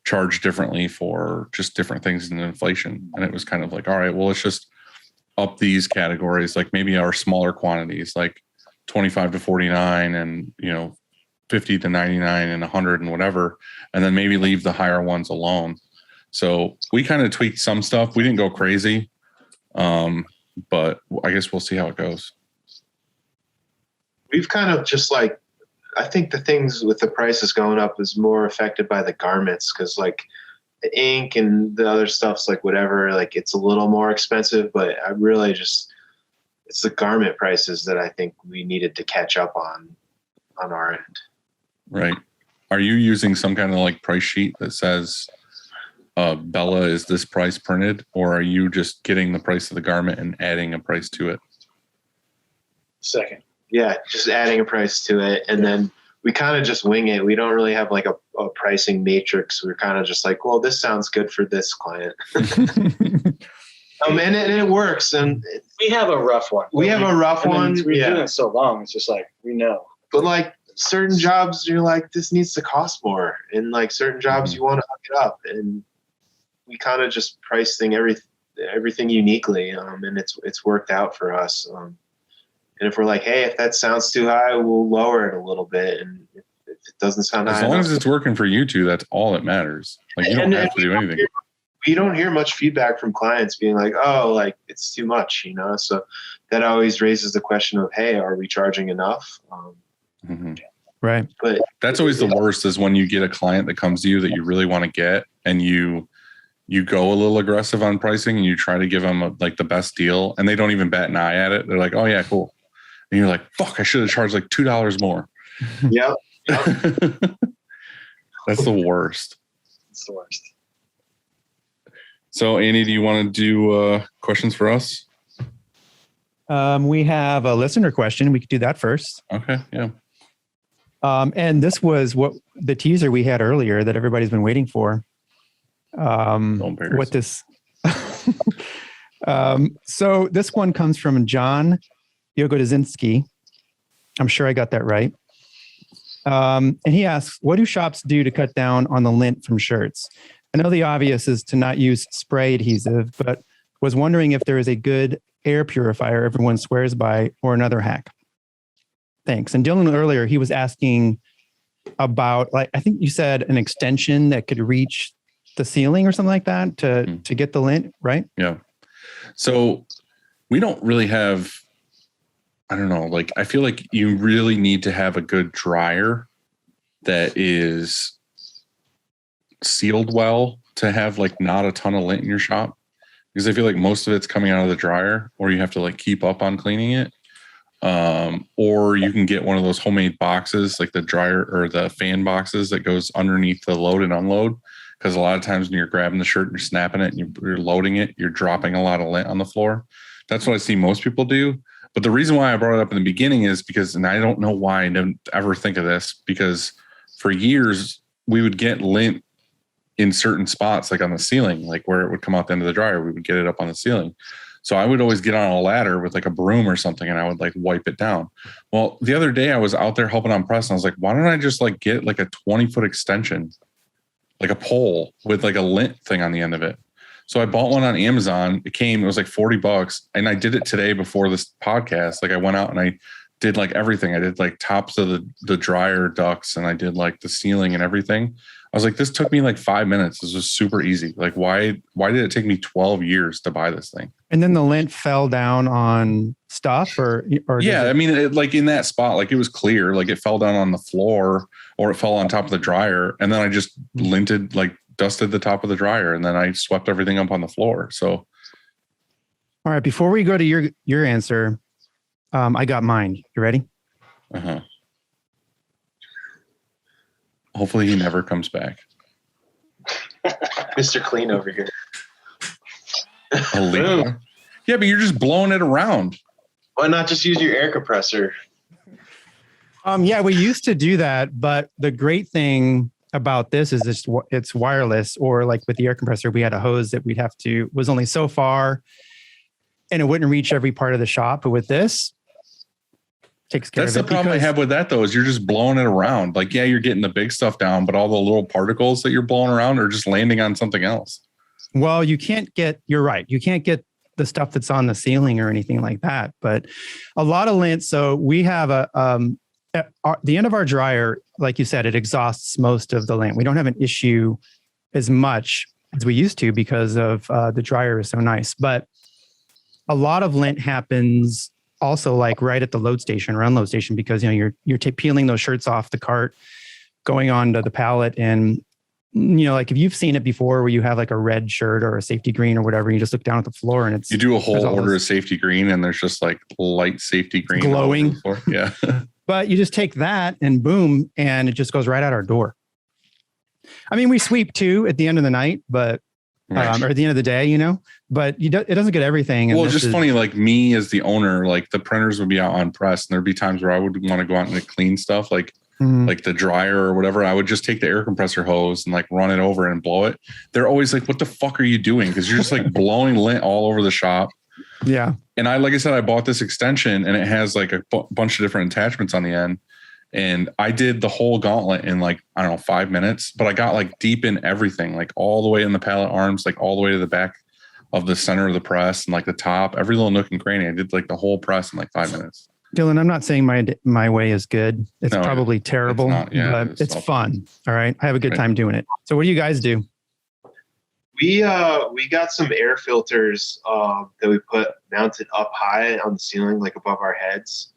charge differently for just different things in inflation. And it was kind of like, all right, well, let's just up these categories, like maybe our smaller quantities, like 25 to 49 and, 50 to 99 and 100 and whatever, and then maybe leave the higher ones alone. So we kind of tweaked some stuff. We didn't go crazy, but I guess we'll see how it goes. We've kind of just like, I think the things with the prices going up is more affected by the garments because like the ink and the other stuff's like whatever, like it's a little more expensive, but I really just, it's the garment prices that I think we needed to catch up on our end. Right. Are you using some kind of like price sheet that says Bella is this price printed, or are you just getting the price of the garment and adding a price to it? Second. Yeah, just adding a price to it. And then we kind of just wing it. We don't really have like a pricing matrix. We're kind of just like, well, this sounds good for this client. And it works. And We have a rough one. we have a rough one. We've been Yeah. doing it so long. It's just like, we know. But like certain jobs, you're like, this needs to cost more. And like certain jobs, you want to hook it up. And we kind of just price everything uniquely. And it's worked out for us. And if we're like, hey, if that sounds too high, we'll lower it a little bit. And if it doesn't sound high As long enough, as it's working for you two, that's all that matters. Like you don't have to do anything. We don't hear much feedback from clients being like, oh, like it's too much, So that always raises the question of, hey, are we charging enough? Right. But That's always the worst is when you get a client that comes to you that you really want to get and you go a little aggressive on pricing and you try to give them like the best deal and they don't even bat an eye at it. They're like, oh yeah, cool. And you're like, fuck, I should have charged like $2 more. Yep. That's the worst. It's the worst. So Annie, do you want to do questions for us? We have a listener question. We could do that first. Okay. Yeah. And this was what the teaser we had earlier that everybody's been waiting for. What this? So this one comes from John Yogodzinski. I'm sure I got that right. And he asks, what do shops do to cut down on the lint from shirts? I know the obvious is to not use spray adhesive, but was wondering if there is a good air purifier everyone swears by or another hack. Thanks. And Dylan earlier, he was asking about, like, I think you said an extension that could reach the ceiling or something like that to get the lint, right? Yeah. So we don't really have, I don't know, like I feel like you really need to have a good dryer that is sealed well to have like not a ton of lint in your shop, because I feel like most of it's coming out of the dryer, or you have to like keep up on cleaning it. Or you can get one of those homemade boxes, like the dryer or the fan boxes that goes underneath the load and unload. Because a lot of times when you're grabbing the shirt and you're snapping it and you're loading it, you're dropping a lot of lint on the floor. That's what I see most people do. But the reason why I brought it up in the beginning is because, and I don't know why I didn't ever think of this, because for years we would get lint in certain spots, like on the ceiling, like where it would come out the end of the dryer, we would get it up on the ceiling. So I would always get on a ladder with like a broom or something and I would like wipe it down. Well, the other day I was out there helping on press and I was like, why don't I just like get like a 20-foot extension, like a pole with like a lint thing on the end of it. So I bought one on Amazon. It was like $40 and I did it today before this podcast. Like I went out and I did like everything. I did like tops of the dryer ducts and I did like the ceiling and everything. I was like, this took me like 5 minutes. This was super easy. Like, why did it take me 12 years to buy this thing? And then the lint fell down on stuff or yeah, I mean, like in that spot, like it was clear, like it fell down on the floor or it fell on top of the dryer. And then I just linted, like dusted the top of the dryer and then I swept everything up on the floor. So. All right. Before we go to your answer, I got mine. You ready? Uh-huh. Hopefully he never comes back. Mr. Clean over here. Yeah, but you're just blowing it around. Why not just use your air compressor? Yeah, we used to do that, but the great thing about this is it's wireless, or like with the air compressor, we had a hose that was only so far and it wouldn't reach every part of the shop. But with this, takes care That's of it. the problem I have with that though, is you're just blowing it around. Like, yeah, you're getting the big stuff down, but all the little particles that you're blowing around are just landing on something else. Well, you're right. You can't get the stuff that's on the ceiling or anything like that, but a lot of lint. So we have the end of our dryer, like you said, it exhausts most of the lint. We don't have an issue as much as we used to because of the dryer is so nice, but a lot of lint happens also like right at the load station or unload station, because, you're peeling those shirts off the cart, going onto the pallet. And, like if you've seen it before where you have like a red shirt or a safety green or whatever, you just look down at the floor and you do a whole order of safety green and there's just like light safety green glowing. Yeah. But you just take that and boom, and it just goes right out our door. I mean, we sweep too at the end of the night, but or at the end of the day, but it doesn't get everything. Well, it's just funny, like me as the owner, like the printers would be out on press and there'd be times where I would want to go out and clean stuff like the dryer or whatever. I would just take the air compressor hose and like run it over and blow it. They're always like, what the fuck are you doing? Because you're just like blowing lint all over the shop. Yeah. And like I said, I bought this extension and it has like a bunch of different attachments on the end. And I did the whole gauntlet in like, I don't know, 5 minutes, but I got like deep in everything, like all the way in the pallet arms, like all the way to the back of the center of the press and like the top, every little nook and cranny. I did like the whole press in like 5 minutes. Dylan, I'm not saying my way is good. It's probably terrible, but it's fun. All right. I have a good time doing it. So what do you guys do? We got some air filters that we put mounted up high on the ceiling, like above our heads,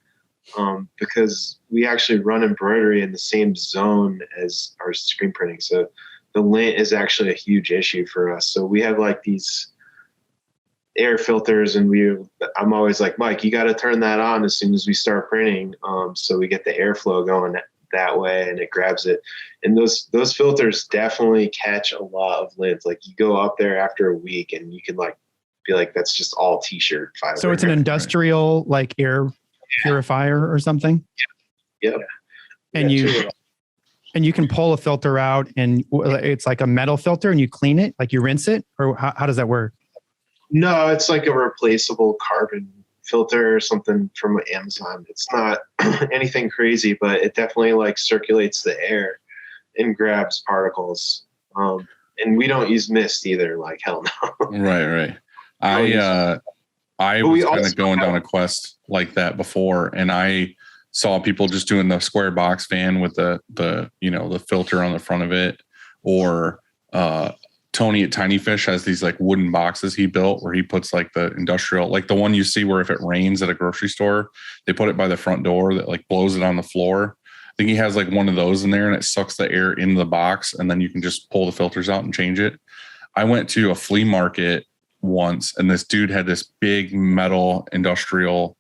because we actually run embroidery in the same zone as our screen printing. So the lint is actually a huge issue for us. So we have like these air filters, and I'm always like, Mike, you got to turn that on as soon as we start printing, so we get the airflow going that way and it grabs it. And those filters definitely catch a lot of lint. Like you go up there after a week and you can like be like, that's just all t-shirt fiber. So it's an industrial like air purifier or something. Yeah. And you can pull a filter out and it's like a metal filter and you clean it, like you rinse it, or how does that work? No, it's like a replaceable carbon filter or something from Amazon. It's not anything crazy, but it definitely like circulates the air and grabs particles. And we don't use mist either. Like hell no. Right. I was kind of going down a quest like that before, and I saw people just doing the square box fan with the filter on the front of it, or Tony at Tiny Fish has these like wooden boxes he built where he puts like the industrial, like the one you see where if it rains at a grocery store, they put it by the front door that like blows it on the floor. I think he has like one of those in there and it sucks the air into the box and then you can just pull the filters out and change it. I went to a flea market once and this dude had this big metal industrial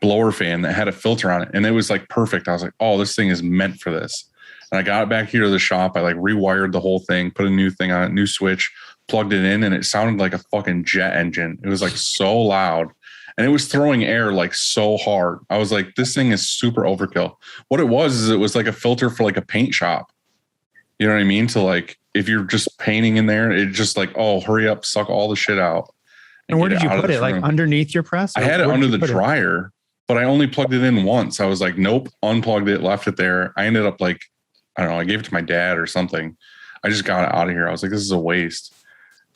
blower fan that had a filter on it and it was like perfect. I was like, oh, this thing is meant for this. And I got it back here to the shop. I like rewired the whole thing, put a new thing on it, new switch, plugged it in, and it sounded like a fucking jet engine. It was like so loud. And it was throwing air like so hard. I was like, this thing is super overkill. What it was is it was like a filter for like a paint shop. You know what I mean? So like if you're just painting in there, it just like, oh, hurry up, suck all the shit out. And where did you put it? Like underneath your press? I had it under the dryer, but I only plugged it in once. I was like, nope, unplugged it, left it there. I ended up like, I don't know, I gave it to my dad or something. I just got it out of here. I was like, this is a waste.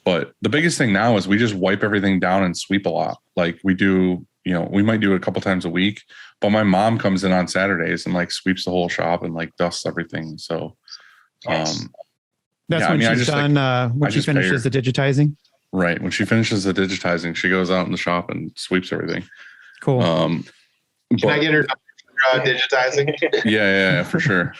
But the biggest thing now is we just wipe everything down and sweep a lot. Like we do, we might do it a couple times a week, but my mom comes in on Saturdays and like sweeps the whole shop and like dusts everything. So that's when she's done, when she finishes the digitizing. Right. When she finishes the digitizing, she goes out in the shop and sweeps everything. Cool. Can I get her digitizing? Yeah, for sure.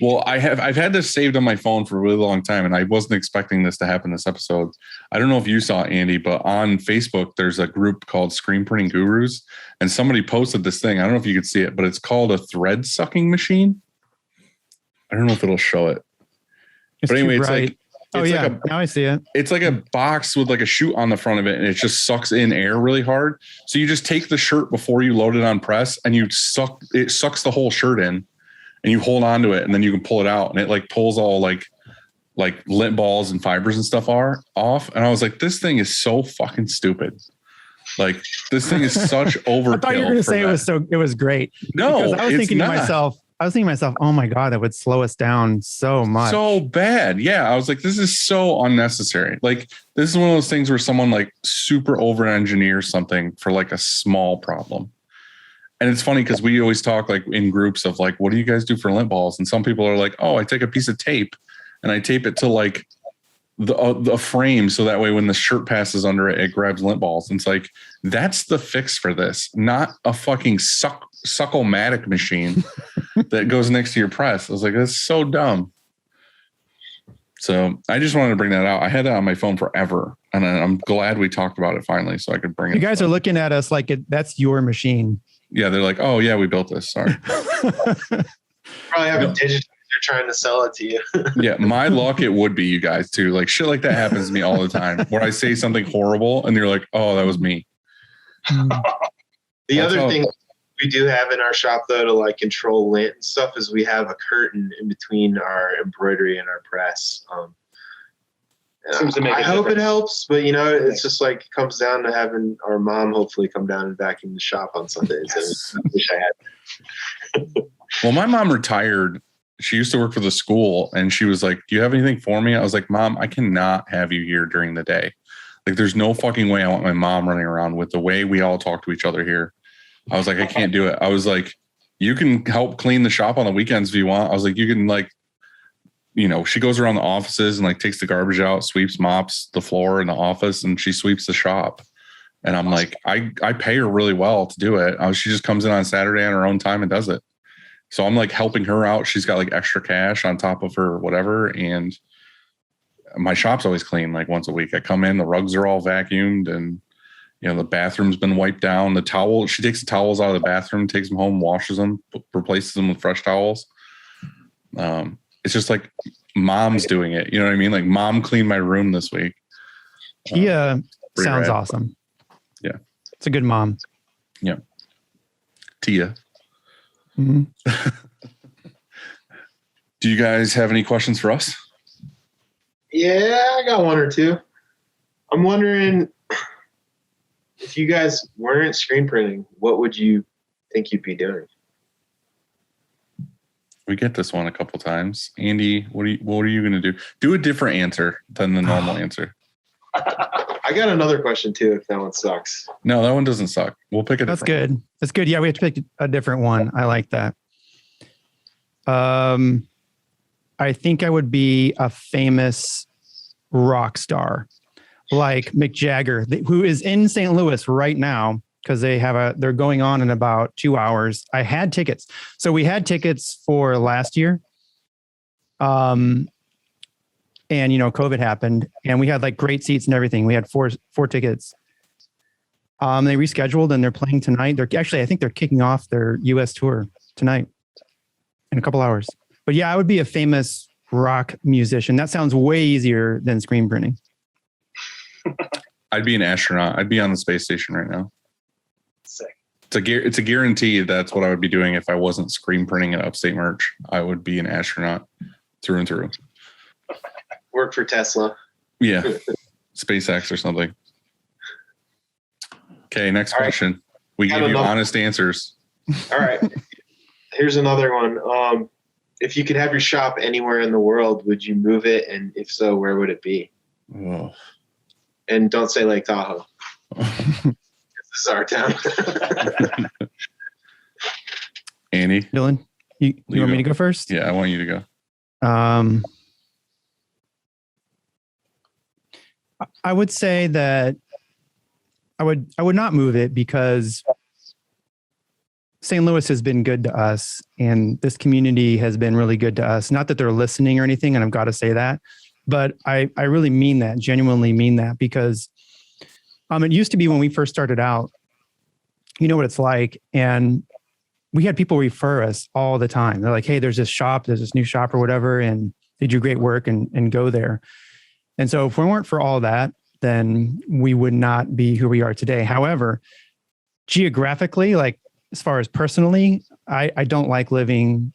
Well, I've had this saved on my phone for a really long time, and I wasn't expecting this to happen this episode. I don't know if you saw it, Andy, but on Facebook, there's a group called Screen Printing Gurus, and somebody posted this thing. I don't know if you could see it, but it's called a thread sucking machine. I don't know if it'll show it. But anyway, it's like, now I see it. It's like a box with like a chute on the front of it, and it just sucks in air really hard. So you just take the shirt before you load it on press, and it sucks the whole shirt in. And you hold on to it and then you can pull it out and it like pulls all like like lint balls and fibers and stuff are off. And I was like, this thing is so fucking stupid. Like this thing is such overkill. I thought you were going to say it was great. No, because I was thinking to myself, oh my God, that would slow us down so much. So bad. Yeah. I was like, this is so unnecessary. Like this is one of those things where someone like super over engineers something for like a small problem. And it's funny because we always talk like in groups of like, what do you guys do for lint balls? And some people are like, oh, I take a piece of tape and I tape it to like the frame. So that way, when the shirt passes under it, it grabs lint balls. And it's like, that's the fix for this, not a fucking suckle-matic machine that goes next to your press. I was like, that's so dumb. So I just wanted to bring that out. I had that on my phone forever. And I'm glad we talked about it finally so I could bring it. You guys are looking at us like that's your machine. Yeah, they're like, oh, yeah, we built this. Sorry. Probably have a digital. They're trying to sell it to you. Yeah, my luck, it would be you guys too. Like shit like that happens to me all the time where I say something horrible and you're like, oh, that was me. The other thing we do have in our shop, though, to like control lint and stuff is we have a curtain in between our embroidery and our press. Seems to make I hope it helps, but it's just like comes down to having our mom hopefully come down and vacuum the shop on Sundays. Yes. I wish I had. Well, my mom retired. She used to work for the school and she was like, do you have anything for me? I was like, Mom, I cannot have you here during the day. Like, there's no fucking way I want my mom running around with the way we all talk to each other here. I was like, I can't do it. I was like, you can help clean the shop on the weekends if you want. I was like, you can like, she goes around the offices and like takes the garbage out, sweeps, mops the floor in the office, and she sweeps the shop. And I'm like, I pay her really well to do it. She just comes in on Saturday on her own time and does it. So I'm like helping her out. She's got like extra cash on top of her whatever. And my shop's always clean like once a week. I come in, the rugs are all vacuumed and, the bathroom's been wiped down. She takes the towels out of the bathroom, takes them home, washes them, replaces them with fresh towels. It's just like mom's doing it. You know what I mean? Like mom cleaned my room this week. Tia sounds awesome. Yeah. It's a good mom. Yeah. Tia. Mm-hmm. Do you guys have any questions for us? Yeah, I got one or two. I'm wondering if you guys weren't screen printing, what would you think you'd be doing? We get this one a couple times. Andy, what are you going to do? Do a different answer than the normal answer. I got another question too, if that one sucks. No, that one doesn't suck. We'll pick it. That's good. That's good. Yeah, we have to pick a different one. I like that. I think I would be a famous rock star like Mick Jagger, who is in St. Louis right now because they're going on in about 2 hours. I had tickets. So we had tickets for last year. And COVID happened and we had like great seats and everything. We had four tickets. They rescheduled and they're playing tonight. I think they're kicking off their US tour tonight in a couple hours. But yeah, I would be a famous rock musician. That sounds way easier than screen printing. I'd be an astronaut. I'd be on the space station right now. Sick. It's a guarantee that's what I would be doing if I wasn't screen printing at Upstate Merch. I would be an astronaut through and through. Work for Tesla. Yeah. SpaceX or something. Okay, next question. We give you honest answers. All right. Here's another one. If you could have your shop anywhere in the world, would you move it? And if so, where would it be? Oh. And don't say Lake Tahoe. This is our town. Andy? Dylan, you want me to go first? Yeah, I want you to go. I would say that I would not move it because St. Louis has been good to us and this community has been really good to us. Not that they're listening or anything, and I've got to say that, but I really mean that, genuinely mean that, because it used to be when we first started out, you know what it's like. And we had people refer us all the time. They're like, hey, there's this new shop or whatever, and they do great work and go there. And so if we weren't for all that, then we would not be who we are today. However, geographically, like as far as personally, I don't like living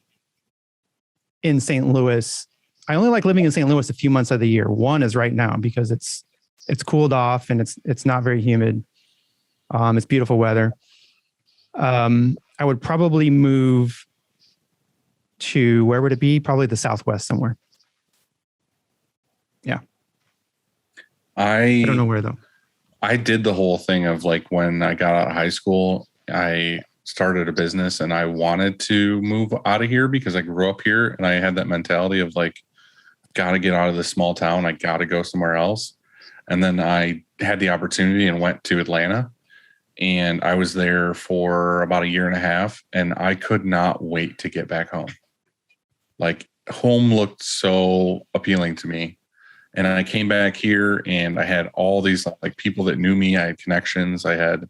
in St. Louis I only like living in St. Louis a few months of the year. One is right now because it's cooled off and it's not very humid. It's beautiful weather. I would probably move to, where would it be? Probably the Southwest somewhere. Yeah. I don't know where though. I did the whole thing of like when I got out of high school, I started a business and I wanted to move out of here because I grew up here and I had that mentality of like, got to get out of this small town. I got to go somewhere else. And then I had the opportunity and went to Atlanta, and I was there for about 1.5 years, and I could not wait to get back home. Like, home looked so appealing to me. And I came back here and I had all these like people that knew me. I had connections. I had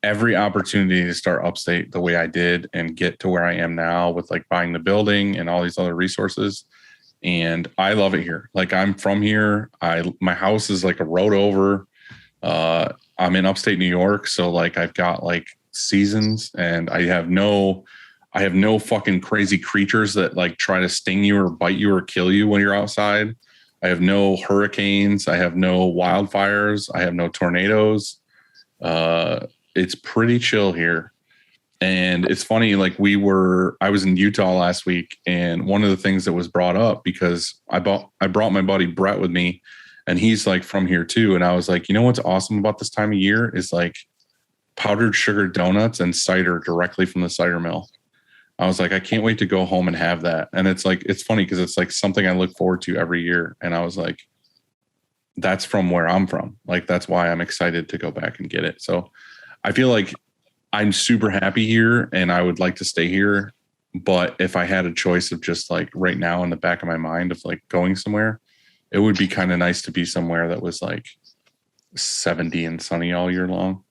every opportunity to start upstate the way I did and get to where I am now with like buying the building and all these other resources. And I love it here. Like, I'm from here. My house is like a road over. I'm in upstate New York. So like I've got like seasons, and I have no fucking crazy creatures that like try to sting you or bite you or kill you when you're outside. I have no hurricanes. I have no wildfires. I have no tornadoes. It's pretty chill here. And it's funny, like I was in Utah last week, and one of the things that was brought up, because I brought my buddy Brett with me, and he's like from here too. And I was like, you know what's awesome about this time of year is like powdered sugar donuts and cider directly from the cider mill. I was like, I can't wait to go home and have that. And it's like, it's funny because it's like something I look forward to every year. And I was like, that's from where I'm from. Like, that's why I'm excited to go back and get it. So I feel like I'm super happy here and I would like to stay here. But if I had a choice of just like right now in the back of my mind of like going somewhere, it would be kind of nice to be somewhere that was like 70 and sunny all year long.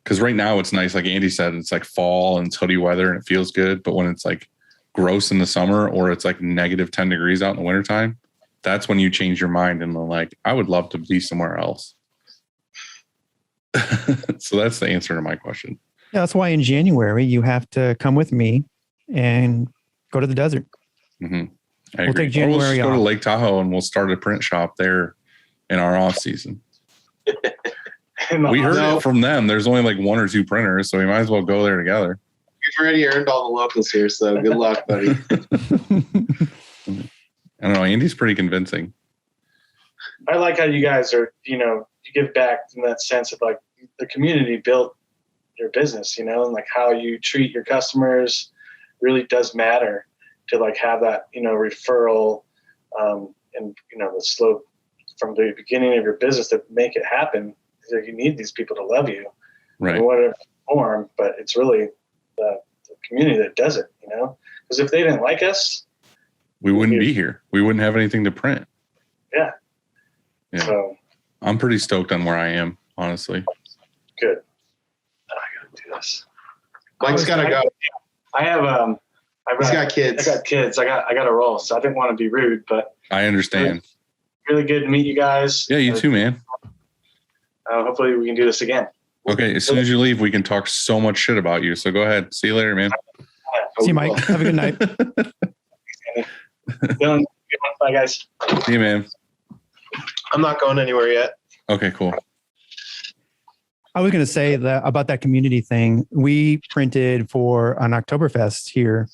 Because right now it's nice. Like Andy said, it's like fall and it's hoodie weather and it feels good. But when it's like gross in the summer or it's like negative 10 degrees out in the wintertime, that's when you change your mind and like, I would love to be somewhere else. So that's the answer to my question. Yeah, that's why in January you have to come with me and go to the desert. Mm-hmm. We'll take January We'll just go off. to Lake Tahoe and we'll start a print shop there in our off season. We heard it from them. There's only like 1 or 2 printers, so we might as well go there together. You've already earned all the locals here, so good luck, buddy. I don't know. Andy's pretty convincing. I like how you guys are, you give back in that sense of like the community built your business, and like how you treat your customers really does matter to like have that, referral and, the slope from the beginning of your business to make it happen. So you need these people to love you Right. in whatever form, but it's really the community that does it, because if they didn't like us, We wouldn't be here. We wouldn't have anything to print. Yeah. So I'm pretty stoked on where I am, honestly. Good. I gotta do this. Mike's gotta go. I have He's got kids. I got kids. I got to roll. So I didn't want to be rude, but I understand. really good to meet you guys. Yeah, you too, man. Hopefully we can do this again. Okay, as soon as you leave, we can talk so much shit about you. So go ahead. See you later, man. See you, Mike. Have a good night. Dylan, bye, guys. See you, man. I'm not going anywhere yet. Okay, cool. I was going to say that about that community thing. We printed for an Oktoberfest here,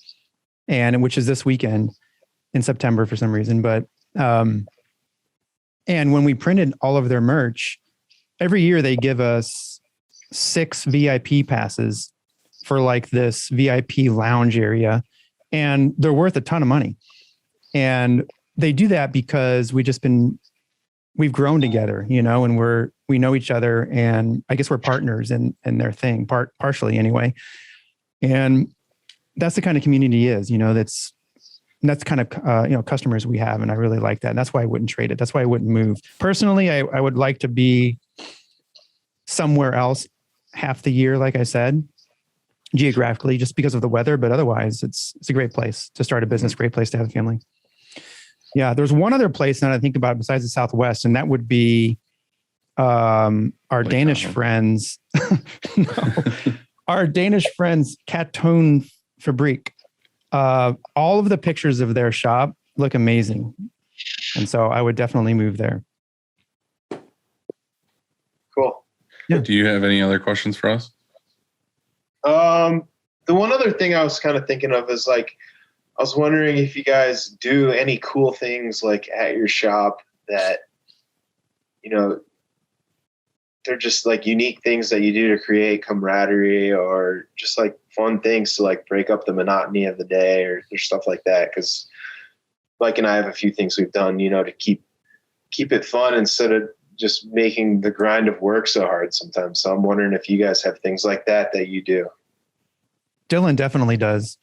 and which is this weekend in September for some reason. But and when we printed all of their merch, every year they give us 6 VIP passes for like this VIP lounge area, and they're worth a ton of money. And they do that because we've grown together, and we know each other, and I guess we're partners in their thing, partially anyway. And that's the kind of community is, that's kind of, customers we have. And I really like that. And that's why I wouldn't trade it. That's why I wouldn't move. Personally, I would like to be somewhere else half the year, like I said, geographically, just because of the weather. But otherwise, it's a great place to start a business, great place to have a family. Yeah, there's one other place that I think about besides the Southwest, and that would be our Lake Danish Tahoe. friends. No, our Danish friends, Katone Fabrik. All of the pictures of their shop look amazing. And so I would definitely move there. Cool. Yeah. Do you have any other questions for us? The one other thing I was kind of thinking of is like, I was wondering if you guys do any cool things like at your shop that, you know, they're just like unique things that you do to create camaraderie or just like fun things to like break up the monotony of the day or stuff like that. Cause Mike and I have a few things we've done, you know, to keep it fun instead of just making the grind of work so hard sometimes. So I'm wondering if you guys have things like that you do. Dylan definitely does.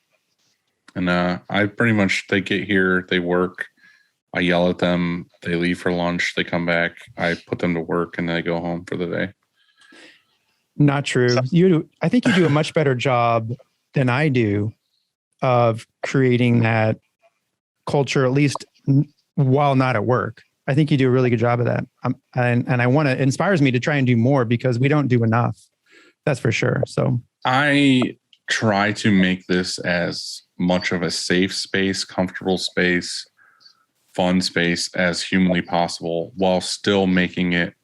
And I pretty much, they get here, they work, I yell at them, they leave for lunch, they come back, I put them to work, and then they go home for the day. Not true. I think you do a much better job than I do of creating that culture, at least while not at work. I think you do a really good job of that. And I want to, it inspires me to try and do more because we don't do enough. That's for sure. So I try to make this as much of a safe space, comfortable space, fun space as humanly possible while still making it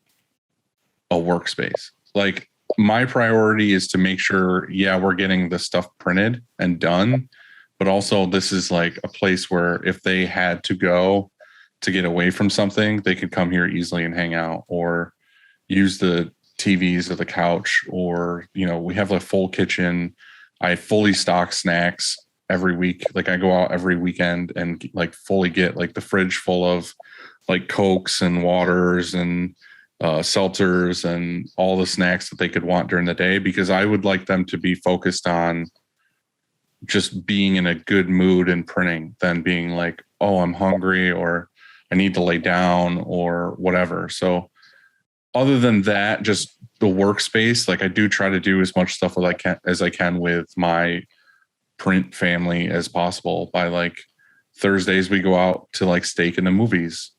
a workspace. Like, my priority is to make sure, we're getting the stuff printed and done, but also this is like a place where if they had to go to get away from something, they could come here easily and hang out or use the TVs or the couch, or, you know, we have a full kitchen. I fully stock snacks every week. Like, I go out every weekend and like fully get like the fridge full of like Cokes and waters and seltzers and all the snacks that they could want during the day, because I would like them to be focused on just being in a good mood and printing than being like, oh, I'm hungry or I need to lay down or whatever. So other than that, just the workspace, like I do try to do as much stuff as I can with my print family as possible. By like Thursdays, we go out to like steak in the movies.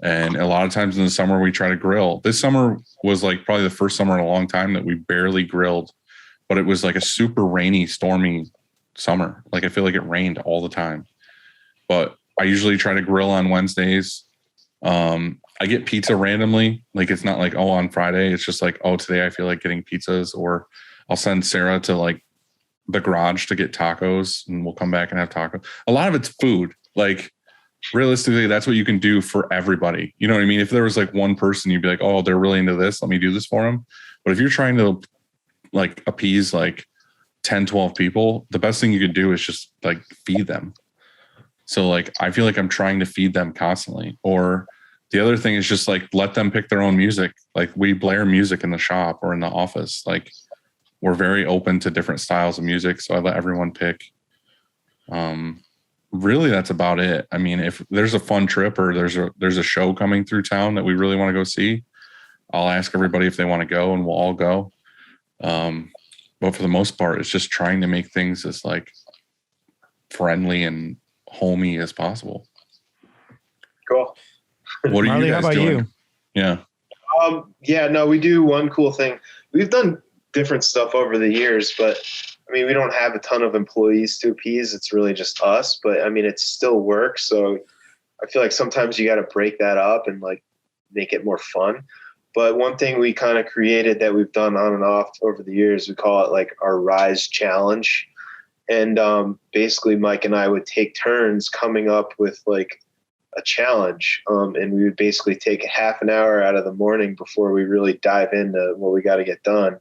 And a lot of times in the summer, we try to grill. This summer was like probably the first summer in a long time that we barely grilled, but it was like a super rainy, stormy summer. Like, I feel like it rained all the time, but I usually try to grill on Wednesdays. I get pizza randomly. Like, it's not like, oh, on Friday, it's just like, oh, today I feel like getting pizzas, or I'll send Sarah to like the garage to get tacos and we'll come back and have tacos. A lot of it's food. Like, realistically, that's what you can do for everybody. You know what I mean? If there was like one person, you'd be like, oh, they're really into this, let me do this for them. But if you're trying to like appease like 10, 12 people, the best thing you could do is just like feed them. So like, I feel like I'm trying to feed them constantly. Or the other thing is just like, let them pick their own music. Like, we blare music in the shop or in the office. Like, we're very open to different styles of music. So I let everyone pick. Really, that's about it. I mean, if there's a fun trip or there's a show coming through town that we really want to go see, I'll ask everybody if they want to go and we'll all go. But for the most part, it's just trying to make things as like friendly and homey as possible. Cool. What are Marley, you guys how about doing? you? Yeah. No, we do one cool thing. We've done different stuff over the years, but I mean, we don't have a ton of employees to appease. It's really just us, but I mean, it's still work. So I feel like sometimes you got to break that up and like make it more fun. But one thing we kind of created that we've done on and off over the years, we call it like our Rise Challenge. And basically Mike and I would take turns coming up with like a challenge. And we would basically take a half an hour out of the morning before we really dive into what we got to get done.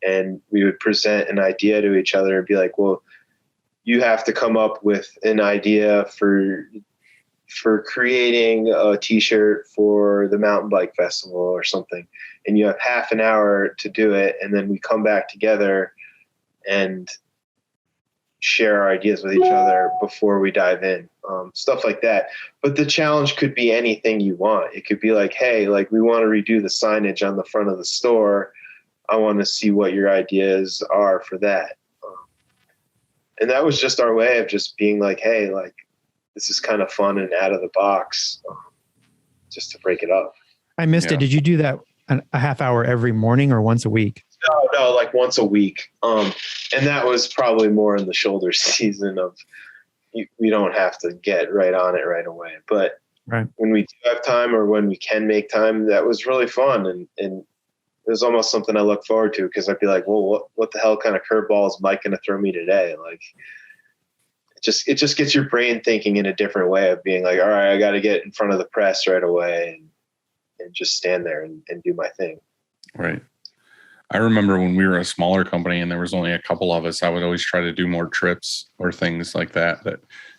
And we would present an idea to each other and be like, well, you have to come up with an idea for creating a t-shirt for the mountain bike festival or something. And you have half an hour to do it. And then we come back together and share our ideas with each other before we dive in, stuff like that. But the challenge could be anything you want. It could be like, hey, like we want to redo the signage on the front of the store. I want to see what your ideas are for that. And that was just our way of just being like, hey, like this is kind of fun and out of the box, just to break it up. I missed it. Did you do that a half hour every morning or once a week? No, like once a week. And that was probably more in the shoulder season of, we don't have to get right on it right away. But Right. when we do have time or when we can make time, that was really fun. And it was almost something I look forward to, because I'd be like, well, what the hell kind of curveball is Mike going to throw me today? Like, it just gets your brain thinking in a different way of being like, all right, I got to get in front of the press right away and just stand there and do my thing. Right. I remember when we were a smaller company and there was only a couple of us, I would always try to do more trips or things like that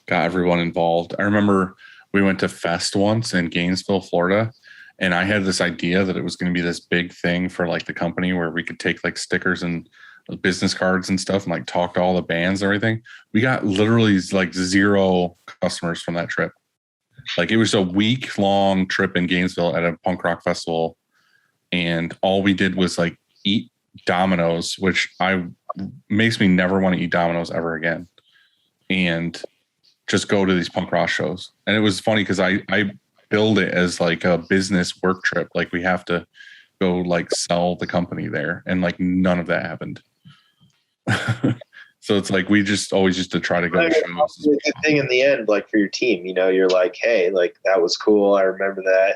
got everyone involved. I remember we went to Fest once in Gainesville, Florida, and I had this idea that it was going to be this big thing for like the company where we could take like stickers and business cards and stuff and like talk to all the bands and everything. We got literally like 0 customers from that trip. Like it was a week-long trip in Gainesville at a punk rock festival, and all we did was like eat Domino's, which makes me never want to eat Domino's ever again, and just go to these punk rock shows. And it was funny because I billed it as like a business work trip. Like we have to go like sell the company there, and like none of that happened. So it's like we just always used to try to go to shows. The good thing in the end, like for your team, you know, you're like, hey, like that was cool. I remember that.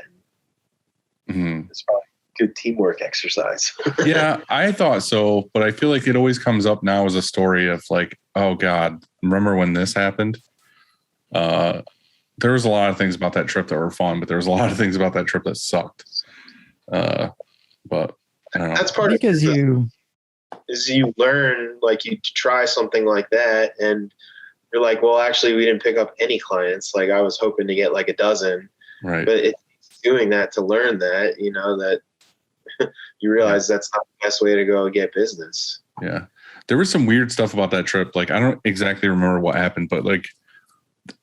Mm-hmm. It's probably a good teamwork exercise. Yeah, I thought so, but I feel like it always comes up now as a story of like, oh God, remember when this happened? There was a lot of things about that trip that were fun, but there was a lot of things about that trip that sucked. But I don't know. That's part of Because you learn, like you try something like that and you're like, well, actually we didn't pick up any clients. Like I was hoping to get like a dozen, Right. But it's doing that to learn that, you know, that you realize that's not the best way to go get business. Yeah. There was some weird stuff about that trip. Like, I don't exactly remember what happened, but like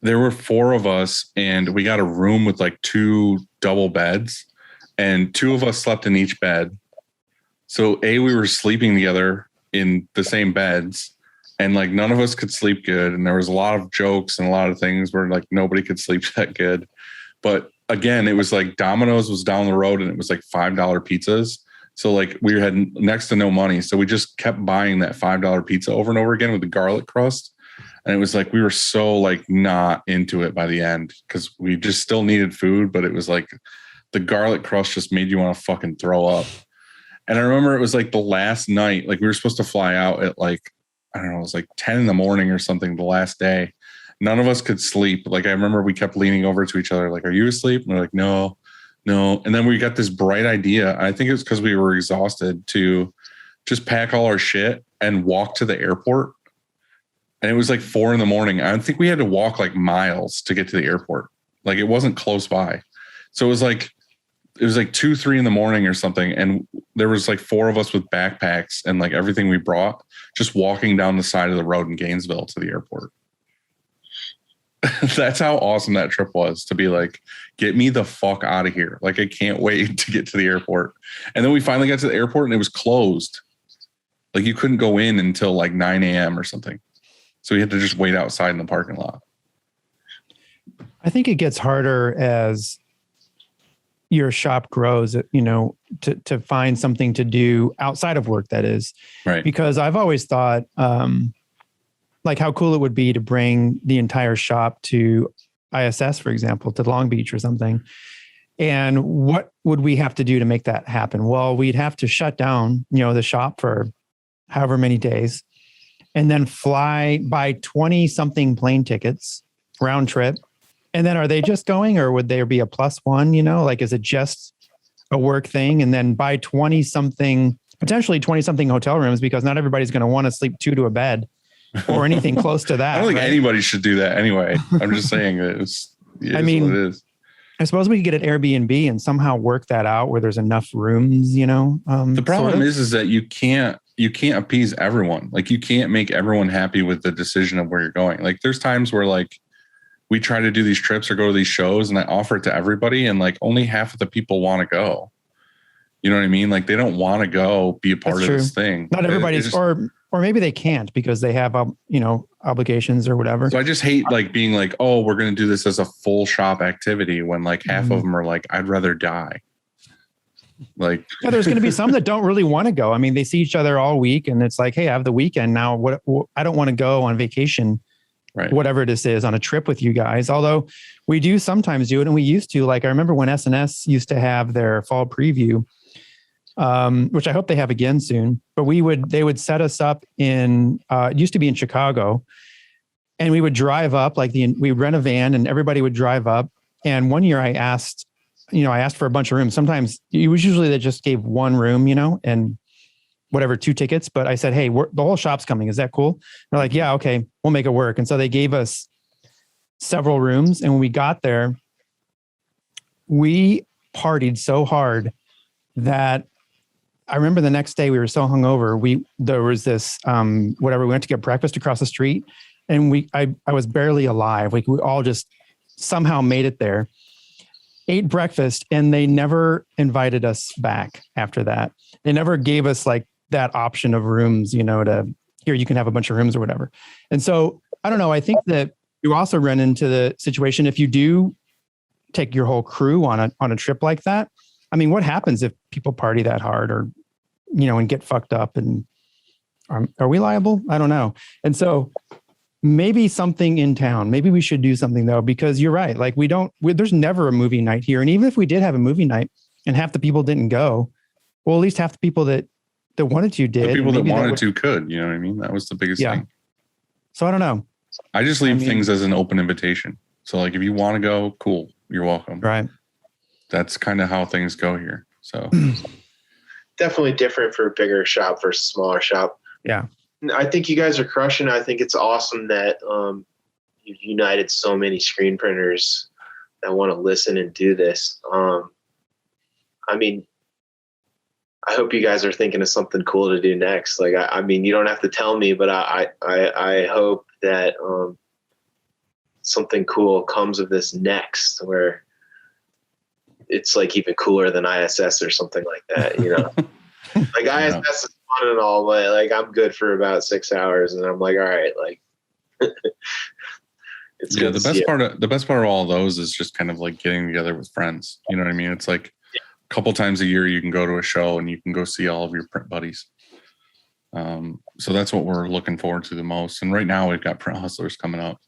there were 4 of us and we got a room with like 2 double beds, and 2 of us slept in each bed. So we were sleeping together in the same beds, and like none of us could sleep good. And there was a lot of jokes and a lot of things where like nobody could sleep that good. But again, it was like Domino's was down the road and it was like $5 pizzas. So like we had next to no money. So we just kept buying that $5 pizza over and over again with the garlic crust. And it was like, we were so like not into it by the end because we just still needed food. But it was like the garlic crust just made you want to fucking throw up. And I remember it was like the last night, like we were supposed to fly out at like, I don't know, it was like 10 in the morning or something the last day. None of us could sleep. Like I remember we kept leaning over to each other, like, are you asleep? And we're like, no. And then we got this bright idea. I think it was because we were exhausted to just pack all our shit and walk to the airport. And it was like 4 in the morning. I think we had to walk like miles to get to the airport. Like it wasn't close by. So it was like 2, 3 in the morning or something. And there was like 4 of us with backpacks and like everything we brought, just walking down the side of the road in Gainesville to the airport. That's how awesome that trip was, to be like, get me the fuck out of here. Like, I can't wait to get to the airport. And then we finally got to the airport and it was closed. Like you couldn't go in until like 9 a.m. or something. So we had to just wait outside in the parking lot. I think it gets harder as your shop grows, you know, to find something to do outside of work, that is. Right. Because I've always thought, like how cool it would be to bring the entire shop to ISS, for example, to Long Beach or something. And what would we have to do to make that happen? Well, we'd have to shut down, you know, the shop for however many days and then buy 20 something plane tickets round trip. And then are they just going, or would there be a +1, you know, like, is it just a work thing? And then buy 20 something, potentially 20 something hotel rooms, because not everybody's going to want to sleep 2 to a bed or anything close to that. I don't think right? anybody should do that anyway. I'm just saying that it's I mean, what it is. I suppose we could get an Airbnb and somehow work that out where there's enough rooms, you know. The problem is that you can't appease everyone. Like you can't make everyone happy with the decision of where you're going. Like there's times where like we try to do these trips or go to these shows and I offer it to everybody and like only half of the people want to go. You know what I mean? Like they don't want to go be a part of this thing. Not everybody's, or maybe they can't because they have, you know, obligations or whatever. So I just hate like being like, oh, we're going to do this as a full shop activity when like half of them are like, I'd rather die. Like, yeah, there's going to be some that don't really want to go. I mean, they see each other all week and it's like, hey, I have the weekend now. What I don't want to go on vacation Right. whatever this is on a trip with you guys. Although we do sometimes do it, and we used to. Like I remember when SNS used to have their fall preview, which I hope they have again soon. But they would set us up in. It used to be in Chicago, and we would drive up. We rent a van, and everybody would drive up. And one year I asked for a bunch of rooms. Sometimes it was usually they just gave one room, and whatever, 2 tickets. But I said, hey, the whole shop's coming. Is that cool? They're like, yeah, okay, we'll make it work. And so they gave us several rooms. And when we got there, we partied so hard that I remember the next day we were so hungover. There was this, we went to get breakfast across the street, and I was barely alive. Like we all just somehow made it there, ate breakfast, and they never invited us back after that. They never gave us like that option of rooms, to here, you can have a bunch of rooms or whatever. And so I don't know. I think that you also run into the situation if you do take your whole crew on a trip like that. I mean, what happens if people party that hard or, and get fucked up, and are we liable? I don't know. And so maybe something in town, maybe we should do something though, because you're right. Like there's never a movie night here. And even if we did have a movie night and half the people didn't go, well, at least half the people that wanted to did. The people that wanted to could, you know what I mean? That was the biggest thing. So I don't know. I just leave things as an open invitation. So like, if you want to go, cool, you're welcome. Right. That's kind of how things go here. So Definitely different for a bigger shop versus smaller shop. Yeah. I think you guys are crushing. I think it's awesome that you've united so many screen printers that want to listen and do this. I hope you guys are thinking of something cool to do next. Like, you don't have to tell me, but I hope that something cool comes of this next, where it's like even cooler than ISS or something like that, Like ISS is fun and all, but like I'm good for about 6 hours, and I'm like, all right, like it's good. The best part of all those is just kind of like getting together with friends. You know what I mean? It's like a couple times a year you can go to a show and you can go see all of your print buddies. So that's what we're looking forward to the most. And right now we've got Print Hustlers coming up.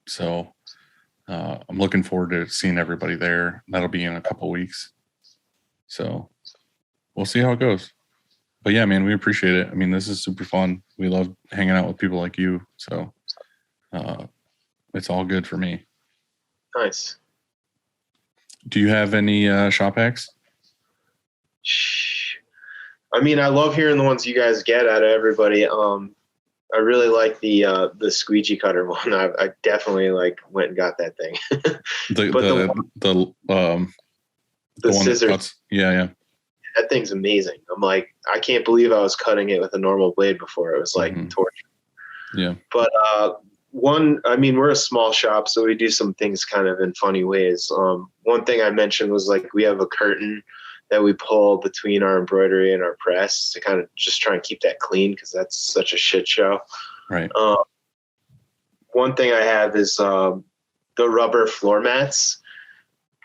So I'm looking forward to seeing everybody there. That'll be in a couple weeks. So we'll see how it goes. But yeah, man, we appreciate it. I mean, this is super fun. We love hanging out with people like you. So it's all good for me. Nice. Do you have any shop hacks? I mean, I love hearing the ones you guys get out of everybody. I really like the squeegee cutter one. I definitely went and got that thing. the scissors. Yeah. That thing's amazing. I'm like, I can't believe I was cutting it with a normal blade before. It was like torture. Yeah. But we're a small shop, so we do some things kind of in funny ways. One thing I mentioned was like we have a curtain that we pull between our embroidery and our press to kind of just try and keep that clean, because that's such a shit show. Right. One thing I have is the rubber floor mats.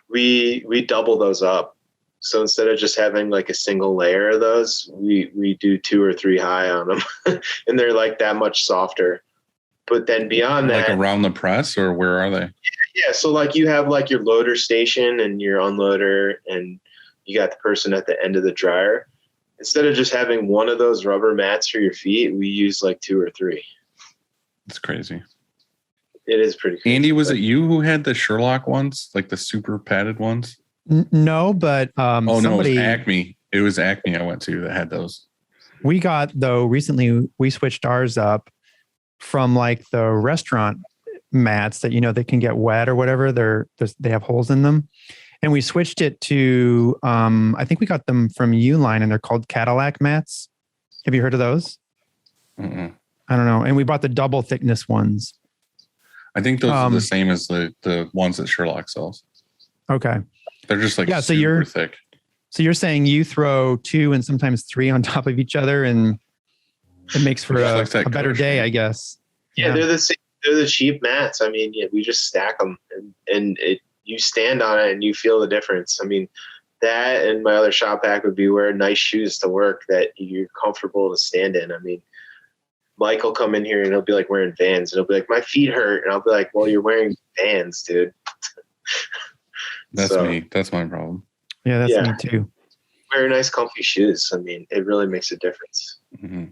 We double those up. So instead of just having like a single layer of those, we do 2 or 3 high on them, and they're like that much softer. But then beyond that, like around the press, or where are they? Yeah. So like you have like your loader station and your unloader, and you got the person at the end of the dryer. Instead of just having one of those rubber mats for your feet, we use like 2 or 3. It's crazy. It is pretty crazy. Andy, was it you who had the Sherlock ones, like the super padded ones? No, but no, it was Acme. It was Acme I went to that had those. We got, though, recently we switched ours up from like the restaurant mats that, they can get wet or whatever. They have holes in them. And we switched it to, I think we got them from Uline, and they're called Cadillac mats. Have you heard of those? Mm-mm. I don't know. And we bought the double thickness ones. I think those are the same as the ones that Sherlock sells. Okay. They're just like super thick. So you're saying you throw 2 and sometimes 3 on top of each other, and it makes for a better day, I guess. Yeah, they're the cheap mats. I mean, we just stack them, and you stand on it and you feel the difference. I mean, that and my other shop hack would be wear nice shoes to work that you're comfortable to stand in. I mean, Mike will come in here and he'll be like wearing Vans, and he'll be like, my feet hurt. And I'll be like, well, you're wearing Vans, dude. That's me. That's my problem. Yeah, that's me too. Wear nice, comfy shoes. I mean, it really makes a difference. Mm-hmm.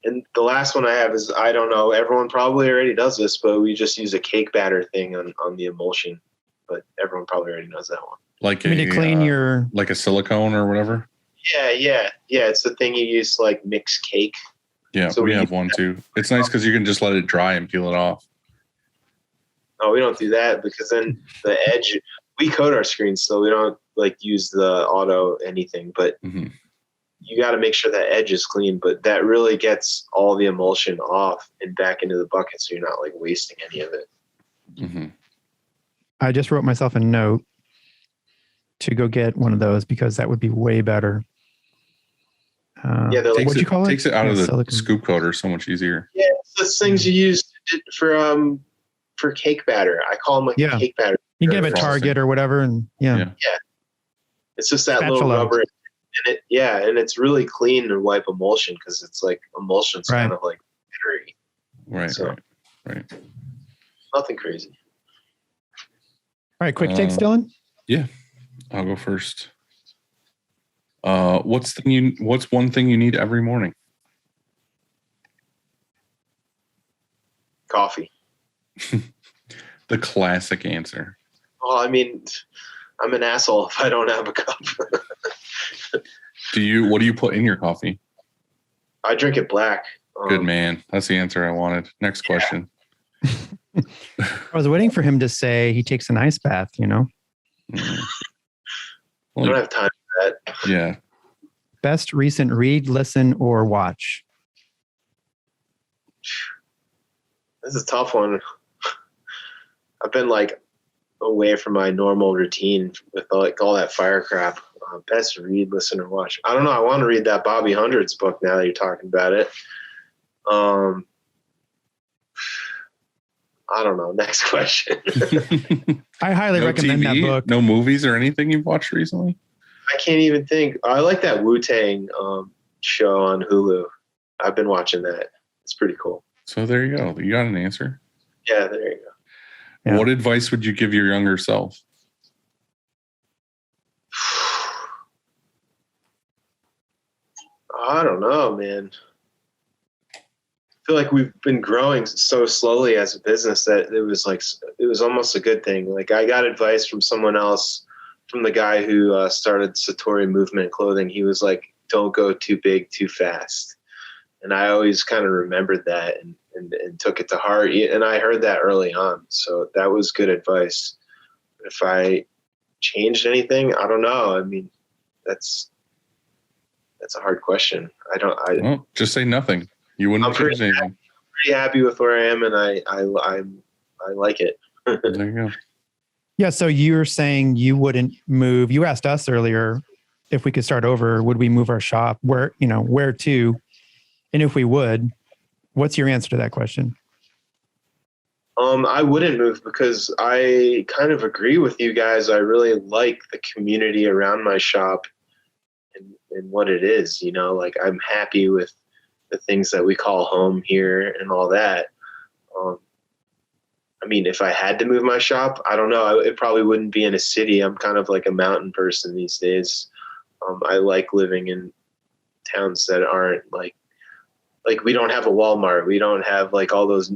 And the last one I have is, I don't know, everyone probably already does this, but we just use a cake batter thing on the emulsion. But everyone probably already knows that one. Like to clean your like a silicone or whatever. Yeah. It's the thing you use to like mix cake. Yeah, So we have one too. It's nice because you can just let it dry and peel it off. No, we don't do that because then the edge, we coat our screens, so we don't like use the auto anything, but you got to make sure that edge is clean, but that really gets all the emulsion off and back into the bucket, so you're not like wasting any of it. Mm-hmm. I just wrote myself a note to go get one of those because that would be way better. They're like, what'd you call it? Takes it out of the silicone. scoop coater so much easier. Yeah, it's those things you use for cake batter. I call them like a cake batter. You can get them at Target or whatever, and it's just that Spatula. little rubber, and and it's really clean to wipe emulsion because it's like emulsion's kind of like glittery. Right. Nothing crazy. All right, quick takes, Dylan. Yeah, I'll go first. What's one thing you need every morning? Coffee. The classic answer. Well, I mean, I'm an asshole if I don't have a cup. What do you put in your coffee? I drink it black. Good man. That's the answer I wanted. Next question. I was waiting for him to say he takes an ice bath, Well, I don't have time for that. Yeah. Best recent read, listen, or watch? This is a tough one. I've been like away from my normal routine with like all that fire crap. Best read, listen, or watch. I don't know. I want to read that Bobby Hundreds book now that you're talking about it. I don't know. Next question. I highly recommend TV, that book. No movies or anything you've watched recently? I can't even think. I like that Wu-Tang show on Hulu. I've been watching that. It's pretty cool. So there you go. You got an answer. Yeah, there you go. Yeah. What advice would you give your younger self? I don't know, man. I feel like we've been growing so slowly as a business that it was almost a good thing. Like I got advice from someone else, from the guy who started Satori Movement Clothing. He was like, don't go too big too fast. And I always kind of remembered that and took it to heart. And I heard that early on. So that was good advice. If I changed anything, I don't know. I mean, that's a hard question. Well, just say nothing. You wouldn't change anything. Pretty happy with where I am, and I like it. There you go. Yeah, so you're saying you wouldn't move. You asked us earlier if we could start over, would we move our shop? Where to? And if we would, what's your answer to that question? I wouldn't move because I kind of agree with you guys. I really like the community around my shop and what it is, like I'm happy with the things that we call home here and all that. I mean, if I had to move my shop, I don't know. It probably wouldn't be in a city. I'm kind of like a mountain person these days. I like living in towns that aren't like we don't have a Walmart. We don't have like all those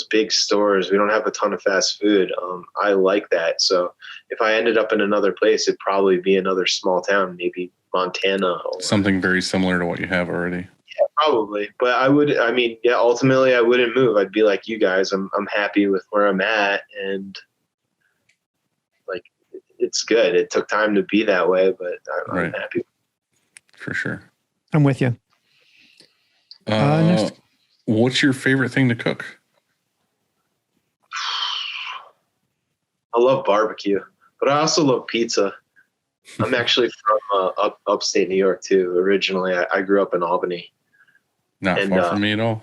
big stores. We don't have a ton of fast food. I like that. So if I ended up in another place, it'd probably be another small town, maybe Montana. Or something very similar to what you have already. Yeah, probably. But ultimately I wouldn't move. I'd be like you guys. I'm happy with where I'm at, and like it's good. It took time to be that way, but I'm happy. For sure. I'm with you. Next. What's your favorite thing to cook? I love barbecue, but I also love pizza. I'm actually from upstate New York too. Originally, I grew up in Albany. Not far from me at all.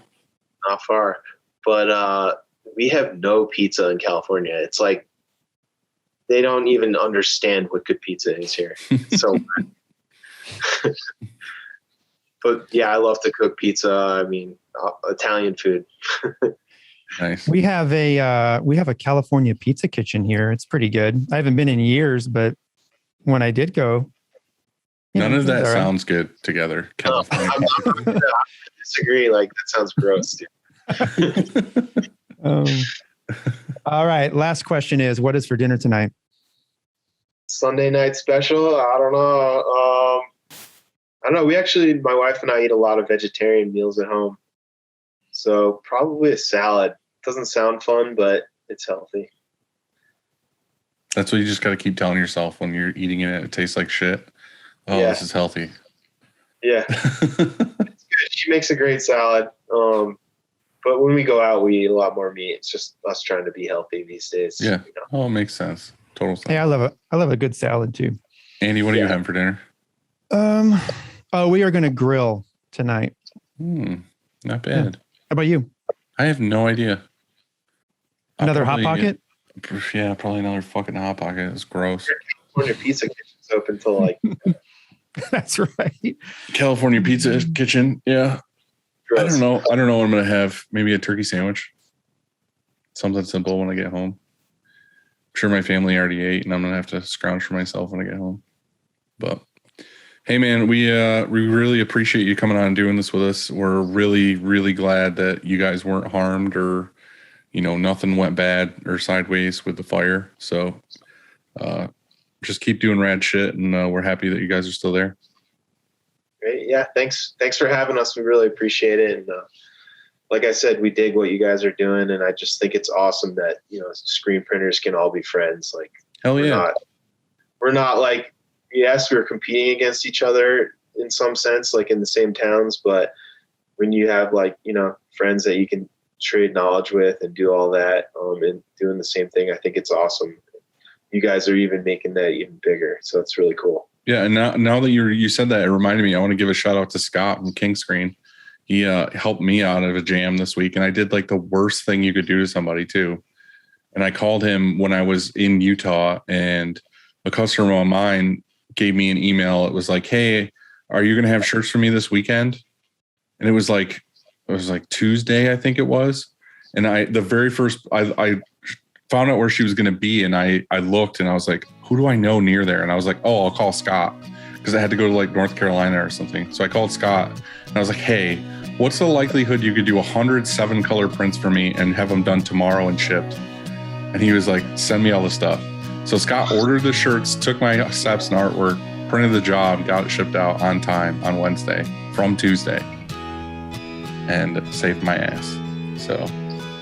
Not far, but we have no pizza in California. It's like they don't even understand what good pizza is here. So But yeah, I love to cook pizza. I mean, Italian food. Nice. We have a California pizza kitchen here. It's pretty good. I haven't been in years, but when I did go, None of that all right. sounds good together. California. I disagree. Like, that sounds gross, dude. All right. Last question is, what is for dinner tonight? Sunday night special. I don't know. My wife and I eat a lot of vegetarian meals at home. So probably a salad. Doesn't sound fun, but it's healthy. That's what you just got to keep telling yourself when you're eating it. It tastes like shit. Oh, Yeah. This is healthy. Yeah. It's good. She makes a great salad. But when we go out, we eat a lot more meat. It's just us trying to be healthy these days. Yeah. You know? Oh, it makes sense. Total sense. Hey, I love a good salad too. Andy, what are you having for dinner? We are going to grill tonight. Not bad. How about you? I have no idea. Another Hot Pocket? Yeah, probably another fucking Hot Pocket. It's gross. California Pizza Kitchen's open till like. That's right. California Pizza Kitchen. Yeah. gross. I don't know what I'm going to have. Maybe a turkey sandwich. Something simple when I get home. I'm sure my family already ate, and I'm going to have to scrounge for myself when I get home. But hey, man, we really appreciate you coming on and doing this with us. We're really, really glad that you guys weren't harmed or, nothing went bad or sideways with the fire. So just keep doing rad shit, and we're happy that you guys are still there. Great. Yeah, thanks for having us. We really appreciate it. And like I said, we dig what you guys are doing, and I just think it's awesome that screen printers can all be friends. Like, hell yeah, we're not like, yes, we're competing against each other in some sense, like in the same towns, but when you have friends that you can trade knowledge with and do all that, and doing the same thing, I think it's awesome. You guys are even making that even bigger, so it's really cool. Yeah, and now that you said that, it reminded me. I want to give a shout out to Scott from King Screen. He helped me out of a jam this week, and I did like the worst thing you could do to somebody too. And I called him when I was in Utah, and a customer of mine gave me an email. It was like, "Hey, are you going to have shirts for me this weekend?" And it was like Tuesday, I think it was. And the very first I found out where she was going to be, and I looked, and I was like, who do I know near there? And I was like, oh, I'll call Scott, because I had to go to like North Carolina or something. So I called Scott, and I was like, hey, what's the likelihood you could do 107 color prints for me and have them done tomorrow and shipped? And he was like, send me all the stuff. So Scott ordered the shirts, took my steps and artwork, printed the job, got it shipped out on time on Wednesday from Tuesday, and saved my ass. So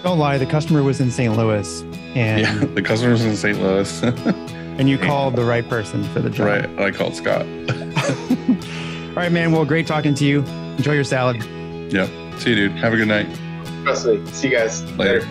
don't lie, the customer was in St. Louis. And yeah, the customer was in St. Louis. And you called the right person for the job. Right. I called Scott. All right, man. Well, great talking to you. Enjoy your salad. Yep. See you, dude. Have a good night. Trust me. See you guys Later.